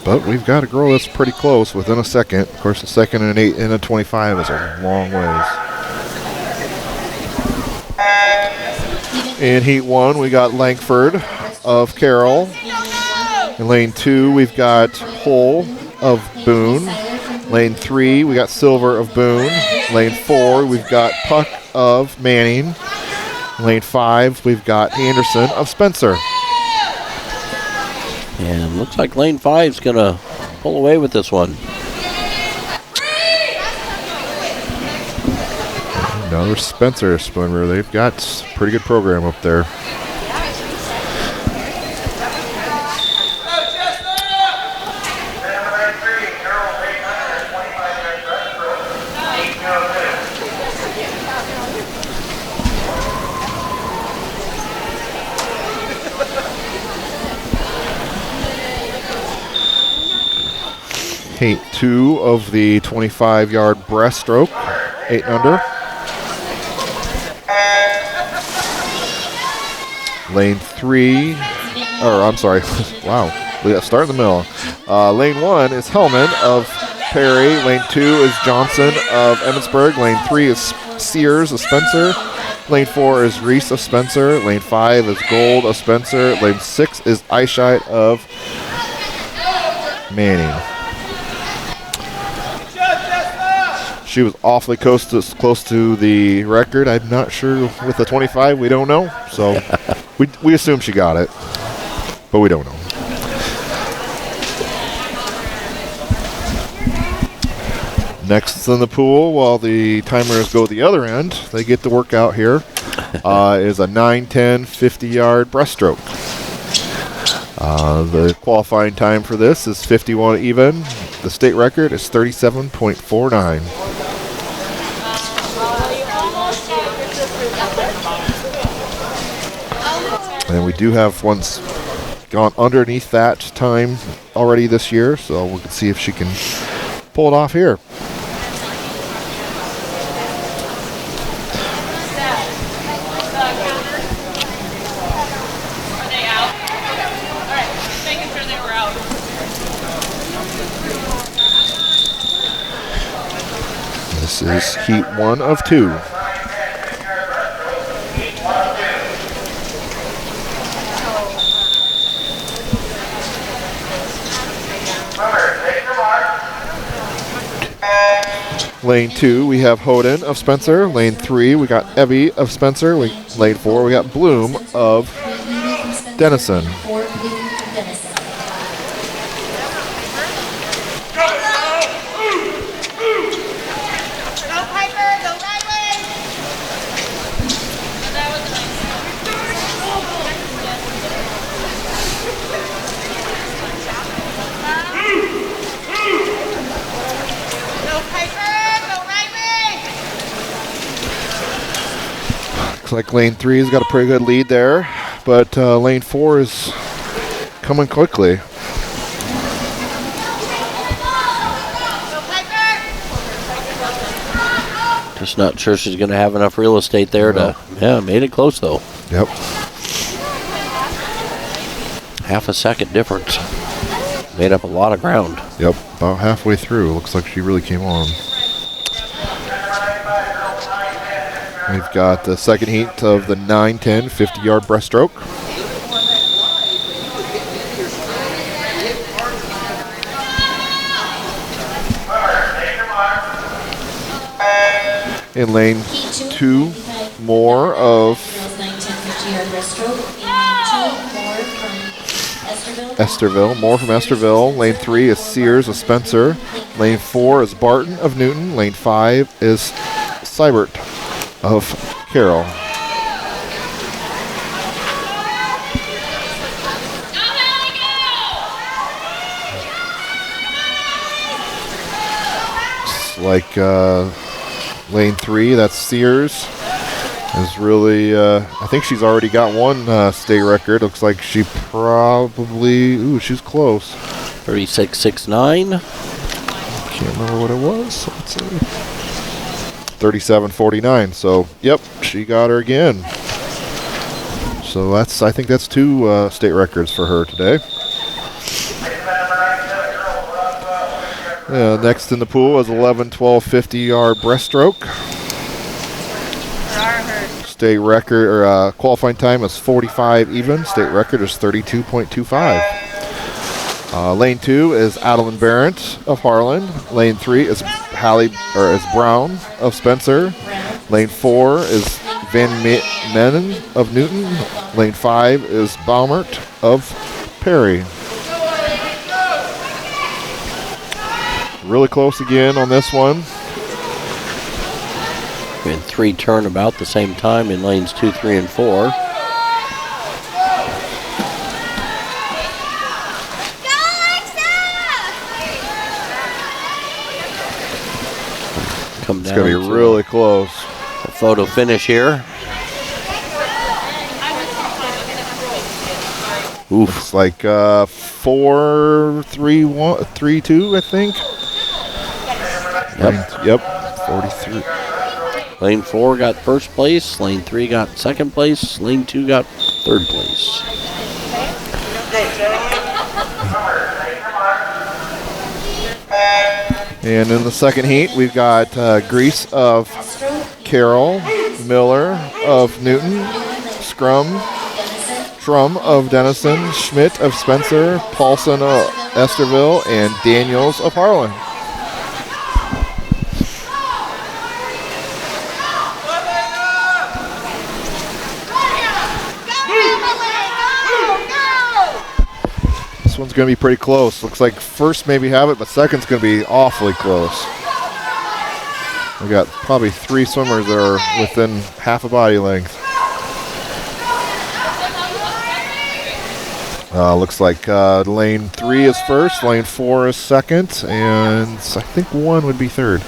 But we've got a girl that's pretty close, within a second. Of course, the second and 8 and a 25 is a long ways. In Heat 1, we got Langford of Carroll. In Lane 2, we've got Hull of Boone. Lane 3, we got Silver of Boone. Lane 4, we've got Puck of Manning. Lane 5, we've got Anderson of Spencer.
And looks like lane 5's going to pull away with this one.
Another Spencer swimmer. They've got a pretty good program up there. Heat 2 of the 25-yard breaststroke, 8 and under. Lane 3, or I'm sorry, wow, we got to start in the middle. Lane 1 is Hellman of Perry. Lane 2 is Johnson of Emmitsburg. Lane 3 is Sears of Spencer. Lane 4 is Reese of Spencer. Lane 5 is Gold of Spencer. Lane 6 is Eichheit of Manning. She was awfully close to the record. I'm not sure with the 25. We don't know. So we assume she got it, but we don't know. Next in the pool, while the timers go the other end, they get to work out here, is a 9-10 50-yard breaststroke. The qualifying time for this is 51 even. The state record is 37.49. And we do have ones gone underneath that time already this year, so we can see if she can pull it off here. This is Heat 1 of 2. Lane 2, we have Hoden of Spencer. Lane 3, we got Evie of Spencer. Lane 4, we got Bloom of Denison. Like lane 3 has got a pretty good lead there, but lane 4 is coming quickly.
Just not sure she's going to have enough real estate there to, made it close though.
Yep.
Half a second difference. Made up a lot of ground.
Yep, about halfway through. Looks like she really came on. We've got the second heat of the 9-10 50-yard breaststroke. In lane
Heat
2,
95
more of
girls 9-10-50-yard breaststroke. In lane 2, more from
Esterville. More from Esterville. Lane 3 is Sears of Spencer. Lane 4 is Barton of Newton. Lane 5 is Seibert of Carroll. It's like lane 3, that's Sears, is really, I think she's already got one state record. Looks like she probably, ooh, she's close.
36.69.
Can't remember what it was. Let's see. 37.49. So, yep, she got her again. So I think that's 2 state records for her today. Next in the pool is 11-12 50-yard breaststroke. State record or qualifying time is 45 even. State record is 32.25. Lane 2 is Adeline Barrett of Harlan. Lane 3 is Brown of Spencer. Lane 4 is Van Mennen of Newton. Lane 5 is Baumert of Perry. Really close again on this one.
We had 3 turn about the same time in lanes 2, 3, and 4. Come down.
It's going to be really close.
A photo finish here. Oof.
It's like 4-3-1-3-2, I think. Yep. 43.
Lane 4 got first place. Lane 3 got second place. Lane 2 got third place.
And in the second heat, we've got Grease of Carroll, Miller of Newton, Strum of Denison, Schmidt of Spencer, Paulson of Esterville, and Daniels of Harlan. This one's going to be pretty close. Looks like first maybe have it, but second's going to be awfully close. We got probably 3 swimmers that are within half a body length. Looks like lane 3 is first, lane 4 is second, and I think 1 would be third.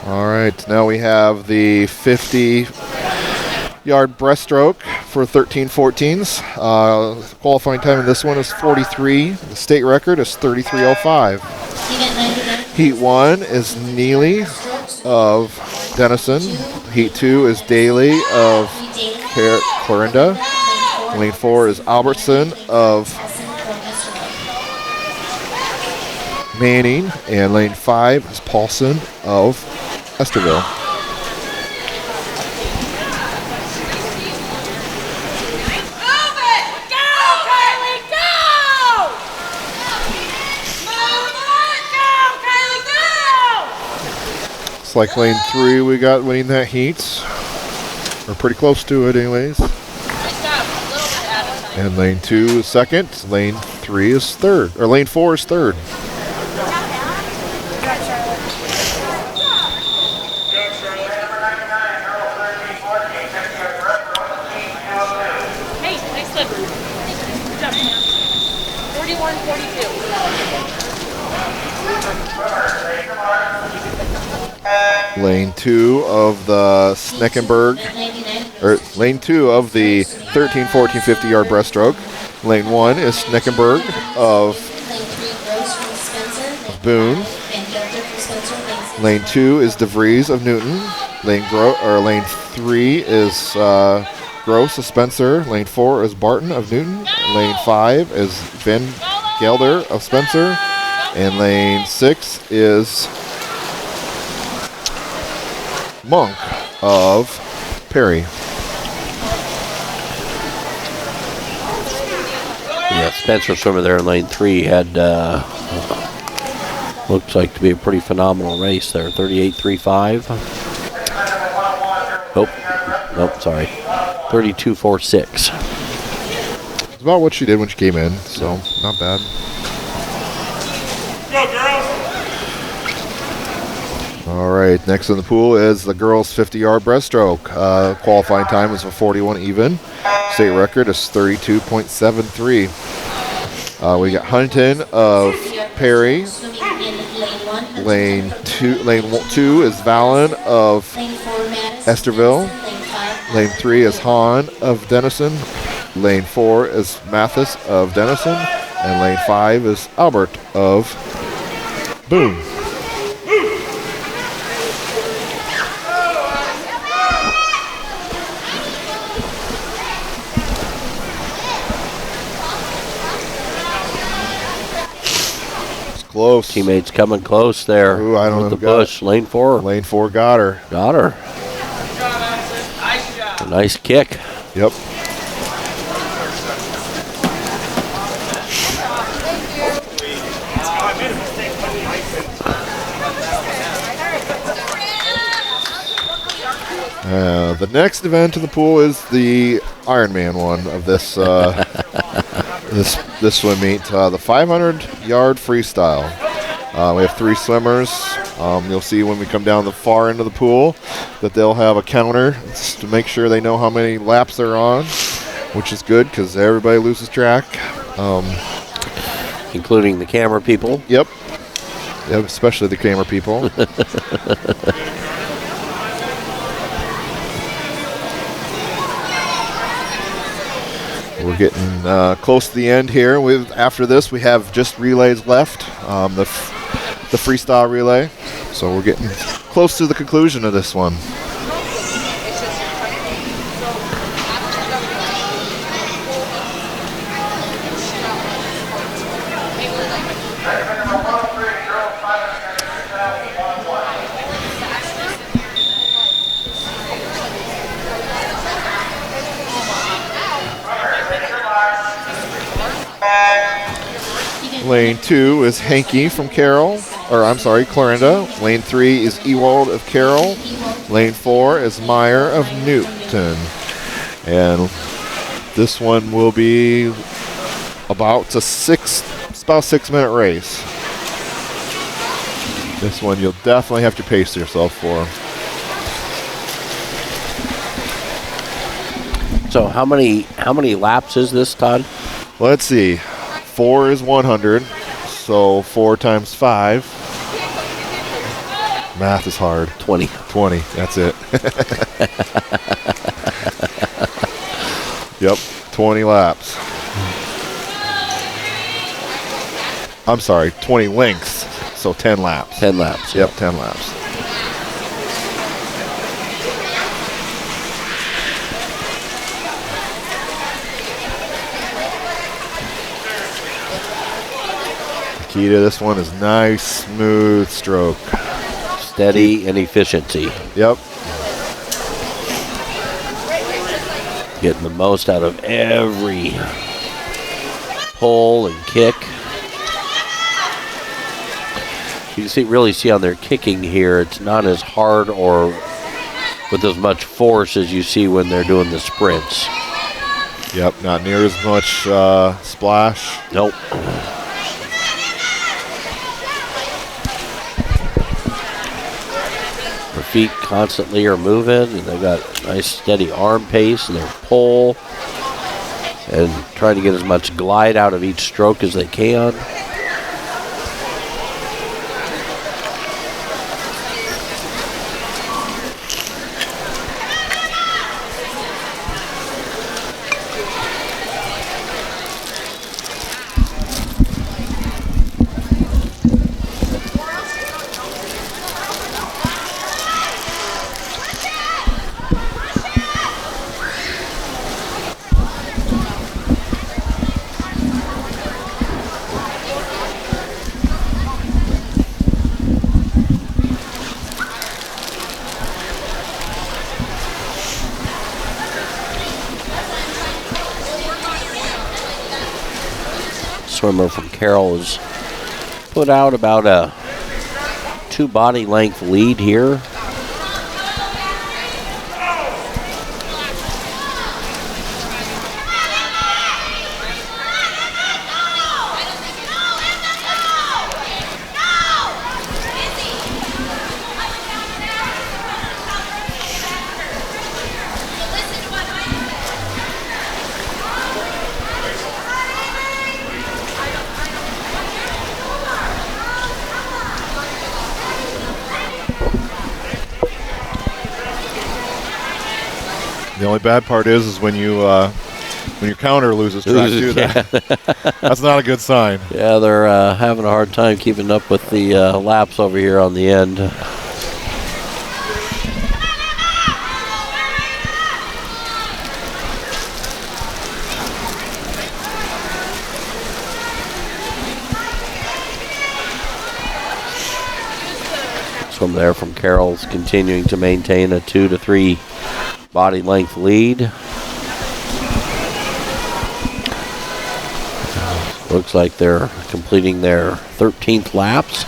All right, now we have the 50-yard breaststroke for 13-14s. Qualifying time in this one is 43. The state record is 33.05. Heat 1 is Neely of Denison. Heat 2 is Daly of Clarinda. Lane 4 is Albertson of Manning. And lane 5 is Paulson of Esterville. It's like lane 3 we got winning that heat. We're pretty close to it anyways. And lane 2 is second. Lane 3 is third. Or lane 4 is third. Lane 2 of the Sneckenberg, or lane 2 of the 13, 14, 50-yard breaststroke. Lane 1 is Sneckenberg of Boone. Lane 2 is DeVries of Newton. Lane 3 is Gross of Spencer. Lane 4 is Barton of Newton. Lane 5 is Van Gelder of Spencer. And lane 6 is Monk of Perry.
Spencer swimmer there in lane 3 had looks like to be a pretty phenomenal race there. 38.35. Nope, sorry. 32.46.
It's about what she did when she came in, so not bad.
Go, girls!
All right, next in the pool is the girls' 50-yard breaststroke. Qualifying time is a 41 even. State record is 32.73. We got Huntington of Perry. Lane two is Valen of Esterville. Lane 3 is Hahn of Denison. Lane 4 is Mathis of Denison. And lane 5 is Albert of Boone. Close.
Teammates coming close there.
Ooh, I don't
with
know
the push. Lane 4.
Lane 4 got her.
Got her. A nice kick.
Yep. The next event in the pool is the Ironman one of this this swim meet, the 500-yard freestyle. We have 3 swimmers. You'll see when we come down the far end of the pool that they'll have a counter just to make sure they know how many laps they're on, which is good because everybody loses track.
Including the camera people.
Yep, especially the camera people. We're getting close to the end here. After this, we have just relays left, the freestyle relay. So we're getting close to the conclusion of this one. Lane 2 is Hankey from Carroll, Clarinda. Lane 3 is Ewald of Carroll. Lane 4 is Meyer of Newton. And this one will be about a 6-minute race. This one you'll definitely have to pace yourself for.
So how many laps is this, Todd?
Let's see. 4 is 100, so 4 times 5. Math is hard.
20.
20, that's it. Yep, 20 laps. I'm sorry, 20 lengths, so 10 laps.
10 laps.
Yep, 10 laps. Key to this one is nice, smooth stroke.
Steady and efficiency.
Yep.
Getting the most out of every pull and kick. You can really see on their kicking here, it's not as hard or with as much force as you see when they're doing the sprints.
Yep, not near as much splash.
Nope. Their feet constantly are moving, and they've got a nice steady arm pace, and their pull, and trying to get as much glide out of each stroke as they can. swimmer from Carroll has put out about a 2 body length lead here.
The only bad part is when your counter loses track too. That's not a good sign.
Yeah, they're having a hard time keeping up with the laps over here on the end. Swim there from Carroll's continuing to maintain a 2 to 3 body length lead. Looks like they're completing their 13th laps.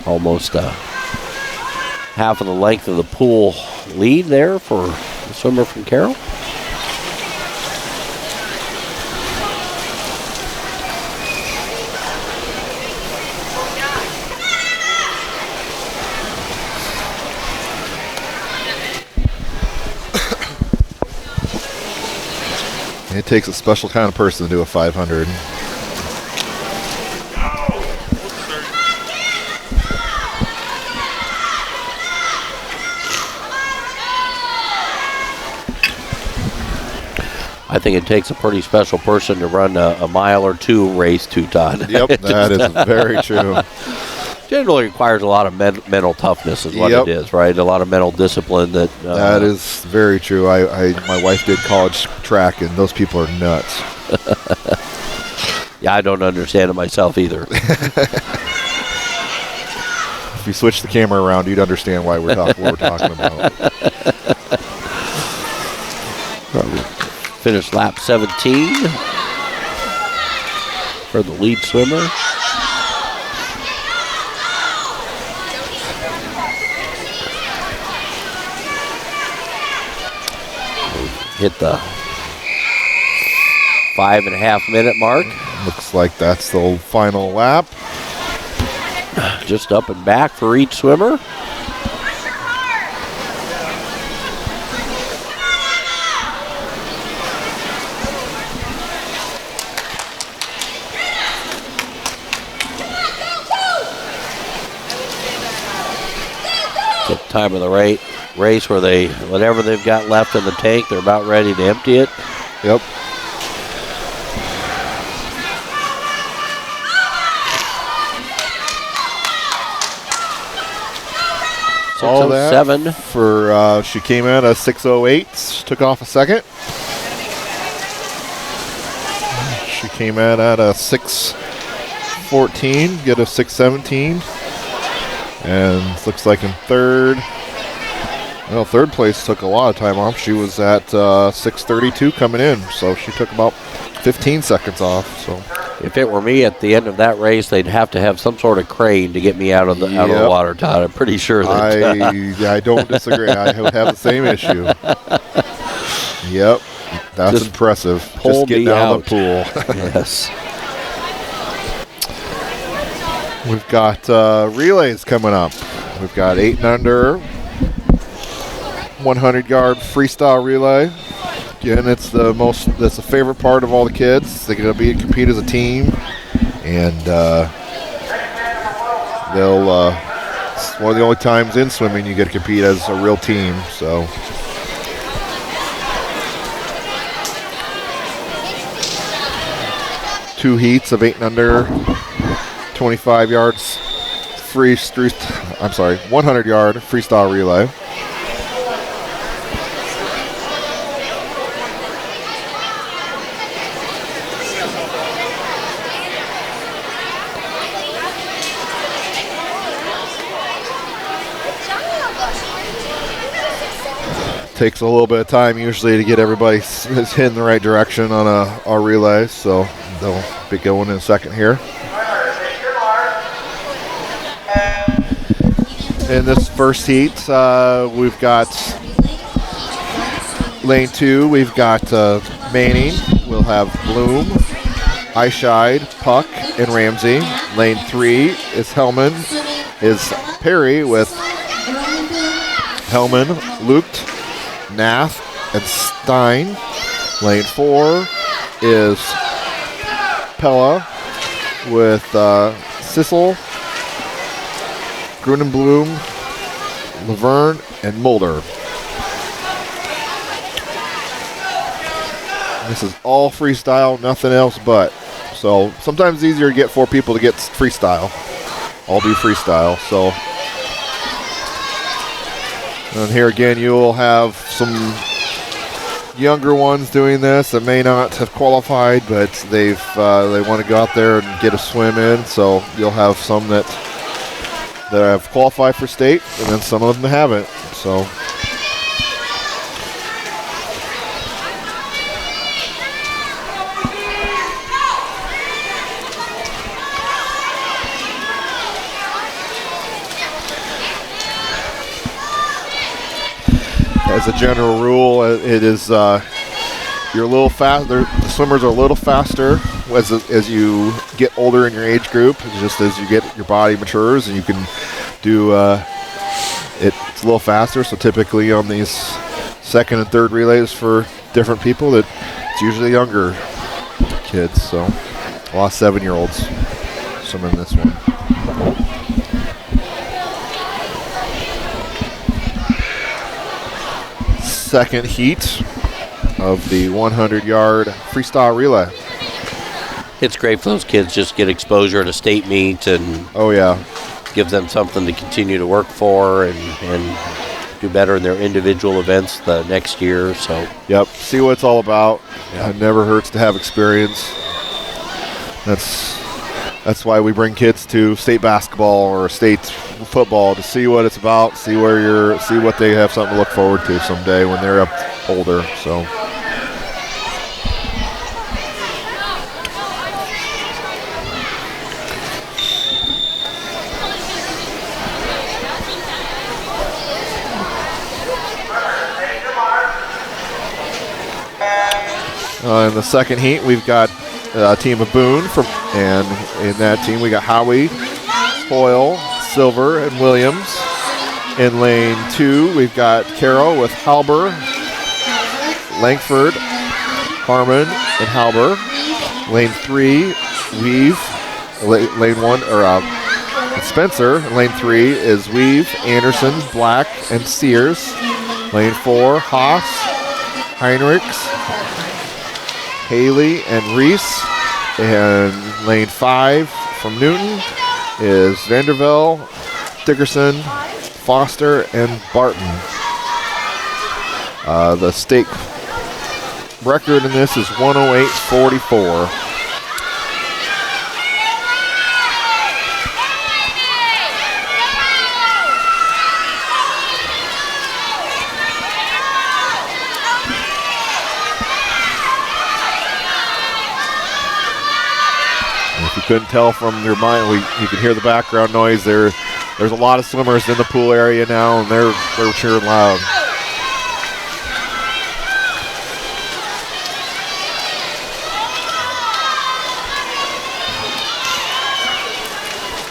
Almost half of the length of the pool lead there for the swimmer from Carroll.
It takes a special kind of person to do a 500.
I think it takes a pretty special person to run a mile or two race, Todd.
Yep, that is very true.
Generally requires a lot of mental toughness is what it is, right? A lot of mental discipline. That
is very true. My wife did college track, and those people are nuts.
Yeah, I don't understand it myself either.
If you switch the camera around, you'd understand why what we're talking about.
Finished lap 17 for the lead swimmer. Hit the 5.5 minute mark.
Looks like that's the final lap.
Just up and back for each swimmer. Time of the race where whatever they've got left in the tank, they're about ready to empty it.
Yep. All that
6:07
for she came in at 6:08, took off a second. She came in at a 6:14, get a 6:17. And looks like in third place took a lot of time off. She was at 6:32 coming in, so she took about 15 seconds off. So
if it were me at the end of that race, they'd have to have some sort of crane to get me out of the water, Todd. I'm pretty sure that.
I don't disagree. I have the same issue. Yep, that's impressive. Just getting out of the pool.
Yes.
We've got relays coming up. We've got 8 and under, 100-yard freestyle relay. Again, that's the favorite part of all the kids. They're going to compete as a team, and it's one of the only times in swimming you get to compete as a real team. So. Two heats of 8 and under. 25 yards 100-yard freestyle relay. takes a little bit of time usually to get everybody heading the right direction on a relay, so they'll be going in a second here. In this first heat, we've got lane 2, we've got Manning, we'll have Bloom, Eyeshide, Puck, and Ramsey. Lane 3 is Hellman, is Perry with Hellman, Lucht, Nath, and Stein. Lane 4 is Pella with Sissel, Grunenblum, Laverne, and Mulder. This is all freestyle, nothing else but. So sometimes it's easier to get 4 people to get freestyle. All do freestyle. So, and here again, you will have some younger ones doing this that may not have qualified, but they want to go out there and get a swim in. So you'll have some that have qualified for state, and then some of them haven't. So. As a general rule, it is you're a little fast. The swimmers are a little faster as you get older in your age group. Just as you get your body matures, and you can do it's a little faster. So typically on these second and third relays for different people, that it's usually younger kids. So a lot of 7-year-olds swimming this one. Second heat of the 100-yard freestyle relay.
It's great for those kids just get exposure to state meet and
oh yeah,
give them something to continue to work for and do better in their individual events the next year. So
yep, see what it's all about. Yeah. It never hurts to have experience. That's why we bring kids to state basketball or state football to see what it's about, see what they have something to look forward to someday when they're up older. So in the second heat, we've got a team of Boone and in that team we got Howie, Hoyle, Silver, and Williams. In lane 2, we've got Carroll with Halber, Langford, Harmon, and Halber. Lane 3, Weave. Lane 1, or Spencer. Lane 3 is Weave, Anderson, Black, and Sears. Lane 4, Haas, Heinrichs, Haley, and Reese. And lane 5 from Newton is Vandervelde, Dickerson, Foster, and Barton. The state record in this is 108.44. Couldn't tell from your mind, you can hear the background noise. There's a lot of swimmers in the pool area now, and they're cheering loud.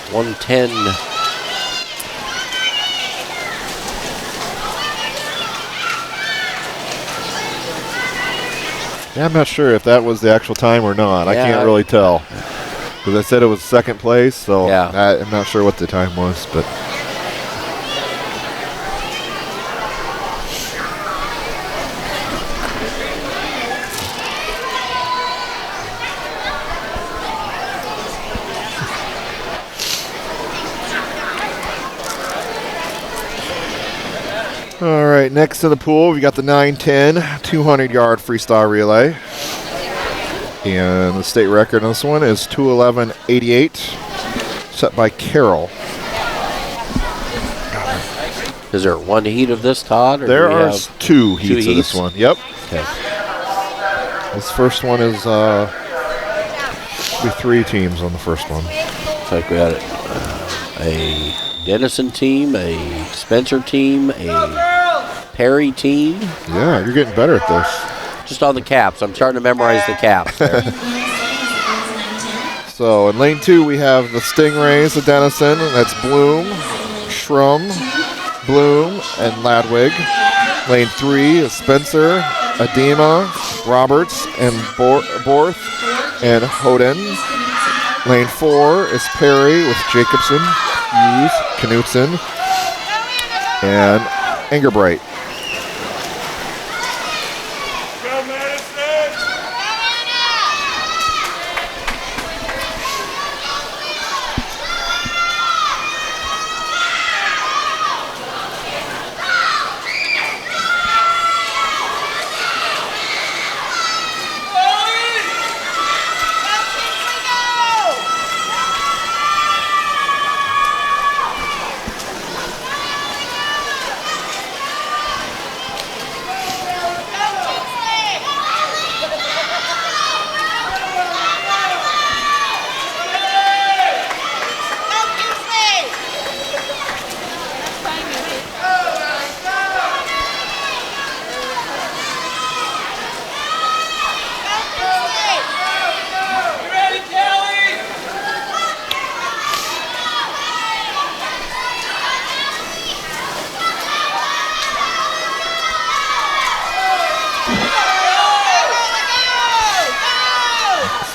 .110.
Yeah, I'm not sure if that was the actual time or not. I can't really tell. Because I said it was second place, so yeah. I'm not sure what the time was, but. All right, next in the pool, we got the 9-10 200-yard freestyle relay. And the state record on this one is 2:11.88, set by Carroll.
Is there one heat of this, Todd? Or
There
do we
are
have
two heats of this
heats?
one. Yep.
Okay.
This first one is be 3 teams on the first one.
Looks like we got a Denison team, a Spencer team, a Perry team.
Yeah, you're getting better at this.
Just on the caps. I'm starting to memorize the caps there.
So in lane 2 we have the Stingrays of Denison. That's Bloom, Shrum, Bloom, and Ladwig. Lane 3 is Spencer, Adema, Roberts, and Borth and Hoden. Lane 4 is Perry with Jacobson, Hughes, Knutson, and Engerbright.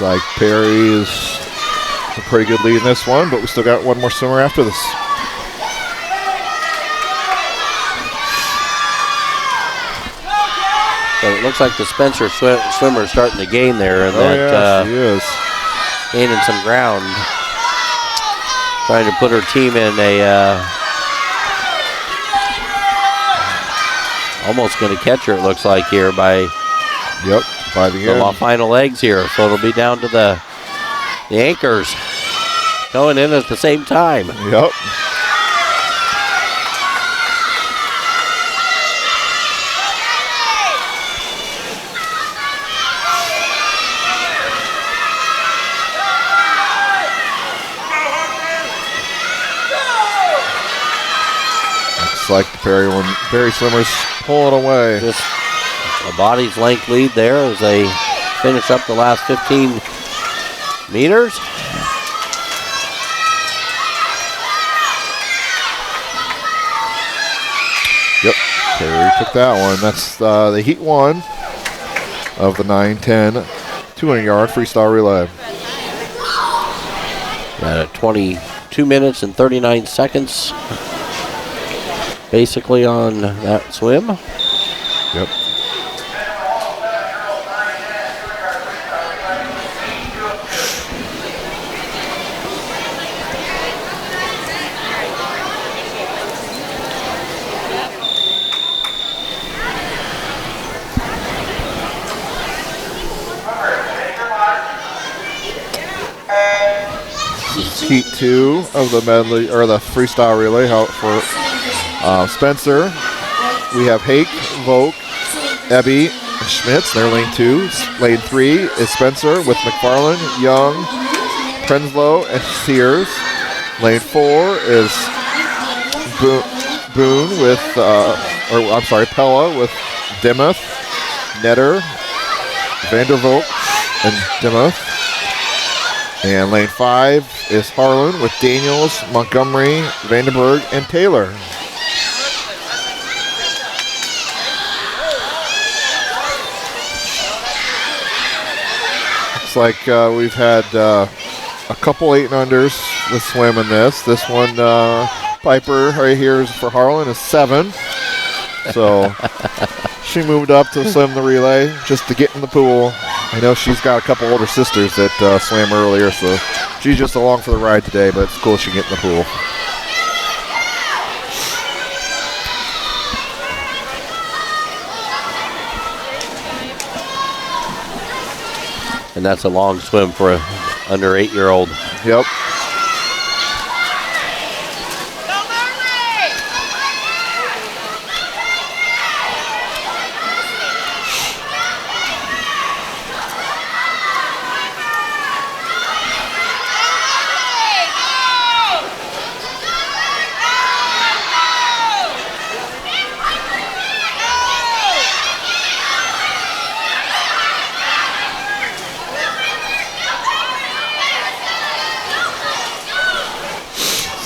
Like Perry is a pretty good lead in this one, but we still got one more swimmer after this.
So it looks like the Spencer swimmer is starting to gain there, and
She is
gaining some ground, trying to put her team in a almost going to catch her. It looks like here by
by the end.
final legs here, so it'll be down to the anchors going in at the same time.
Yep. Looks like the Perry swimmers pulling away.
Just a body's length lead there as they finish up the last 15 meters.
Yep, Perry took that one. That's the heat 1 of the 9-10 200-yard freestyle relay.
Got 22 minutes and 39 seconds basically on that swim.
Yep. Heat 2 of the medley or the freestyle relay for Spencer. We have Hake, Volk, Ebby, and Schmitz. They're lane 2. Lane 3 is Spencer with McFarland, Young, Prenslow, and Sears. Lane 4 is Boone with, Pella with Demuth, Netter, Vandervoort, and Demuth. And lane 5 is Harlan with Daniels, Montgomery, Vandenberg, and Taylor. Looks like we've had a couple 8-unders this swim in this. This one, Piper right here is for Harlan is 7. So she moved up to swim the relay just to get in the pool. I know she's got a couple older sisters that swam earlier, so she's just along for the ride today, but it's cool she can get in the pool.
And that's a long swim for an under 8-year-old.
Yep.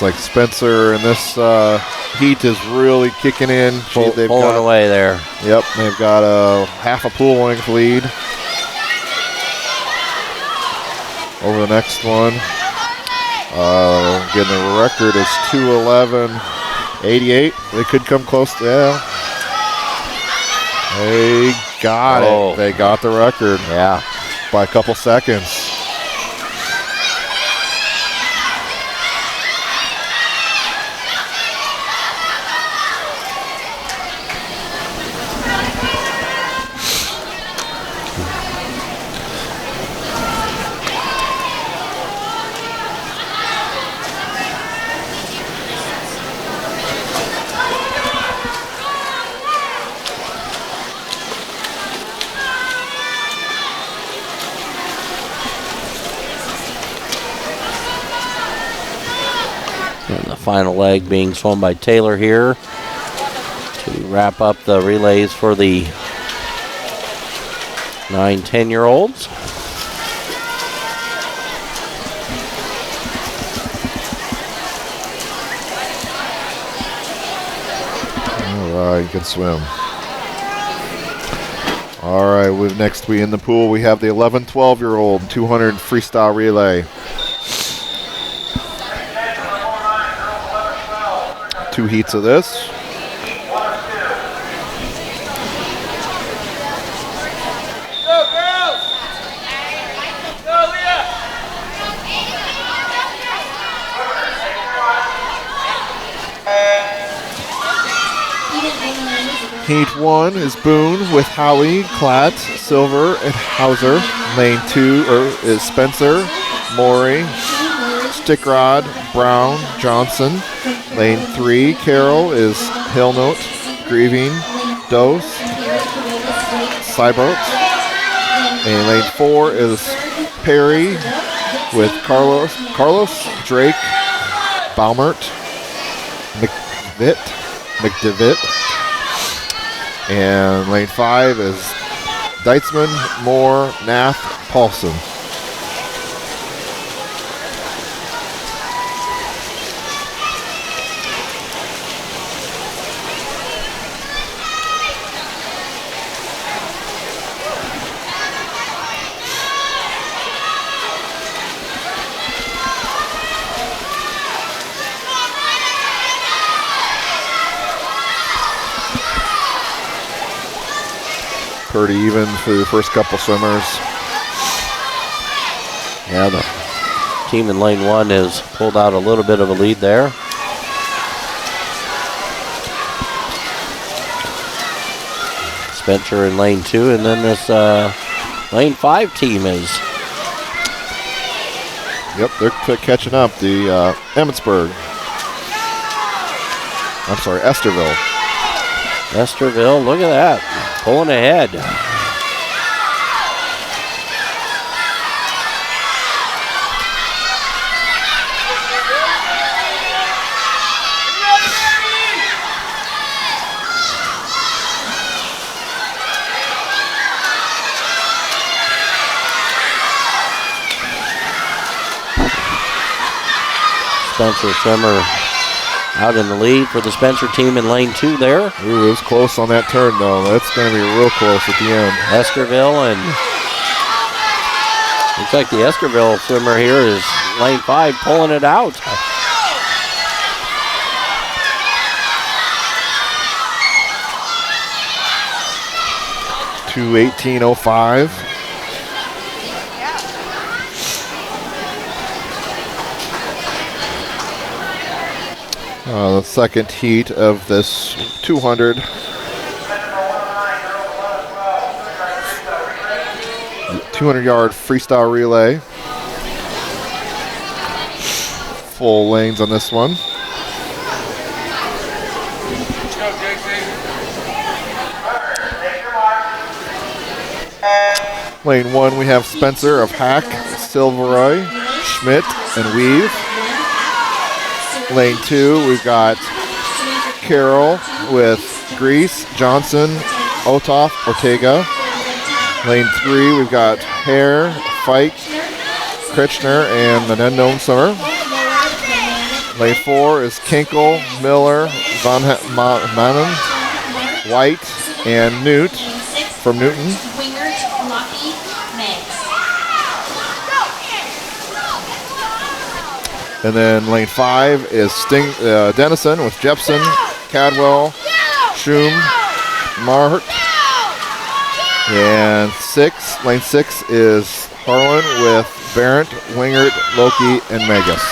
like Spencer in this heat is really kicking in. They've
Pulling
got,
away there.
Yep, they've got a half a pool length lead over the next one. Again, the record is 2:11.88. They could come close to that. They got it. They got the record.
Yeah.
By a couple seconds.
And the final leg being swum by Taylor here to wrap up the relays for the 9-10-year-olds.
All right, good swim. All right, next we in the pool, we have the 11-12-year-old 200 freestyle relay. 2 heats of this.
Go, girls! Go, Leah!
Heat 1 is Boone with Howie, Klatt, Silver, and Hauser. Lane 2 is Spencer, Maury, Stickrod, Brown, Johnson. Lane 3, Carroll, is Hillnote, Grieving, Dose, Seibert. And lane 4 is Perry with Carlos, Drake, Baumert, McDevitt. And lane 5 is Deitzman, Moore, Nath, Paulson. Pretty even for the first couple swimmers.
Yeah, the team in lane 1 has pulled out a little bit of a lead there. Spencer in lane 2, and then this lane 5 team is.
Yep, they're catching up. The Emmitsburg. I'm sorry, Esterville.
Esterville, look at that. Pulling ahead. Spencer swimmer out in the lead for the Spencer team in lane 2 there.
Ooh, it was close on that turn, though. That's going to be real close at the end.
Esterville, and looks like the Esterville swimmer here is lane 5 pulling it out.
.2:18:05. The second heat of this 200. 200-yard freestyle relay. Full lanes on this one. Lane 1, we have Spencer of Hack, Silveroy, Schmidt, and Weave. Lane 2, we've got Carroll with Grease, Johnson, Otoff, Ortega. Lane 3, we've got Hare, Fike, Kretschner, and an unknown swimmer. Lane 4 is Kinkle, Miller, Mannen, White, and Newt from Newton.
Wingert, Lucky, Meggs.
And then lane 5 is Dennison with Jepson, Cadwell, Schum, Mart. And lane 6 is Harlan with Barrett, Wingert, Loki, and Megas.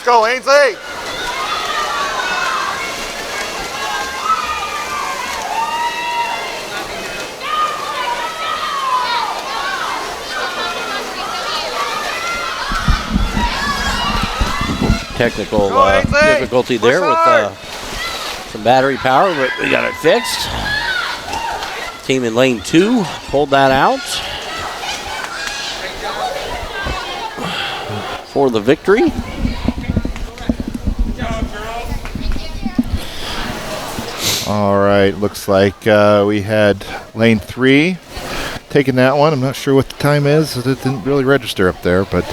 Go, Ainsley!
Technical
Ainsley!
difficulty there
Push
with
hard!
some battery power, but we got it fixed. Team in lane 2 pulled that out for the victory.
All right, looks like we had lane 3 taking that one. I'm not sure what the time is. It didn't really register up there, but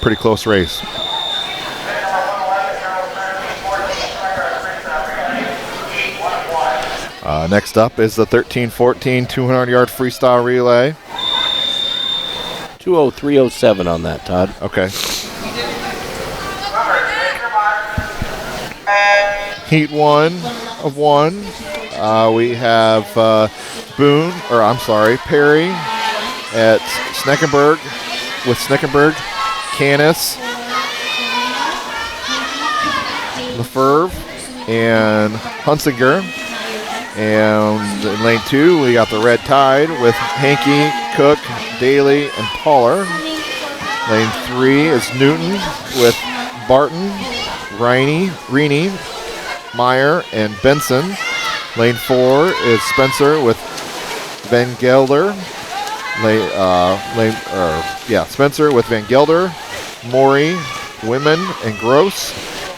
pretty close race. Next up is the 13-14 200-yard freestyle relay.
2:03:07 on that, Todd.
Okay. Heat 1 of 1. We have Perry at Sneckenberg with Sneckenberg, Canis, Lefebvre, and Hunsinger. And in lane 2, we got the Red Tide with Hankey, Cook, Daly, and Poller. Lane 3 is Newton with Barton, Rini, Meyer, and Benson. Lane 4 is Spencer with Van Gelder. Spencer with Van Gelder, Maury, Women, and Gross.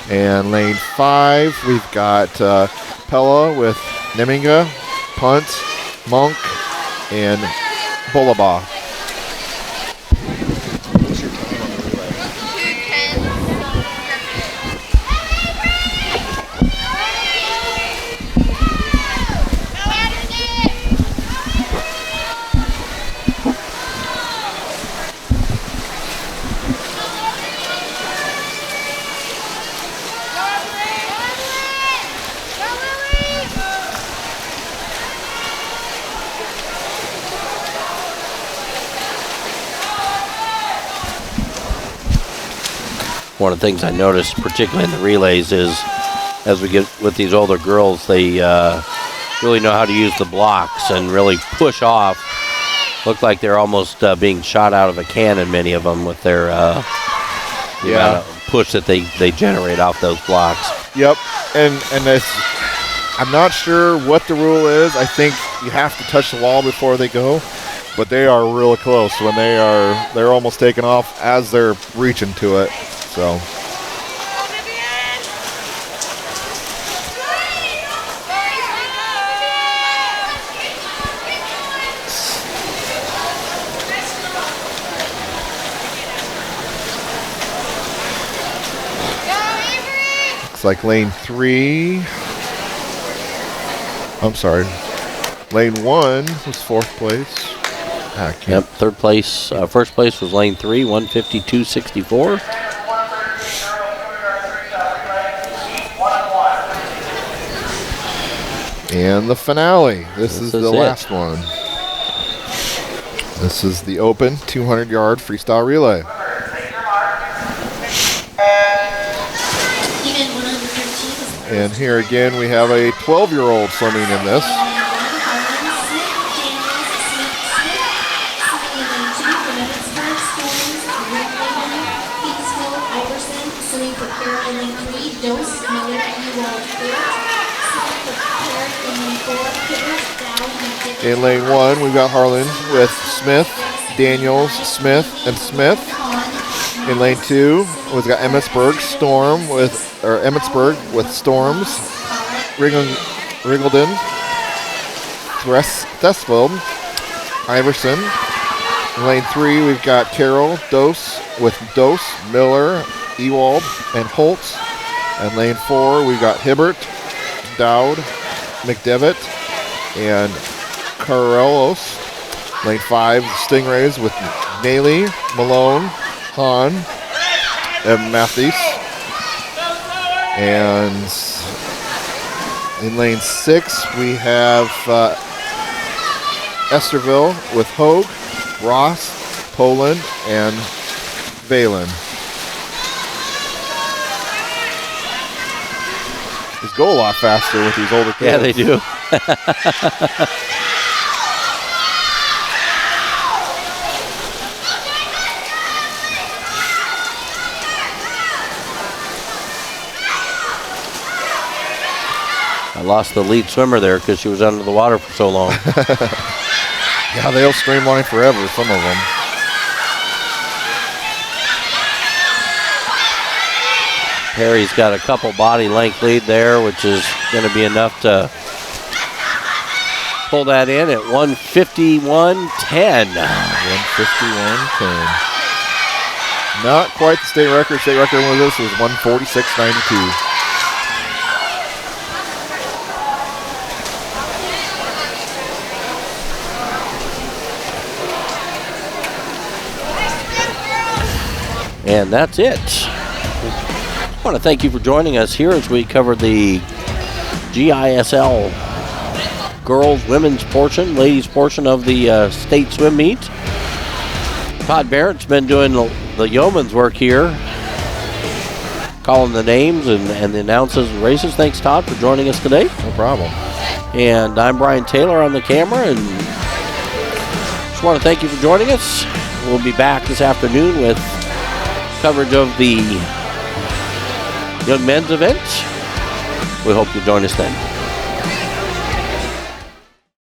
And lane 5, we've got Pella with Neminga, Punt, Monk, and Bolaba.
One of the things I noticed, particularly in the relays, is as we get with these older girls, they really know how to use the blocks and really push off. Look like they're almost being shot out of a cannon, many of them, with their the amount of push that they generate off those blocks.
Yep, and this, I'm not sure what the rule is. I think you have to touch the wall before they go, but they are really close when they're almost taking off as they're reaching to it. So. Looks like lane 3. I'm sorry. Lane 1 was 4th place.
Yep, 3rd place. First place was lane 3, 152.64.
And the finale. This is the
it.
last one. This is the open 200-yard freestyle relay.
Even 113 is
And here again, we have a 12-year-old swimming in this. In lane 1, we've got Harlan with Smith, Daniels, Smith, and Smith. In lane 2, we've got Emmitsburg with Storms, Riggleton, Thesfeld, Iverson. In lane 3, we've got Carroll, Dose with Dose, Miller, Ewald, and Holtz. And lane 4, we've got Hibbert, Dowd, McDevitt, and Carrelos. Lane 5, Stingrays with Naley, Malone, Hahn, and Matthews. And in lane 6, we have Esterville with Hogue, Ross, Poland, and Valen. These go a lot faster with these older kids.
Yeah, they do. I lost the lead swimmer there because she was under the water for so long.
Yeah, they'll streamline forever, some of them.
Perry's got a couple body length lead there, which is going to be enough to pull that in at 151.10.
151.10. Not quite the state record. State record with this was 146.92.
And that's it. I want to thank you for joining us here as we cover the GISL girls, women's portion, ladies portion of the state swim meet. Todd Barrett's been doing the yeoman's work here, calling the names and the announces and races. Thanks, Todd, for joining us today.
No problem.
And I'm Brian Taylor on the camera, and just want to thank you for joining us. We'll be back this afternoon with coverage of the young men's event. We hope you join us then.